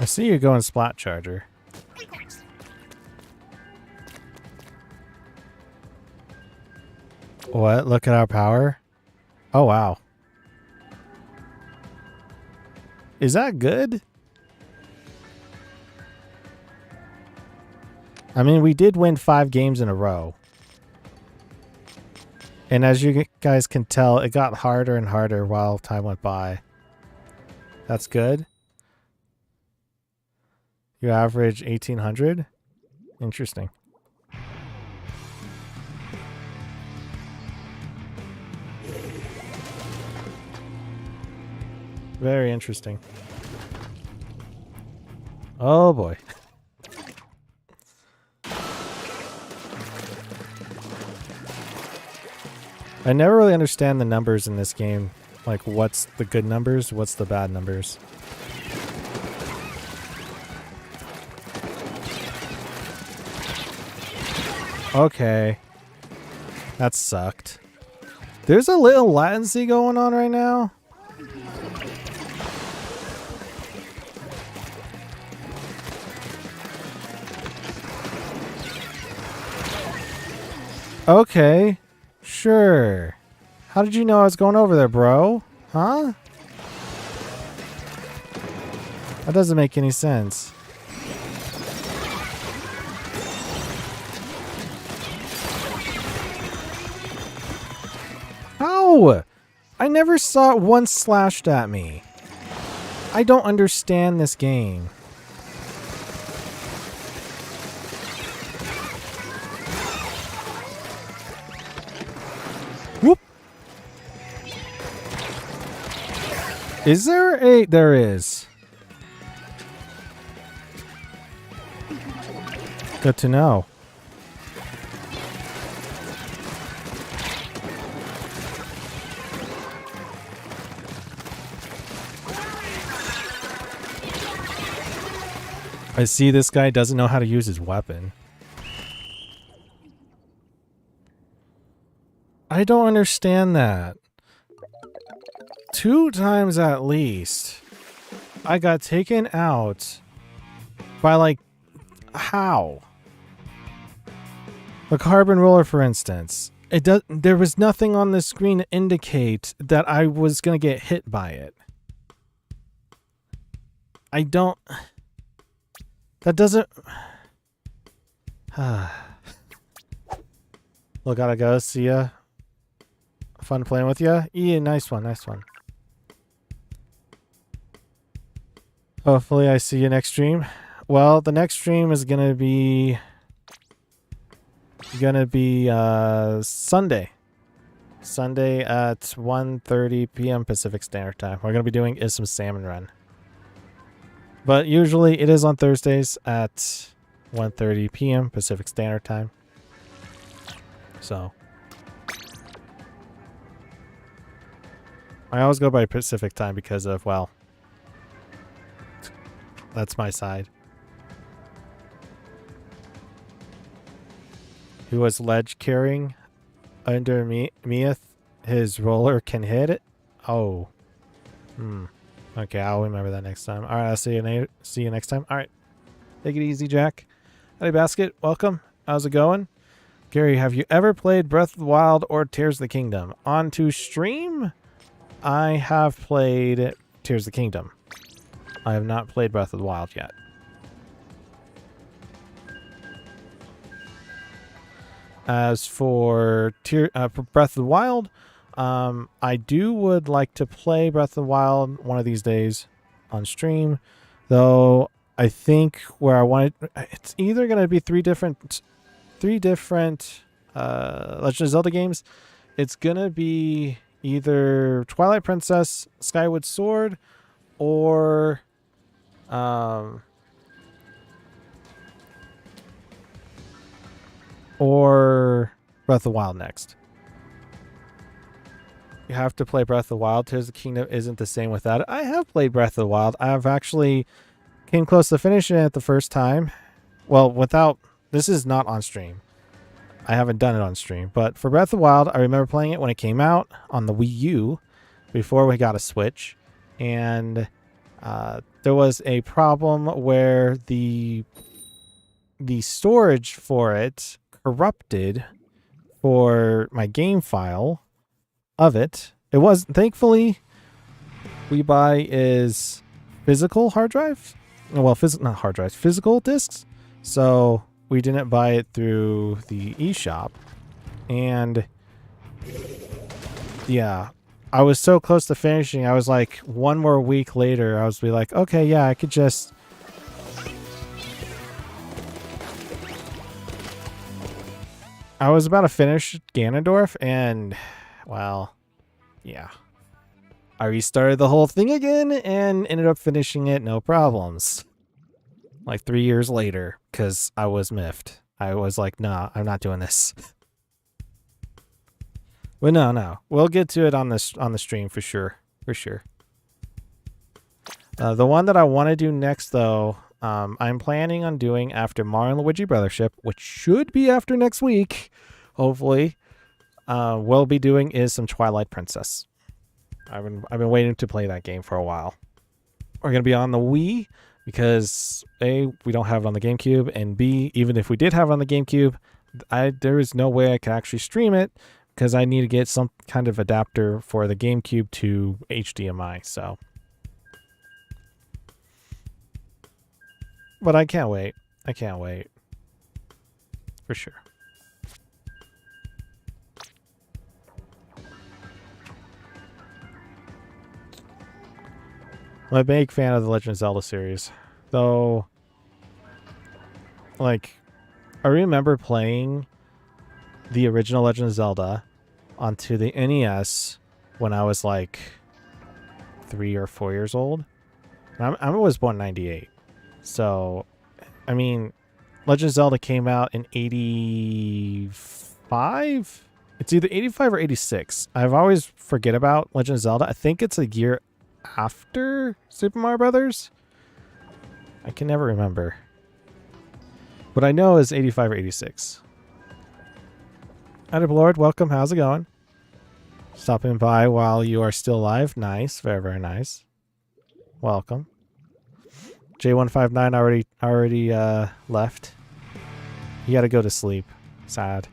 I see you going Splat Charger. What? Look at our power? Oh, wow. Is that good? I mean, we did win 5 games in a row. And as you guys can tell, it got harder and harder while time went by. That's good. You average 1,800? Interesting. Very interesting. Oh boy. I never really understand the numbers in this game. Like, what's the good numbers? What's the bad numbers? Okay. That sucked. There's a little latency going on right now. Okay. Sure. How did you know I was going over there, bro? Huh? That doesn't make any sense. How? I never saw it once slashed at me. I don't understand this game. Whoop. Is there a... There is. Good to know. I see this guy doesn't know how to use his weapon. I don't understand that. 2 times at least, I got taken out by, like, how? The carbon roller, for instance. There was nothing on the screen to indicate that I was going to get hit by it. I don't... That doesn't... Well, gotta go. See ya. Fun playing with ya. Yeah, nice one, nice one. Hopefully I see you next stream. Well, the next stream is gonna be... Sunday. Sunday at 1:30 p.m. Pacific Standard Time. We're gonna be doing Is Some Salmon Run. But usually it is on Thursdays at 1:30 p.m. Pacific Standard Time. So I always go by Pacific Time because of, well, that's my side. who was ledge carrying under Meath, his roller can hit it. Oh. Okay, I'll remember that next time. All right, I'll see you next time. All right. Take it easy, Jack. Hey, Basket, welcome. How's it going? Gary, have you ever played Breath of the Wild or Tears of the Kingdom? On to stream, I have played Tears of the Kingdom. I have not played Breath of the Wild yet. As for Breath of the Wild, I would like to play Breath of the Wild one of these days on stream, though I think where I want it, it's either going to be three different Legend of Zelda games. It's going to be either Twilight Princess, Skyward Sword, or Breath of the Wild next. You have to play Breath of the Wild. Tears of the Kingdom isn't the same without it. I have played Breath of the Wild. I've actually came close to finishing it the first time. Well, this is not on stream. I haven't done it on stream. But for Breath of the Wild, I remember playing it when it came out on the Wii U before we got a Switch. And there was a problem where the storage for it corrupted for my game file of it. It was, thankfully, we buy is physical hard drive. Well, not hard drives, physical discs. So we didn't buy it through the eShop. And yeah, I was so close to finishing. I was like, one more week later, I was like, okay, yeah, I could just I was about to finish Ganondorf, and, well, yeah. I restarted the whole thing again and ended up finishing it no problems. Like 3 years later, because I was miffed. I was like, nah, I'm not doing this. But no. We'll get to it on the stream for sure. For sure. The one that I want to do next, though, I'm planning on doing after Mario and Luigi Brothership, which should be after next week, hopefully. We'll be doing is some Twilight Princess. I've been waiting to play that game for a while. We're gonna be on the Wii because A, we don't have it on the GameCube, and B, even if we did have it on the GameCube, there is no way I could actually stream it because I need to get some kind of adapter for the GameCube to HDMI. So, but I can't wait. I can't wait for sure. I'm a big fan of the Legend of Zelda series, though. Like, I remember playing the original Legend of Zelda onto the NES when I was like 3 or 4 years old. I was born in '98, so I mean, Legend of Zelda came out in '85. It's either '85 or '86. I've always forget about Legend of Zelda. I think it's a year after Super Mario Brothers. I can never remember. What I know is 85 or 86. Adam Lord, welcome. How's it going? Stopping by while you are still live. Nice. Very, very nice. Welcome. J159 already left. He had to go to sleep. Sad.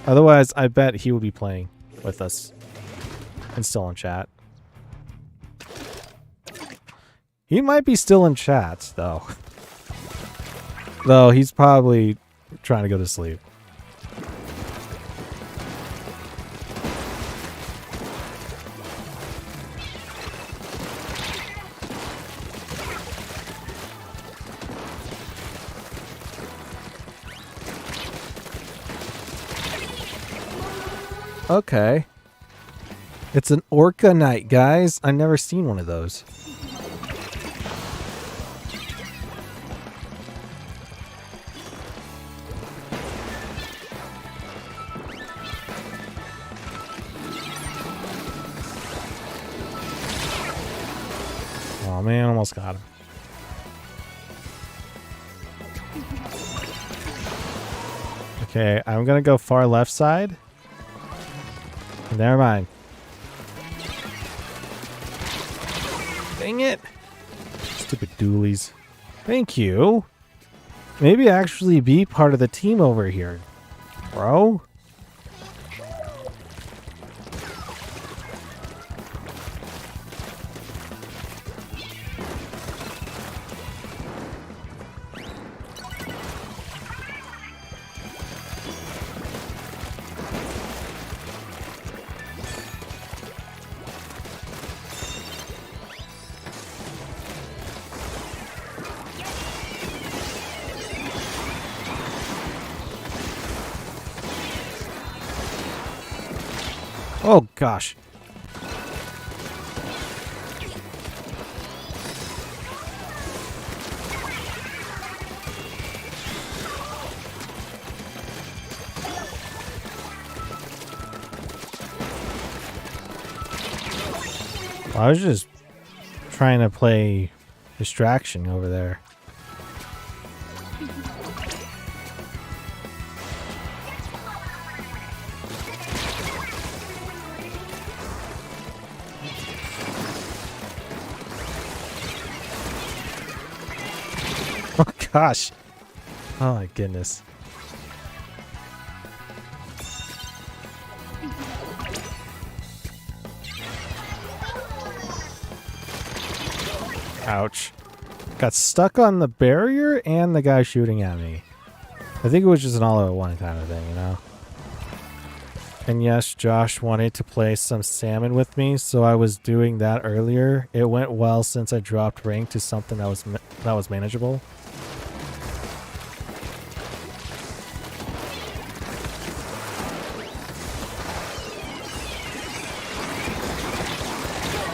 Otherwise, I bet he will be playing with us and still in chat. He might be still in chat, though. Though he's probably trying to go to sleep. Okay. It's an Orca Knight, guys. I've never seen one of those. Oh man, almost got him. Okay, I'm gonna go far left side. Never mind. Dang it! Stupid doolies. Thank you. Maybe actually be part of the team over here, bro. Oh gosh. I was just trying to play distraction over there. Oh gosh. Oh my goodness. Ouch. Got stuck on the barrier and the guy shooting at me. I think it was just an all-out-one kind of thing, you know? And yes, Josh wanted to play some salmon with me, so I was doing that earlier. It went well since I dropped rank to something that was manageable.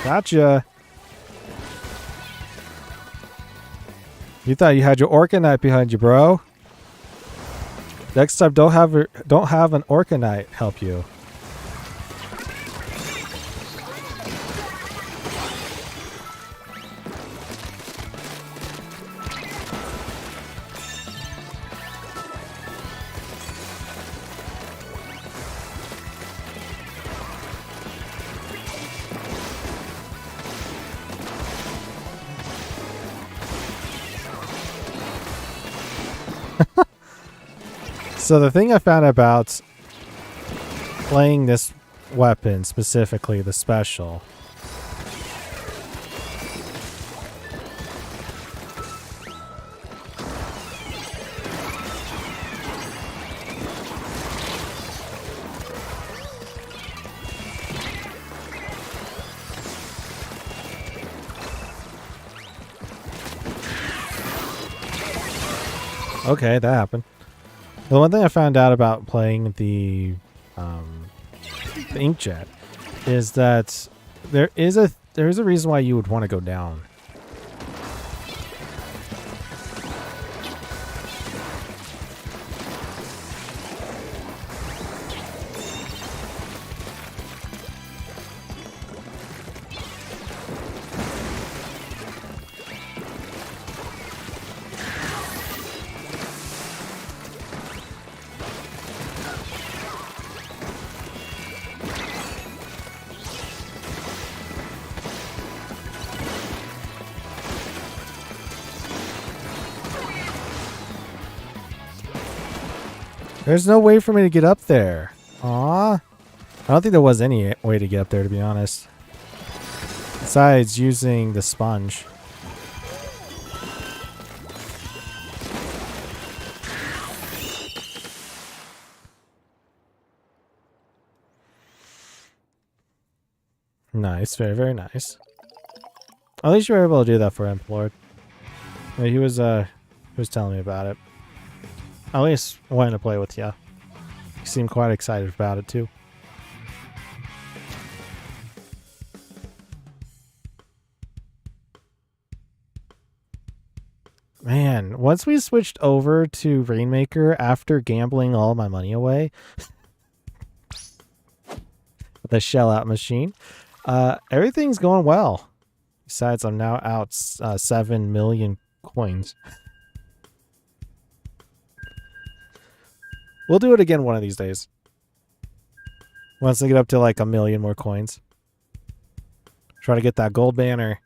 Gotcha. You thought you had your Orcanite behind you, bro. Next time, don't have an Orcanite help you. So the thing I found about playing this weapon, specifically the special, okay, that happened. The one thing I found out about playing the inkjet is that there is a reason why you would want to go down. There's no way for me to get up there. Aw. I don't think there was any way to get up there, to be honest. Besides using the sponge. Nice. Very, very nice. At least you were able to do that for Imp Lord. Yeah, he was telling me about it. At least wanting to play with you. You seem quite excited about it too. Man, once we switched over to Rainmaker after gambling all my money away, the shell out machine, everything's going well. Besides, I'm now out 7 million coins. We'll do it again one of these days. Once they get up to like 1 million more coins. Try to get that gold banner.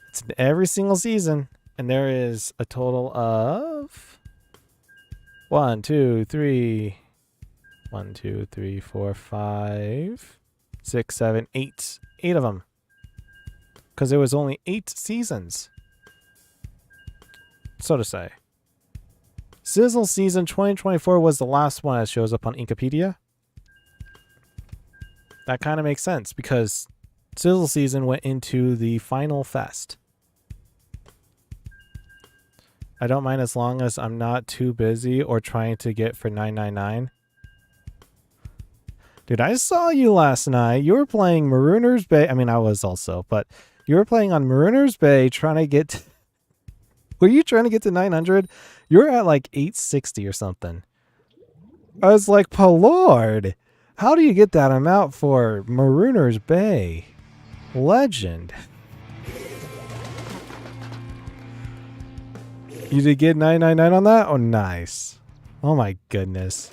It's in every single season. And there is a total of 1, 2, 3, 1, 2, 3, 4, 5, 6, 7, 8. 8 of them. Because there was only 8 seasons. So to say. Sizzle season 2024 was the last one that shows up on Inkopedia. That kind of makes sense because Sizzle season went into the final fest. I don't mind as long as I'm not too busy or trying to get for 999. Dude, I saw you last night. You were playing Marooner's Bay. I mean, I was also, but you were playing on Marooner's Bay trying to get... Were you trying to get to 900? You were at like 860 or something. I was like, Lord, how do you get that amount for Marooner's Bay? Legend. You did get 999 on that? Oh, nice. Oh my goodness.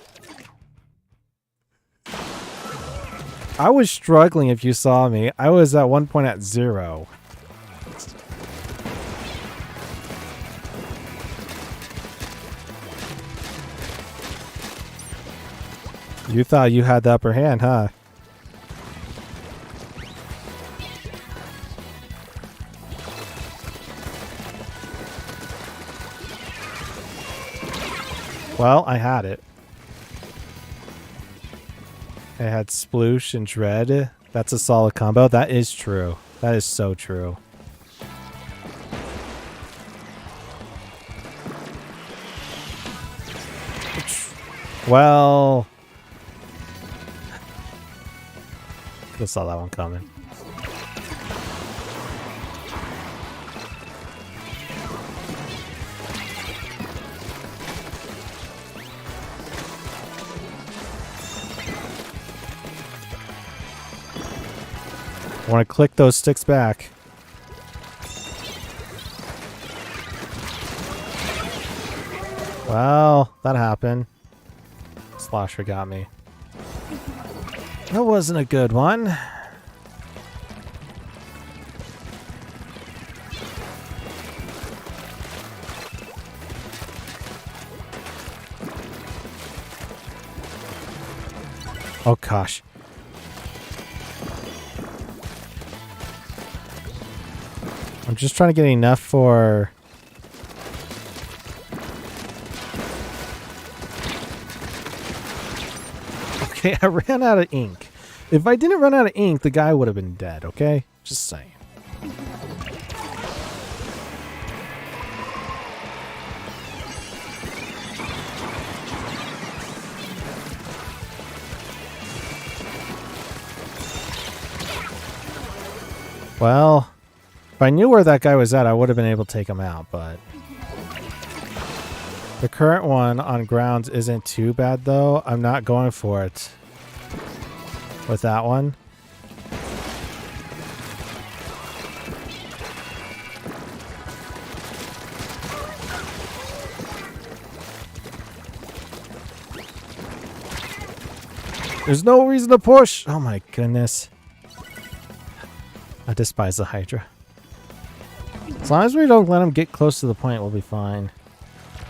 I was struggling if you saw me. I was at one point at 0. You thought you had the upper hand, huh? Well, I had it. I had Sploosh and Dread. That's a solid combo. That is true. That is so true. Well... I saw that one coming. I want to click those sticks back. Well, that happened. Slosher got me. That wasn't a good one. Oh gosh. I'm just trying to get enough for... Okay, I ran out of ink. If I didn't run out of ink, the guy would have been dead, okay? Just saying. Well, if I knew where that guy was at, I would have been able to take him out, but... The current one on grounds isn't too bad, though. I'm not going for it with that one. There's no reason to push. Oh my goodness. I despise the Hydra. As long as we don't let him get close to the point, we'll be fine.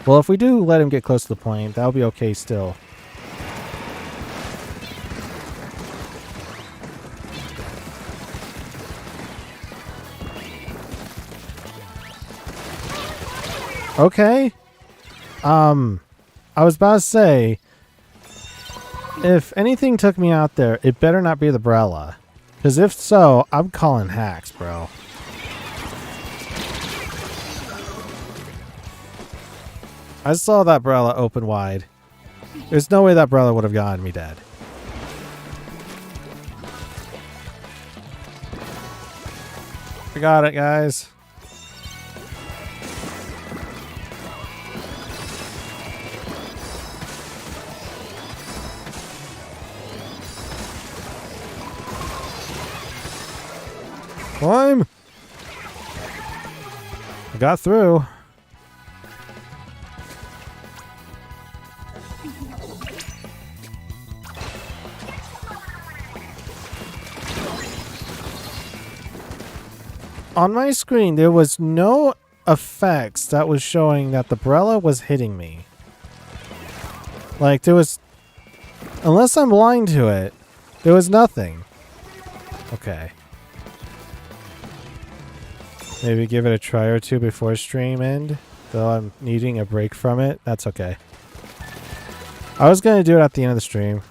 Well, if we do let him get close to the point, that'll be okay still. Okay. I was about to say, if anything took me out there, it better not be the Brella. Because if so, I'm calling hacks, bro. I saw that Brella open wide. There's no way that Brella would have gotten me dead. We got it, guys. Climb! I got through. On my screen, there was no effects that was showing that the umbrella was hitting me. Like, there was... Unless I'm blind to it, there was nothing. Okay. Maybe give it a try or two before stream end. Though I'm needing a break from it. That's okay. I was going to do it at the end of the stream.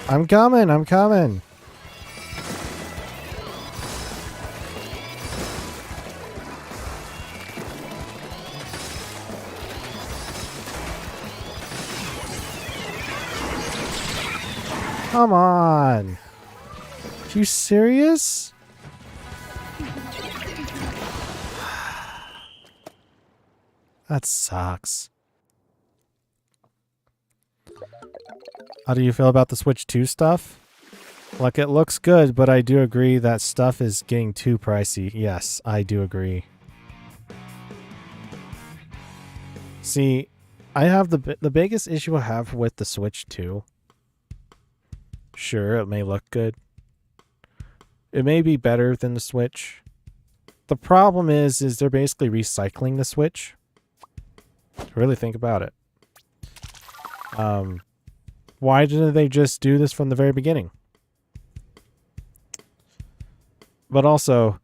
I'm coming, I'm coming. Come on. Are you serious? That sucks. How do you feel about the Switch 2 stuff? Like, it looks good, but I do agree that stuff is getting too pricey. Yes, I do agree. See, I have the biggest issue I have with the Switch 2. Sure, it may look good. It may be better than the Switch. The problem is they're basically recycling the Switch. Really think about it. Why didn't they just do this from the very beginning? But also,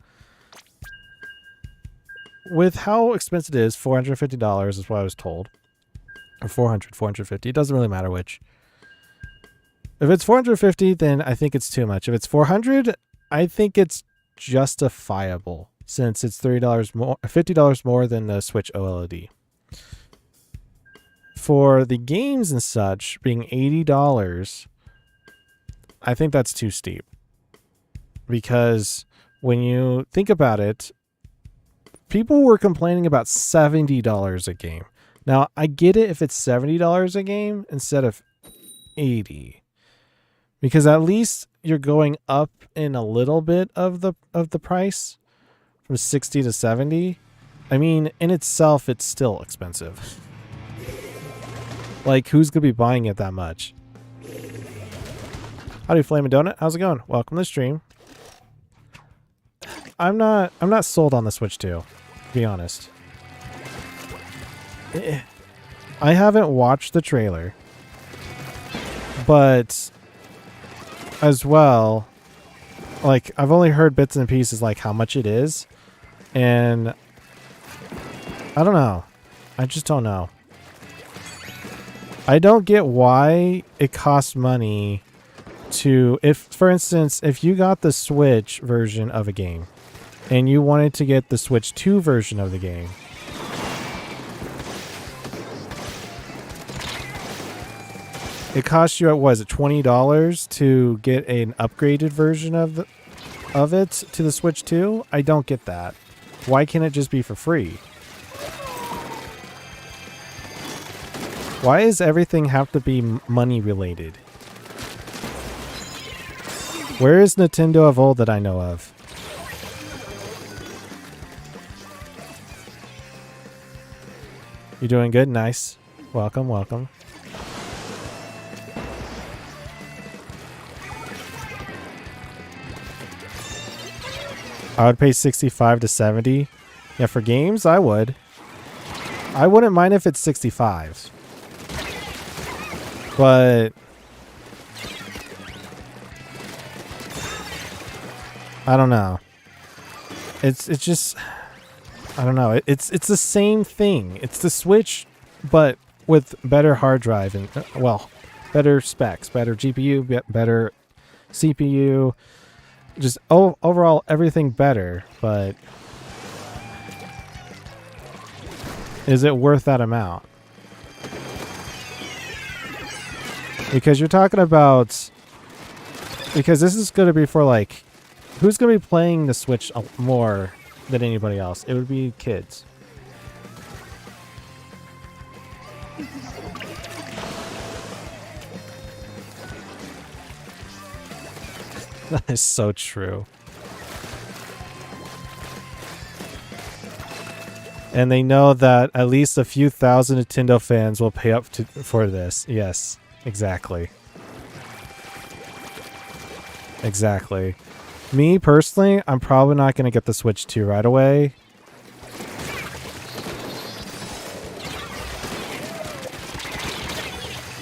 with how expensive it is, $450 is what I was told. Or $450. It doesn't really matter which. If it's $450, then I think it's too much. If it's $400, I think it's justifiable, since it's $30 more, $50 more than the Switch OLED. For the games and such being $80, I think that's too steep. Because when you think about it, people were complaining about $70 a game. Now, I get it if it's $70 a game instead of $80. Because at least you're going up in a little bit of the price from 60 to 70. I mean, in itself, it's still expensive. Like, who's gonna be buying it that much? Howdy, Flame and Donut. How's it going? Welcome to the stream. I'm not sold on the Switch 2, to be honest. I haven't watched the trailer, but as well, like, I've only heard bits and pieces like how much it is, and I don't know. I just don't know. I don't get why it costs money to, if, for instance, if you got the Switch version of a game and you wanted to get the Switch 2 version of the game, it costs you, what is it, $20 to get an upgraded version of it to the Switch 2? I don't get that. Why can't it just be for free? Why does everything have to be money related? Where is Nintendo of old that I know of? You doing good? Nice. Welcome, welcome. I would pay 65 to 70. Yeah, for games, I would. I wouldn't mind if it's 65. But I don't know. It's just, I don't know. It's the same thing. It's the Switch, but with better hard drive and, well, better specs, better GPU, better CPU, just overall everything better. But is it worth that amount? Because you're talking about, because this is going to be for, like, who's going to be playing the Switch more than anybody else? It would be kids. That is so true. And they know that at least a few thousand Nintendo fans will pay up for this. Yes, exactly. Exactly. Me, personally, I'm probably not going to get the Switch 2 right away.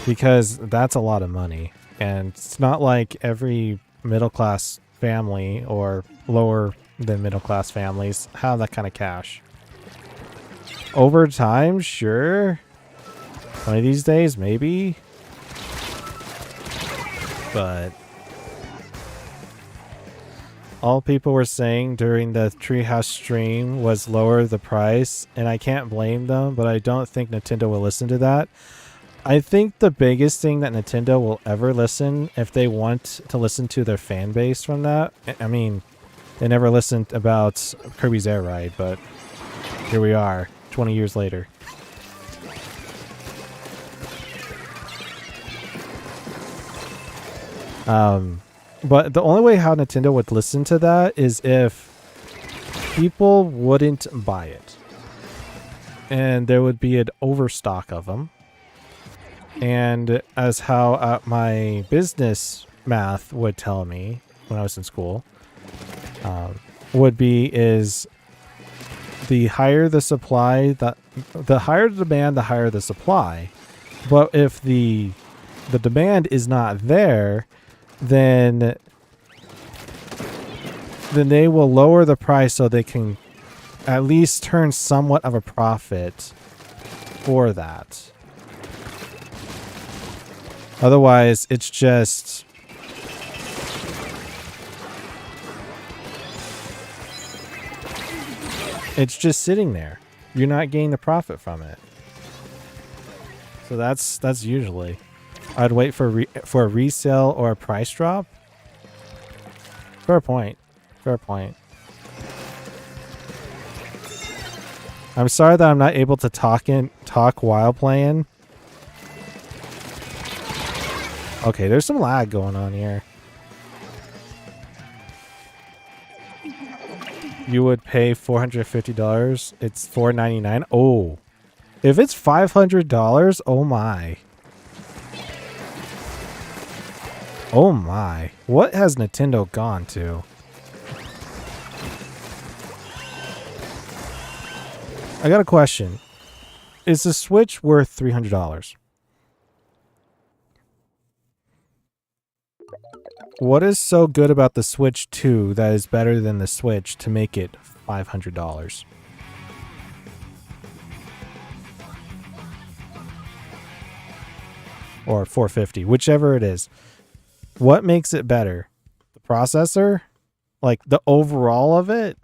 Because that's a lot of money. And it's not like every middle-class family or lower than middle-class families have that kind of cash. Over time, sure. One of these days, maybe. But all people were saying during the Treehouse stream was lower the price, and I can't blame them, but I don't think Nintendo will listen to that. I think the biggest thing that Nintendo will ever listen, if they want to listen to their fan base from that, I mean, they never listened about Kirby's Air Ride, but here we are, 20 years later. But the only way how Nintendo would listen to that is if people wouldn't buy it. And there would be an overstock of them. And as how my business math would tell me when I was in school, would be is the higher the supply, the higher the demand, the higher the supply. But if the demand is not there, then they will lower the price so they can at least turn somewhat of a profit for that. Otherwise, it's just sitting there. You're not getting the profit from it. So that's usually. I'd wait for a resale or a price drop. Fair point. Fair point. I'm sorry that I'm not able to talk while playing. Okay, there's some lag going on here. You would pay $450. It's $499. Oh, if it's $500, oh my. Oh my. What has Nintendo gone to? I got a question. Is the Switch worth $300? What is so good about the Switch 2 that is better than the Switch to make it $500? Or $450, whichever it is. What makes it better? The processor? Like the overall of it?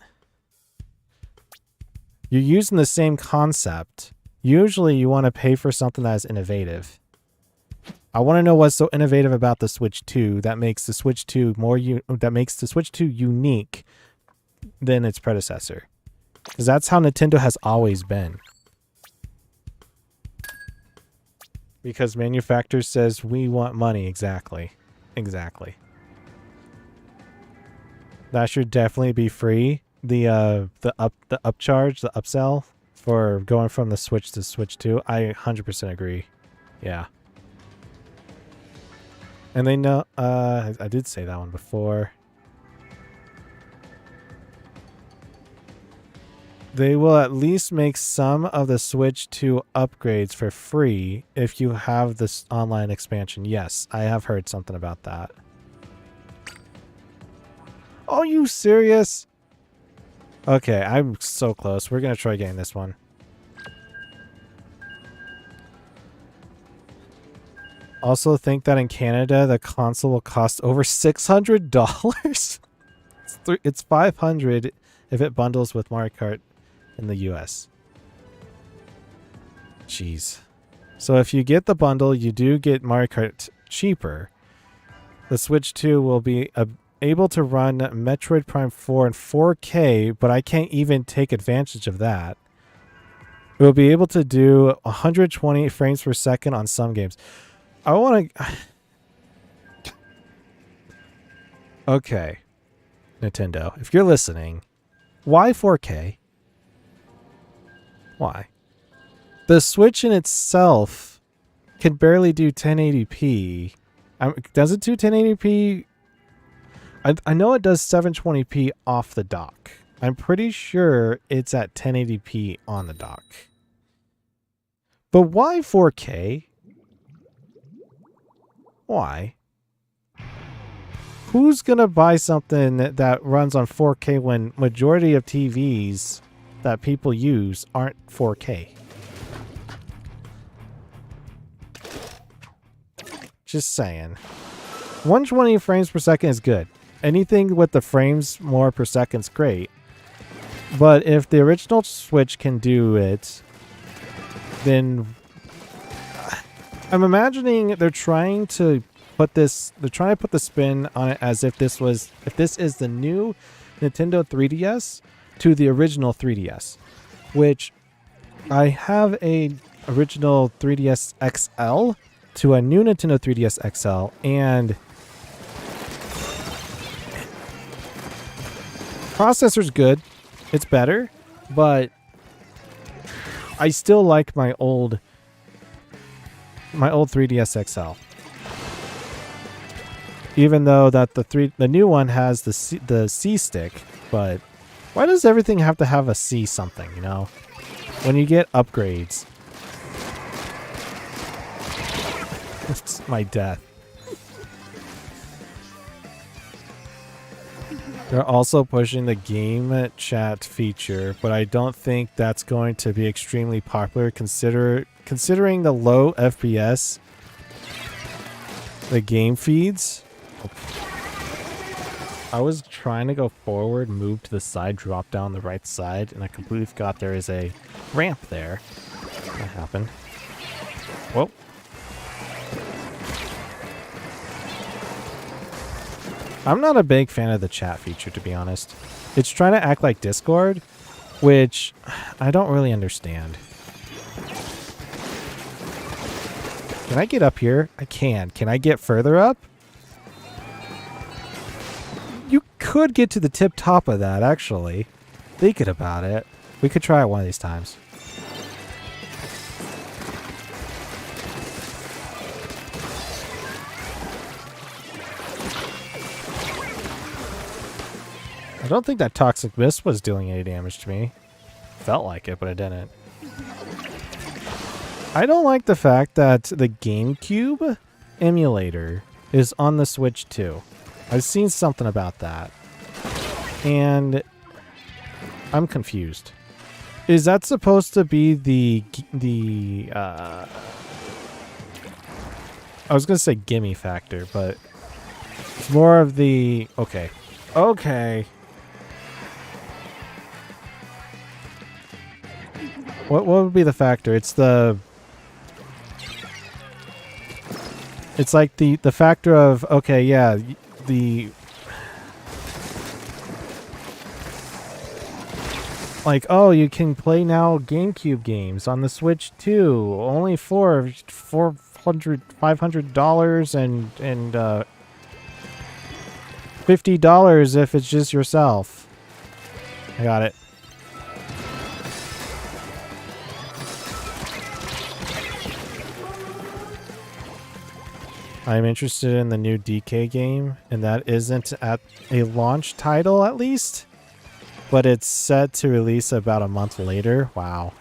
You're using the same concept. Usually you want to pay for something that is innovative. I want to know what's so innovative about the Switch 2 that makes the Switch 2 unique than its predecessor. Because that's how Nintendo has always been. Because manufacturer says we want money. Exactly. Exactly. That should definitely be free. The upcharge, the upsell for going from the Switch to Switch 2. I 100% agree. Yeah. And they know, I did say that one before. They will at least make some of the Switch 2 upgrades for free if you have this online expansion. Yes, I have heard something about that. Are you serious? Okay, I'm so close. We're going to try getting this one. Also think that in Canada, the console will cost over $600. It's $500 if it bundles with Mario Kart in the US. Jeez. So if you get the bundle, you do get Mario Kart cheaper. The Switch 2 will be able to run Metroid Prime 4 in 4K, but I can't even take advantage of that. It will be able to do 120 frames per second on some games. I want to... Okay, Nintendo, if you're listening, why 4K? Why? The Switch in itself can barely do 1080p. Does it do 1080p? I know it does 720p off the dock. I'm pretty sure it's at 1080p on the dock. But why 4K? Why? Who's gonna buy something that runs on 4K when majority of TVs that people use aren't 4K? Just saying. 120 frames per second is good. Anything with the frames more per second is great. But if the original Switch can do it, then I'm imagining they're trying to put the spin on it as if this is the new Nintendo 3DS to the original 3DS, which I have a original 3DS XL to a new Nintendo 3DS XL, and processor's good. It's better, but I still like my old 3DS XL. Even though that the new one has the C stick, but why does everything have to have a C something, you know? When you get upgrades. It's my death. They're also pushing the game chat feature, but I don't think that's going to be extremely popular considering the low FPS the game feeds. I was trying to go forward, move to the side, drop down the right side, and I completely forgot there is a ramp there. That happened. Whoa. I'm not a big fan of the chat feature, to be honest. It's trying to act like Discord, which I don't really understand. Can I get up here? I can. Can I get further up? You could get to the tip top of that, actually. Thinking about it. We could try it one of these times. I don't think that Toxic Mist was doing any damage to me. Felt like it, but it didn't. I don't like the fact that the GameCube emulator is on the Switch too. I've seen something about that. And I'm confused. Is that supposed to be I was going to say gimme factor, but it's more of the... Okay. Okay. What would be the factor? It's the... It's like the factor of, okay, yeah, the... Like, oh, you can play now GameCube games on the Switch too. Only for $500 and $50 if it's just yourself. I got it. I'm interested in the new DK game, and that isn't at a launch title at least, but it's set to release about a month later. Wow.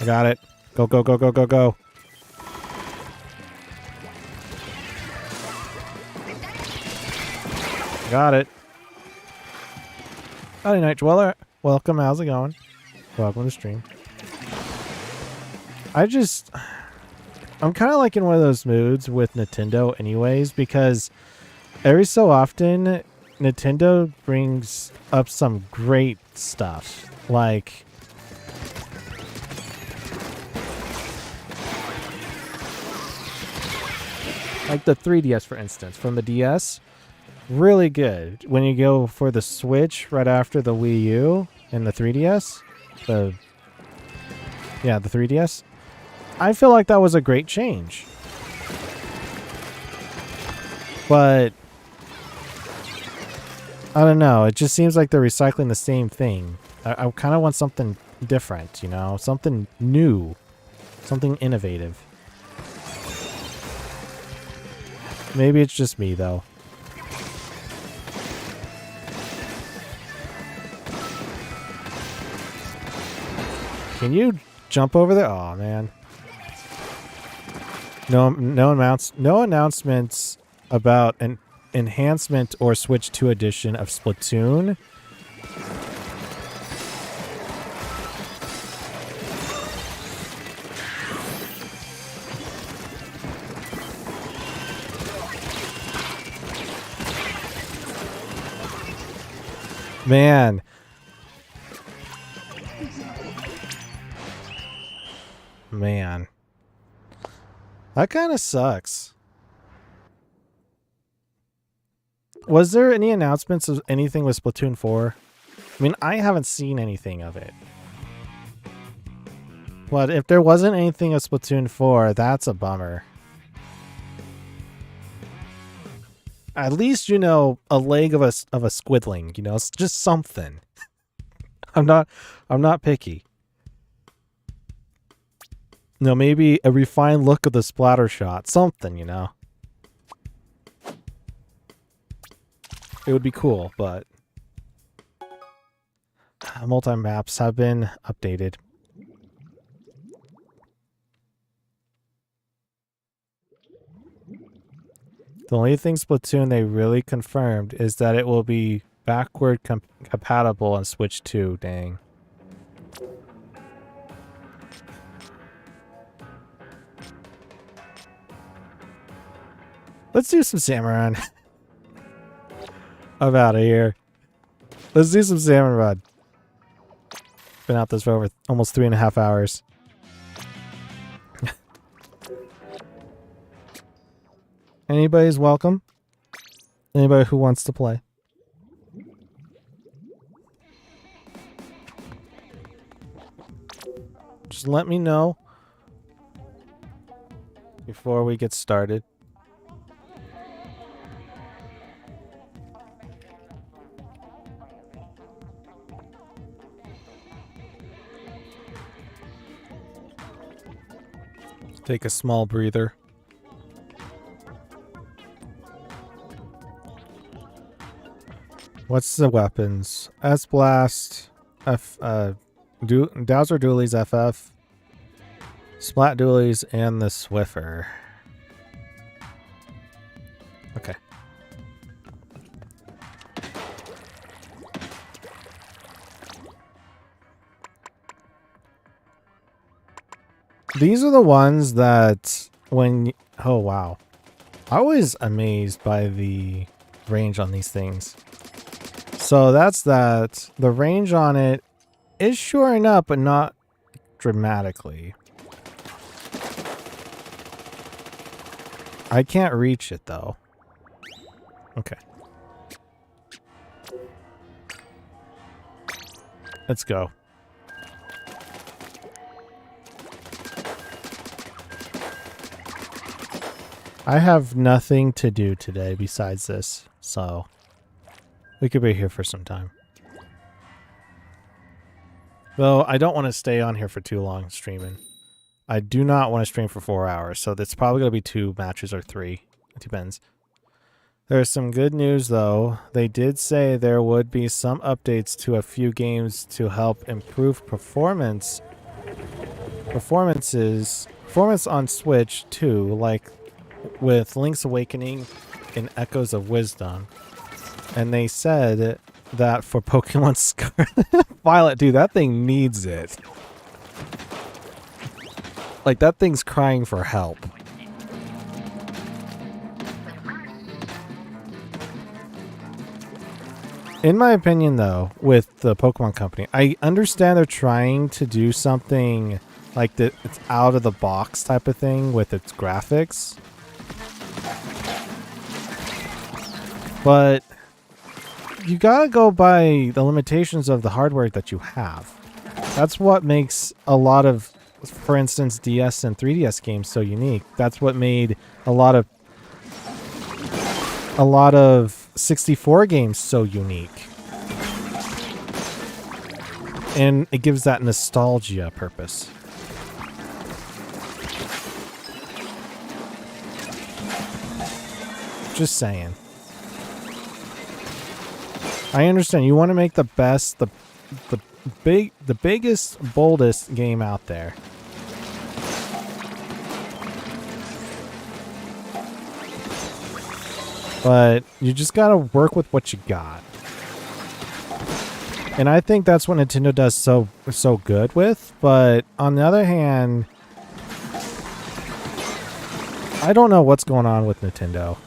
I got it. Go, go, go, go, go, go. Got it. Howdy, Night Dweller. Welcome. How's it going? Welcome to stream. I'm kind of like in one of those moods with Nintendo anyways, because every so often Nintendo brings up some great stuff. Like the 3DS, for instance, from the DS. Really good. When you go for the Switch right after the Wii U and the 3DS, The 3DS. I feel like that was a great change. But I don't know. It just seems like they're recycling the same thing. I kind of want something different, you know? Something new. Something innovative. Maybe it's just me, though. Can you jump over there? Oh, man. No announcements about an enhancement or Switch 2 edition of Splatoon. Man. Man. That kind of sucks. Was there any announcements of anything with Splatoon 4? I mean, I haven't seen anything of it. But if there wasn't anything of Splatoon 4, that's a bummer. At least, you know, a leg of a squidling, you know, it's just something. I'm not picky. No, maybe a refined look of the splatter shot, something, you know. It would be cool, but multi-maps have been updated. The only thing Splatoon they really confirmed is that it will be backward compatible on Switch 2. Dang. Let's do some salmon run. I'm out of here. Let's do some salmon run. Been out this for over almost 3.5 hours. Anybody's welcome. Anybody who wants to play. Just let me know before we get started. Take a small breather. What's the weapons? S-Blast, Dowser Dualies FF, Splat Dualies, and the Swiffer. Okay. These are the ones that when... Oh, wow. I was amazed by the range on these things. So that's that. The range on it is shoring up, but not dramatically. I can't reach it, though. Okay. Let's go. I have nothing to do today besides this, so we could be here for some time. Though I don't want to stay on here for too long streaming. I do not want to stream for 4 hours, so that's probably going to be 2 matches or 3. It depends. There's some good news, though. They did say there would be some updates to a few games to help improve performance on Switch too, like with Link's Awakening and Echoes of Wisdom. And they said that for Pokemon Scarlet Violet, dude, that thing needs it. Like, that thing's crying for help. In my opinion, though, with the Pokemon Company, I understand they're trying to do something like it's out of the box type of thing with its graphics. But you gotta go by the limitations of the hardware that you have. That's what makes a lot of, for instance, DS and 3DS games so unique. That's what made a lot of 64 games so unique. And it gives that nostalgia purpose. Just saying. I understand you want to make the best, the biggest, boldest game out there. But you just gotta work with what you got. And I think that's what Nintendo does so good with. But on the other hand, I don't know what's going on with Nintendo.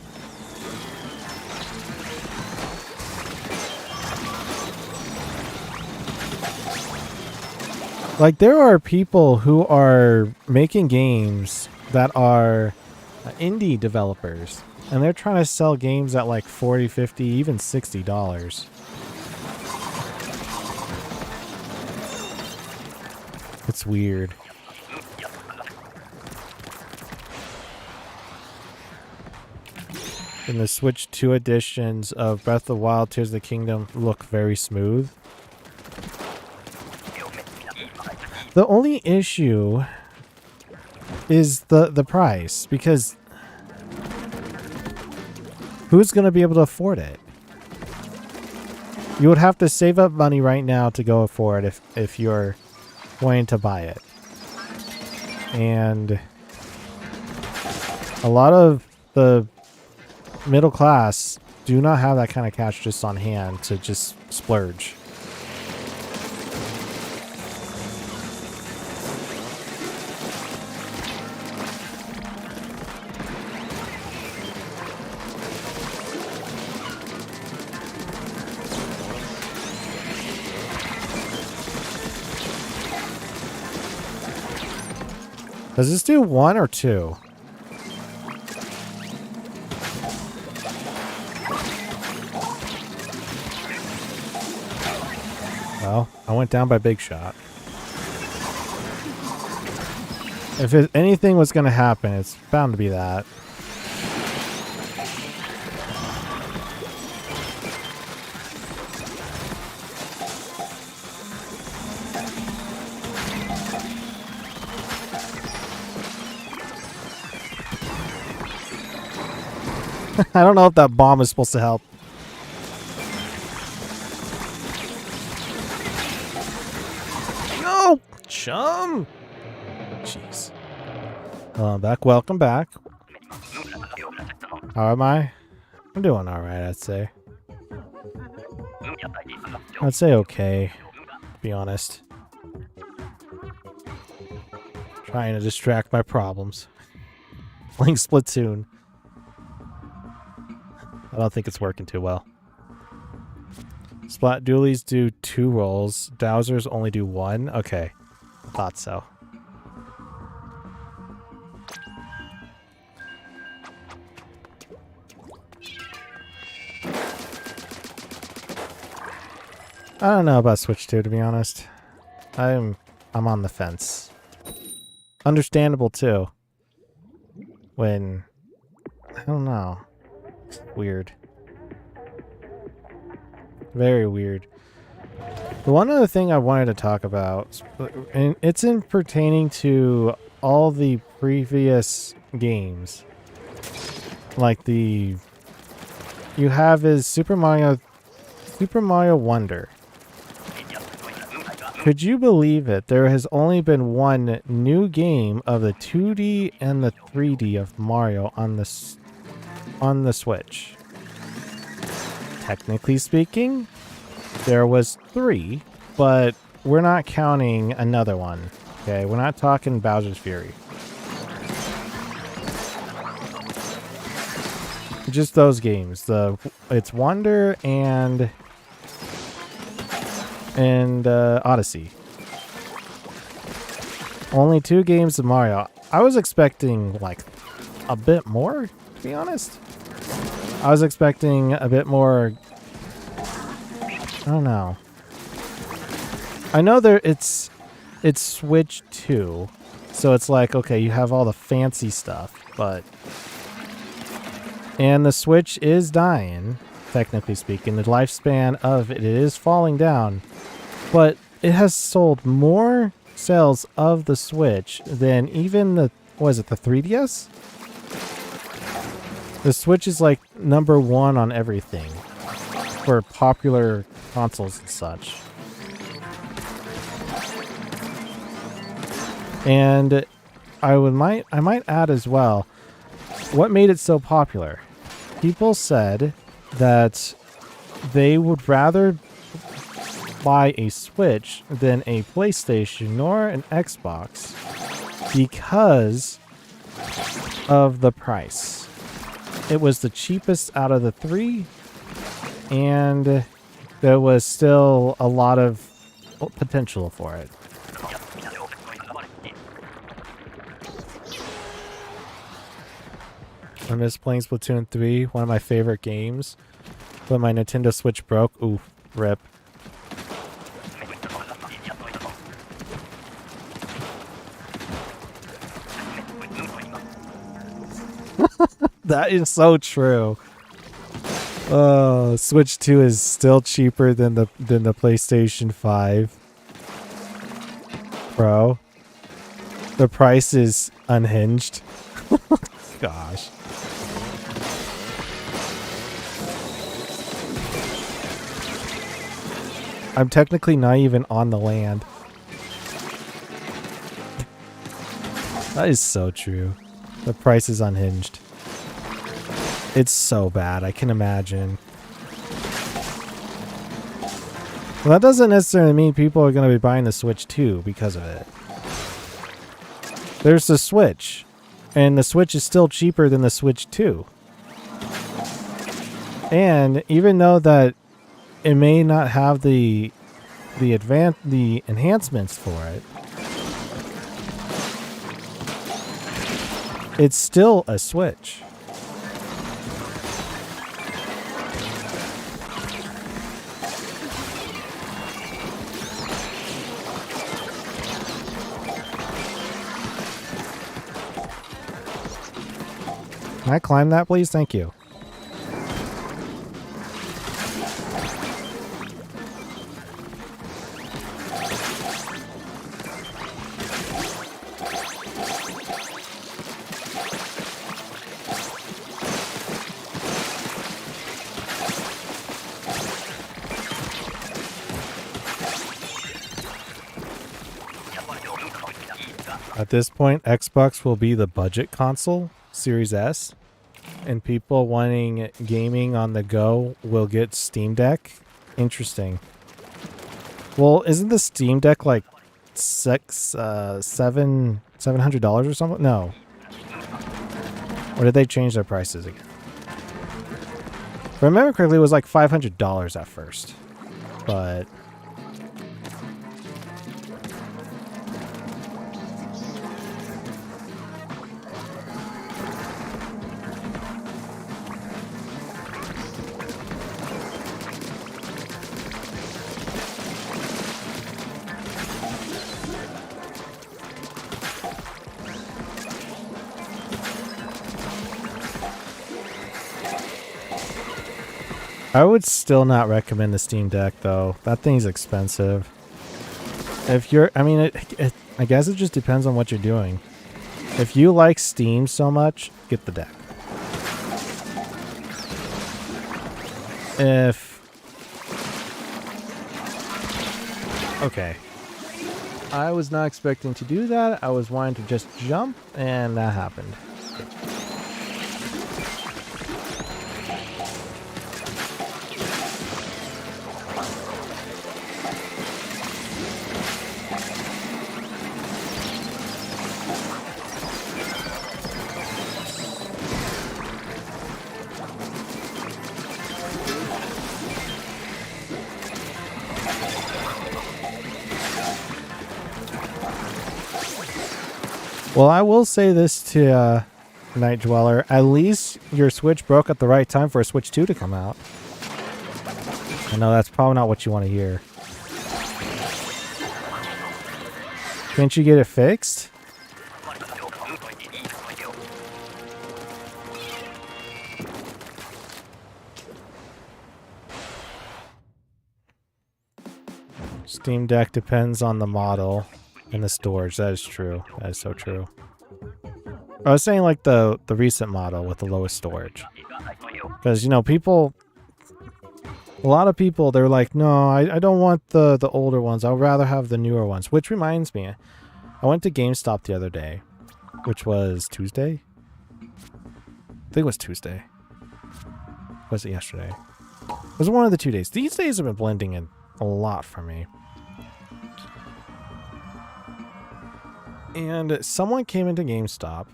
Like, there are people who are making games that are indie developers, and they're trying to sell games at like $40, $50, even $60. It's weird. And the Switch 2 editions of Breath of the Wild, Tears of the Kingdom look very smooth. The only issue is the price, because who's going to be able to afford it? You would have to save up money right now to go afford it if you're wanting to buy it. And a lot of the middle class do not have that kind of cash just on hand to just splurge. Does this do 1 or 2? Well, I went down by Big Shot. If anything was going to happen, it's bound to be that. I don't know if that bomb is supposed to help. No! Chum! Jeez. Back. Welcome back. How am I? I'm doing alright, I'd say. I'd say okay, to be honest. Trying to distract my problems. Playing Splatoon. I don't think it's working too well. Splat dualies do 2 rolls. Dowsers only do 1? Okay. Thought so. I don't know about Switch 2, to be honest. I'm on the fence. Understandable too. When I don't know. Weird. Very weird. The one other thing I wanted to talk about, and it's in pertaining to all the previous games. Like you have is Super Mario Wonder. Could you believe it? There has only been one new game of the 2D and the 3D of Mario on the Switch. Technically speaking, there was 3, but we're not counting another one. Okay, we're not talking Bowser's Fury. Just those games. It's Wonder and Odyssey. Only 2 games of Mario. I was expecting like a bit more, to be honest. I was expecting a bit more. I don't know. I know it's it's Switch 2. So it's like, okay, you have all the fancy stuff, but... And the Switch is dying, technically speaking. The lifespan of it is falling down. But it has sold more sales of the Switch than even the... What is it, the 3DS? The Switch is like #1 on everything for popular consoles and such. And I might add as well, what made it so popular? People said that they would rather buy a Switch than a PlayStation or an Xbox because of the price. It was the cheapest out of the three, and there was still a lot of potential for it. I miss playing Splatoon 3, one of my favorite games. But my Nintendo Switch broke. Ooh, rip. That is so true. Switch 2 is still cheaper than the PlayStation 5 Pro. The price is unhinged. Gosh. I'm technically not even on the land. That is so true. The price is unhinged. It's so bad, I can imagine. Well, that doesn't necessarily mean people are going to be buying the Switch 2 because of it. There's the Switch, and the Switch is still cheaper than the Switch 2. And even though that it may not have the enhancements for it, it's still a Switch. Can I climb that, please? Thank you. At this point, Xbox will be the budget console, Series S, and people wanting gaming on the go will get Steam Deck. Interesting. Well, isn't the Steam Deck like $700 or something? No. Or did they change their prices again? If I remember correctly, it was like $500 at first, but. I would still not recommend the Steam Deck, though. That thing's expensive. If you're, I mean, I guess it just depends on what you're doing. If you like Steam so much, get the deck. Okay. I was not expecting to do that. I was wanting to just jump, and that happened. Well, I will say this to Night Dweller. At least your Switch broke at the right time for a Switch 2 to come out. I know that's probably not what you want to hear. Can't you get it fixed? Steam Deck depends on the model and the storage. That is true. That is so true. I was saying like the recent model with the lowest storage. Because, you know, a lot of people, they're like, no, I don't want the older ones. I'd rather have the newer ones. Which reminds me, I went to GameStop the other day, which was Tuesday? I think it was Tuesday. Was it yesterday? It was one of the 2 days. These days have been blending in a lot for me. And someone came into GameStop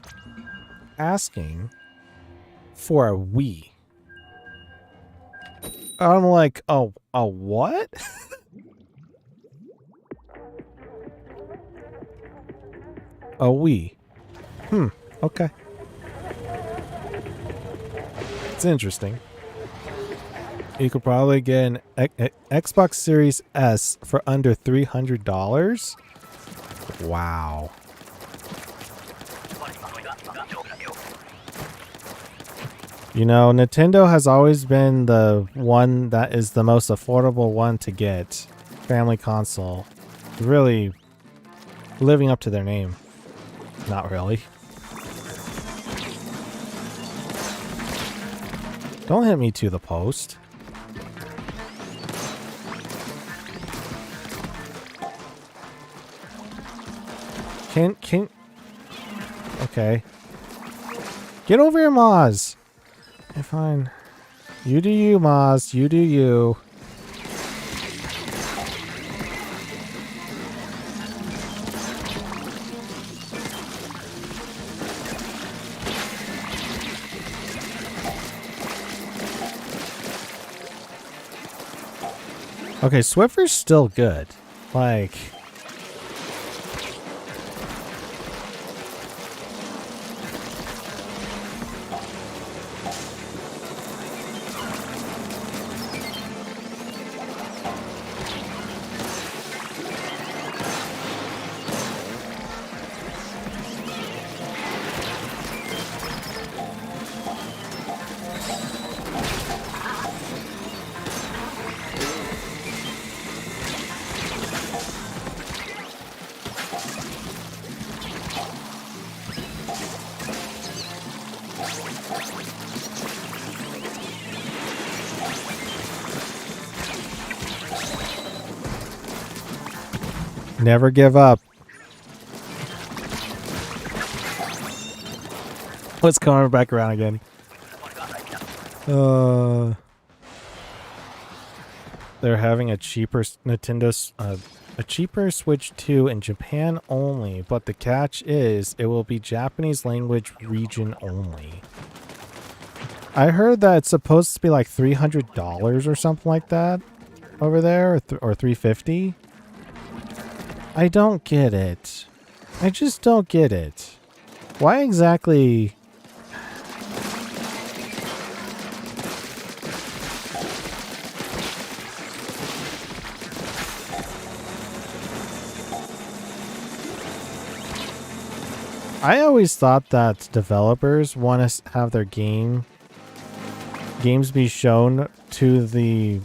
asking for a Wii. I'm like, oh, a what? A Wii. Okay. It's interesting. You could probably get an Xbox Series S for under $300. Wow. You know, Nintendo has always been the one that is the most affordable one to get. Family console. Really living up to their name. Not really. Don't hit me to the post. Can okay. Get over here, Maz. Okay, fine. You do you, Maz. You do you. Okay, Swiffer's still good. Like... Never give up. Let's come back around again. They're having a cheaper Nintendo, a cheaper Switch 2 in Japan only, but the catch is it will be Japanese language region only. I heard that it's supposed to be like $300 or something like that over there, or $350. I don't get it. I just don't get it. Why exactly? I always thought that developers want to have their games be shown to the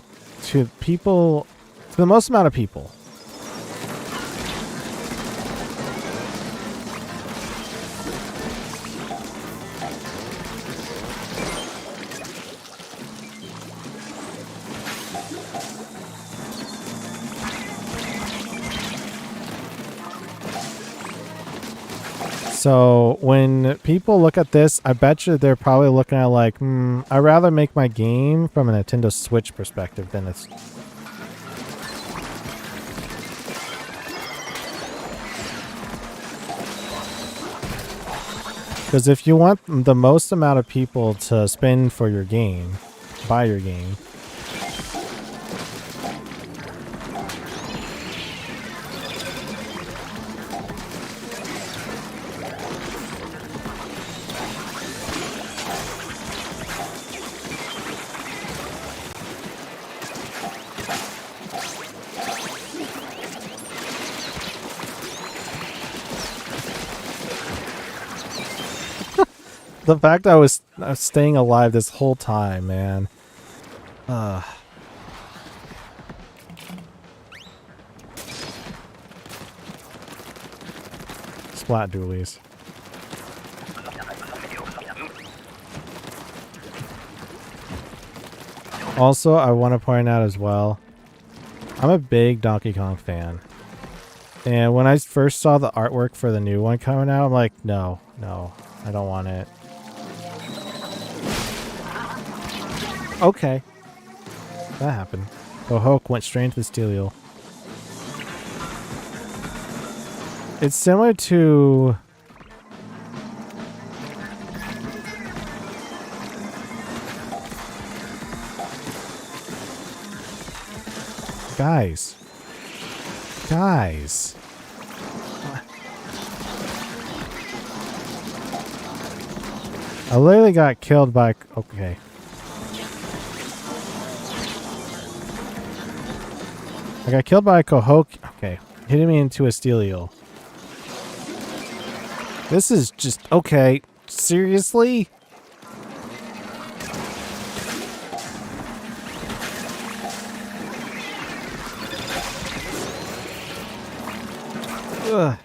people, to the most amount of people. So when people look at this, I bet you they're probably looking at like, I'd rather make my game from a Nintendo Switch perspective than it's... Because if you want the most amount of people to spend for your game, buy your game, The fact I was staying alive this whole time, man. Splat dualies. Also, I want to point out as well, I'm a big Donkey Kong fan. And when I first saw the artwork for the new one coming out, I'm like, no, I don't want it. Okay. That happened. Hohok went straight into the steel. It's similar to... Guys. I literally got killed by... Okay. I got killed by a Kohok. Okay. Hitting me into a steel eel. This is just... Okay. Seriously? Ugh.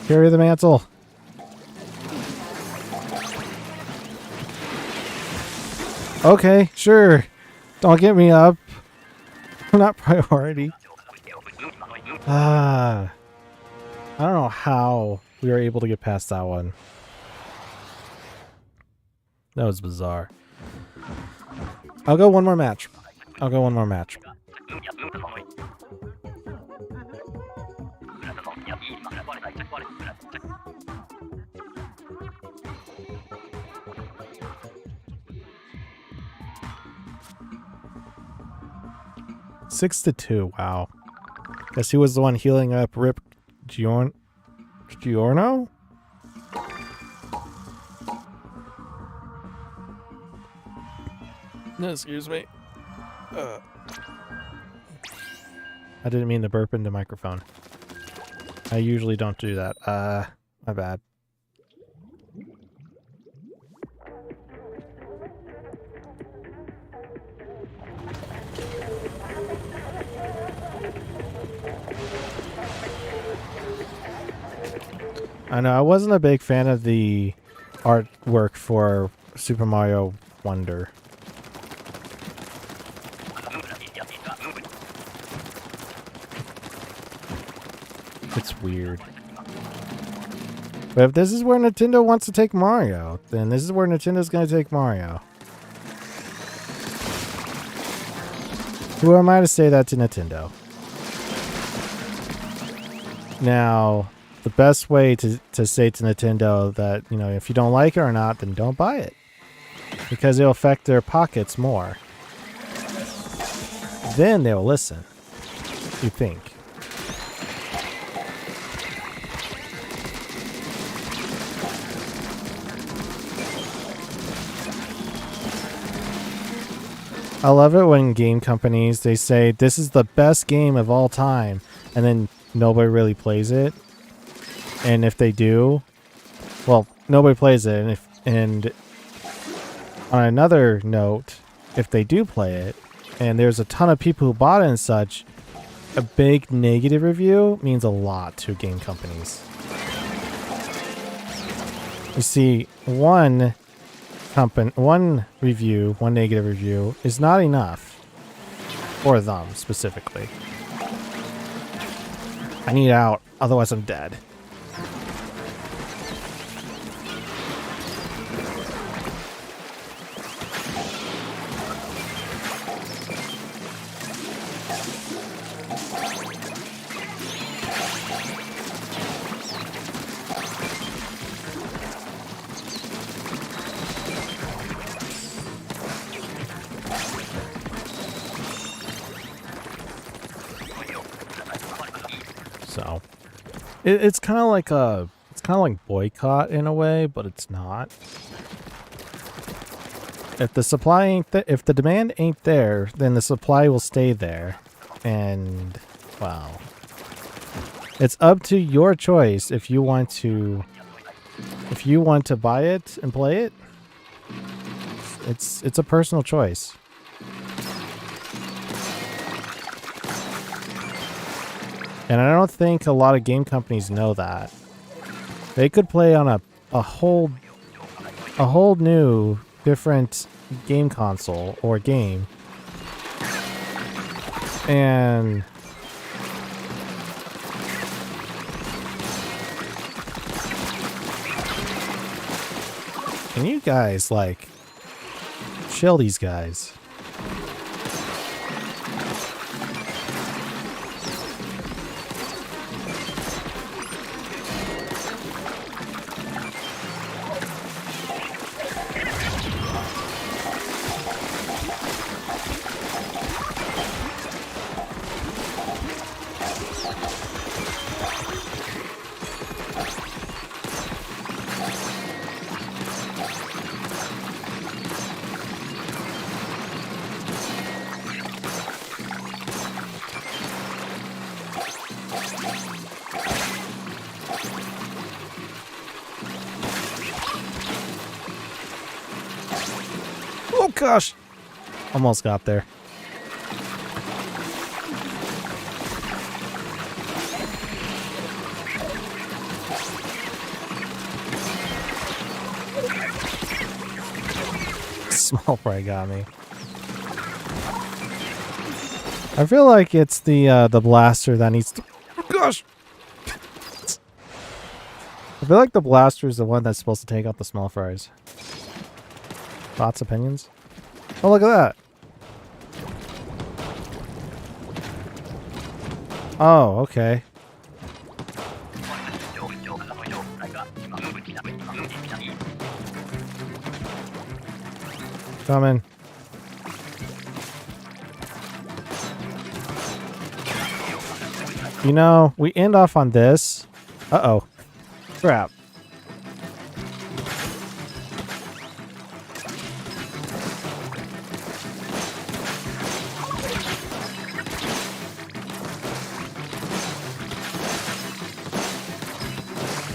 Carry the mantle. Okay, sure. Don't get me up. I'm not priority. I don't know how we were able to get past that one. That was bizarre. I'll go one more match. 6-2. Wow. Guess he was the one healing up Rip Giorno? No, excuse me. I didn't mean to burp into the microphone. I usually don't do that. My bad. I know, I wasn't a big fan of the artwork for Super Mario Wonder. It's weird. But if this is where Nintendo wants to take Mario, then this is where Nintendo's going to take Mario. Who am I to say that to Nintendo? Now, the best way to say to Nintendo that, you know, if you don't like it or not, then don't buy it. Because it'll affect their pockets more. Then they'll listen. You think. I love it when game companies, they say, this is the best game of all time, and then nobody really plays it. And if they do, well, nobody plays it. And on another note, if they do play it, and there's a ton of people who bought it and such, a big negative review means a lot to game companies. You see, one negative review is not enough for them specifically. I need out, otherwise I'm dead. So it's kind of like boycott in a way, but it's not. If the supply ain't if the demand ain't there, then the supply will stay there. And wow. It's up to your choice if you want to buy it and play it. It's a personal choice. And I don't think a lot of game companies know that. They could play on a whole new different game console or game. And can you guys like chill these guys? Oh gosh! Almost got there. Small fry got me. I feel like it's the blaster that needs to... Oh gosh! I feel like the blaster is the one that's supposed to take out the small fries. Thoughts, opinions? Oh, look at that. Oh, okay. Coming. You know, we end off on this. Uh-oh. Crap.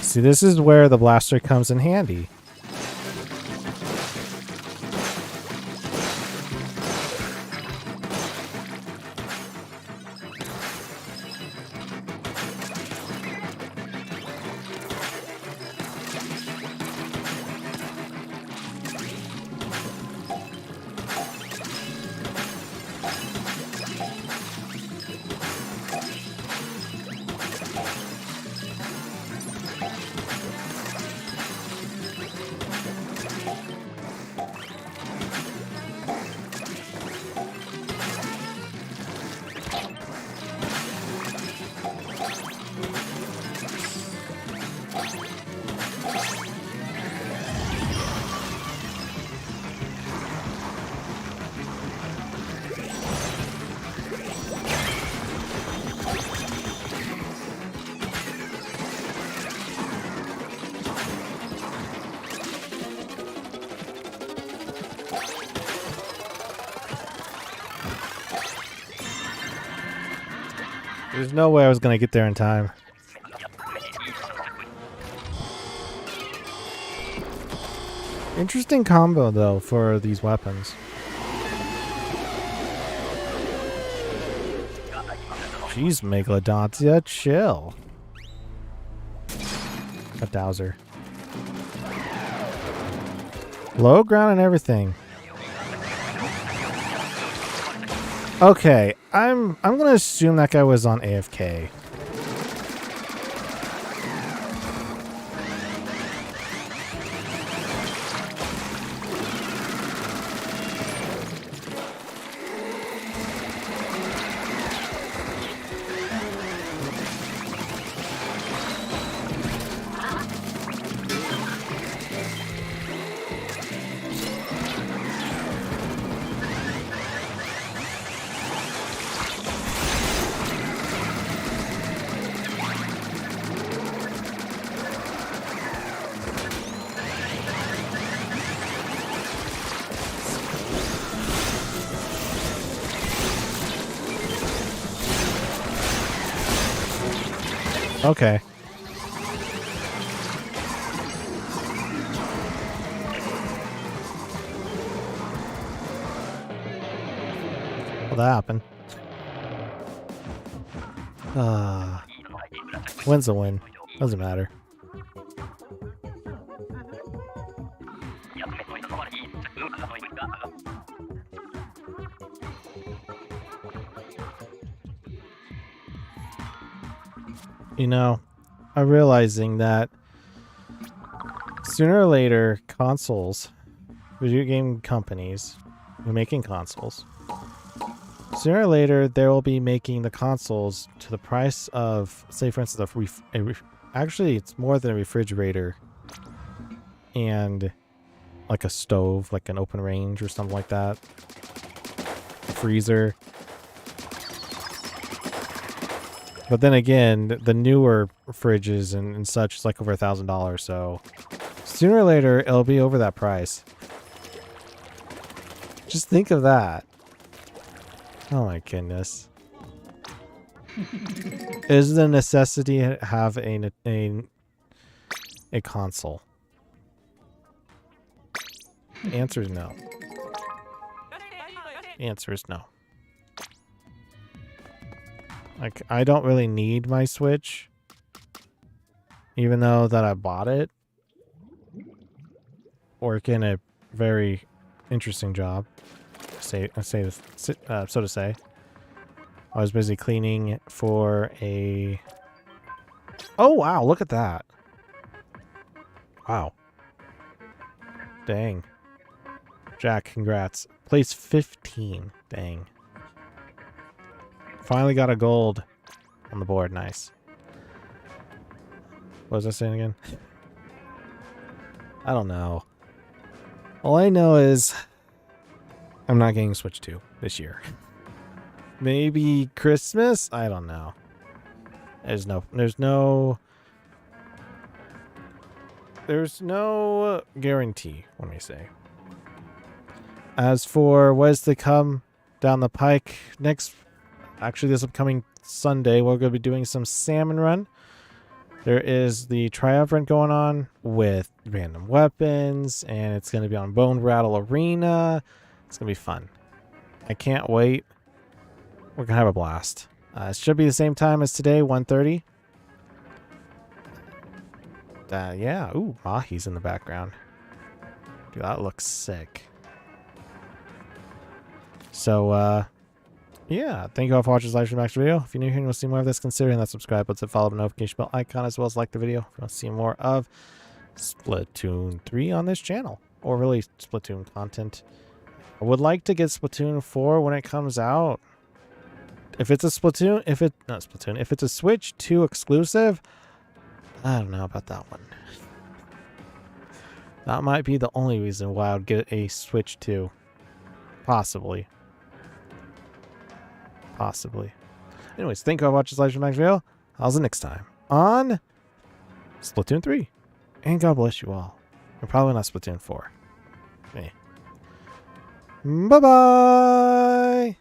See, this is where the blaster comes in handy. There's no way I was gonna get there in time. Interesting combo though for these weapons. Jeez, Megalodontia, chill. A dowser. Low ground and everything. Okay, I'm gonna assume that guy was on AFK. Okay. What'll that happen? Win's a win. Doesn't matter. You know, I'm realizing that sooner or later, consoles, video game companies who are making consoles, sooner or later, they will be making the consoles to the price of, say, for instance, actually, it's more than a refrigerator and like a stove, like an open range or something like that, a freezer. But then again, the newer fridges and such is like over $1,000. So sooner or later, it'll be over that price. Just think of that. Oh my goodness. Is the necessity to have a console? The answer is no. The answer is no. Like, I don't really need my Switch, even though that I bought it. Working a very interesting job, so to say. I was busy cleaning for a... Oh, wow, look at that. Wow. Dang. Jack, congrats. Place 15. Dang. Finally got a gold on the board. Nice. What was I saying again? I don't know. All I know is I'm not getting Switch 2 this year. Maybe Christmas? I don't know. There's no guarantee, let me say. As for what is to come down the pike actually this upcoming Sunday, we're going to be doing some salmon run. There is the triumvirate going on with random weapons, and it's going to be on Bone Rattle Arena. It's going to be fun. I can't wait. We're going to have a blast. It should be the same time as today, 1:30. Yeah. Ooh, Mahi's in the background. Dude, that looks sick. So, yeah, thank you all for watching this live stream action video. If you're new here and you want to see more of this, consider hitting that subscribe button, follow the notification bell icon, as well as like the video if you want to see more of Splatoon 3 on this channel, or really Splatoon content. I would like to get Splatoon 4 when it comes out. If it's a Splatoon, if it's a Switch 2 exclusive, I don't know about that one. That might be the only reason why I would get a Switch 2. Possibly. Anyways, thank you for watching this live stream next video. I'll see you next time on Splatoon 3. And God bless you all. We're probably not Splatoon 4. Bye-bye.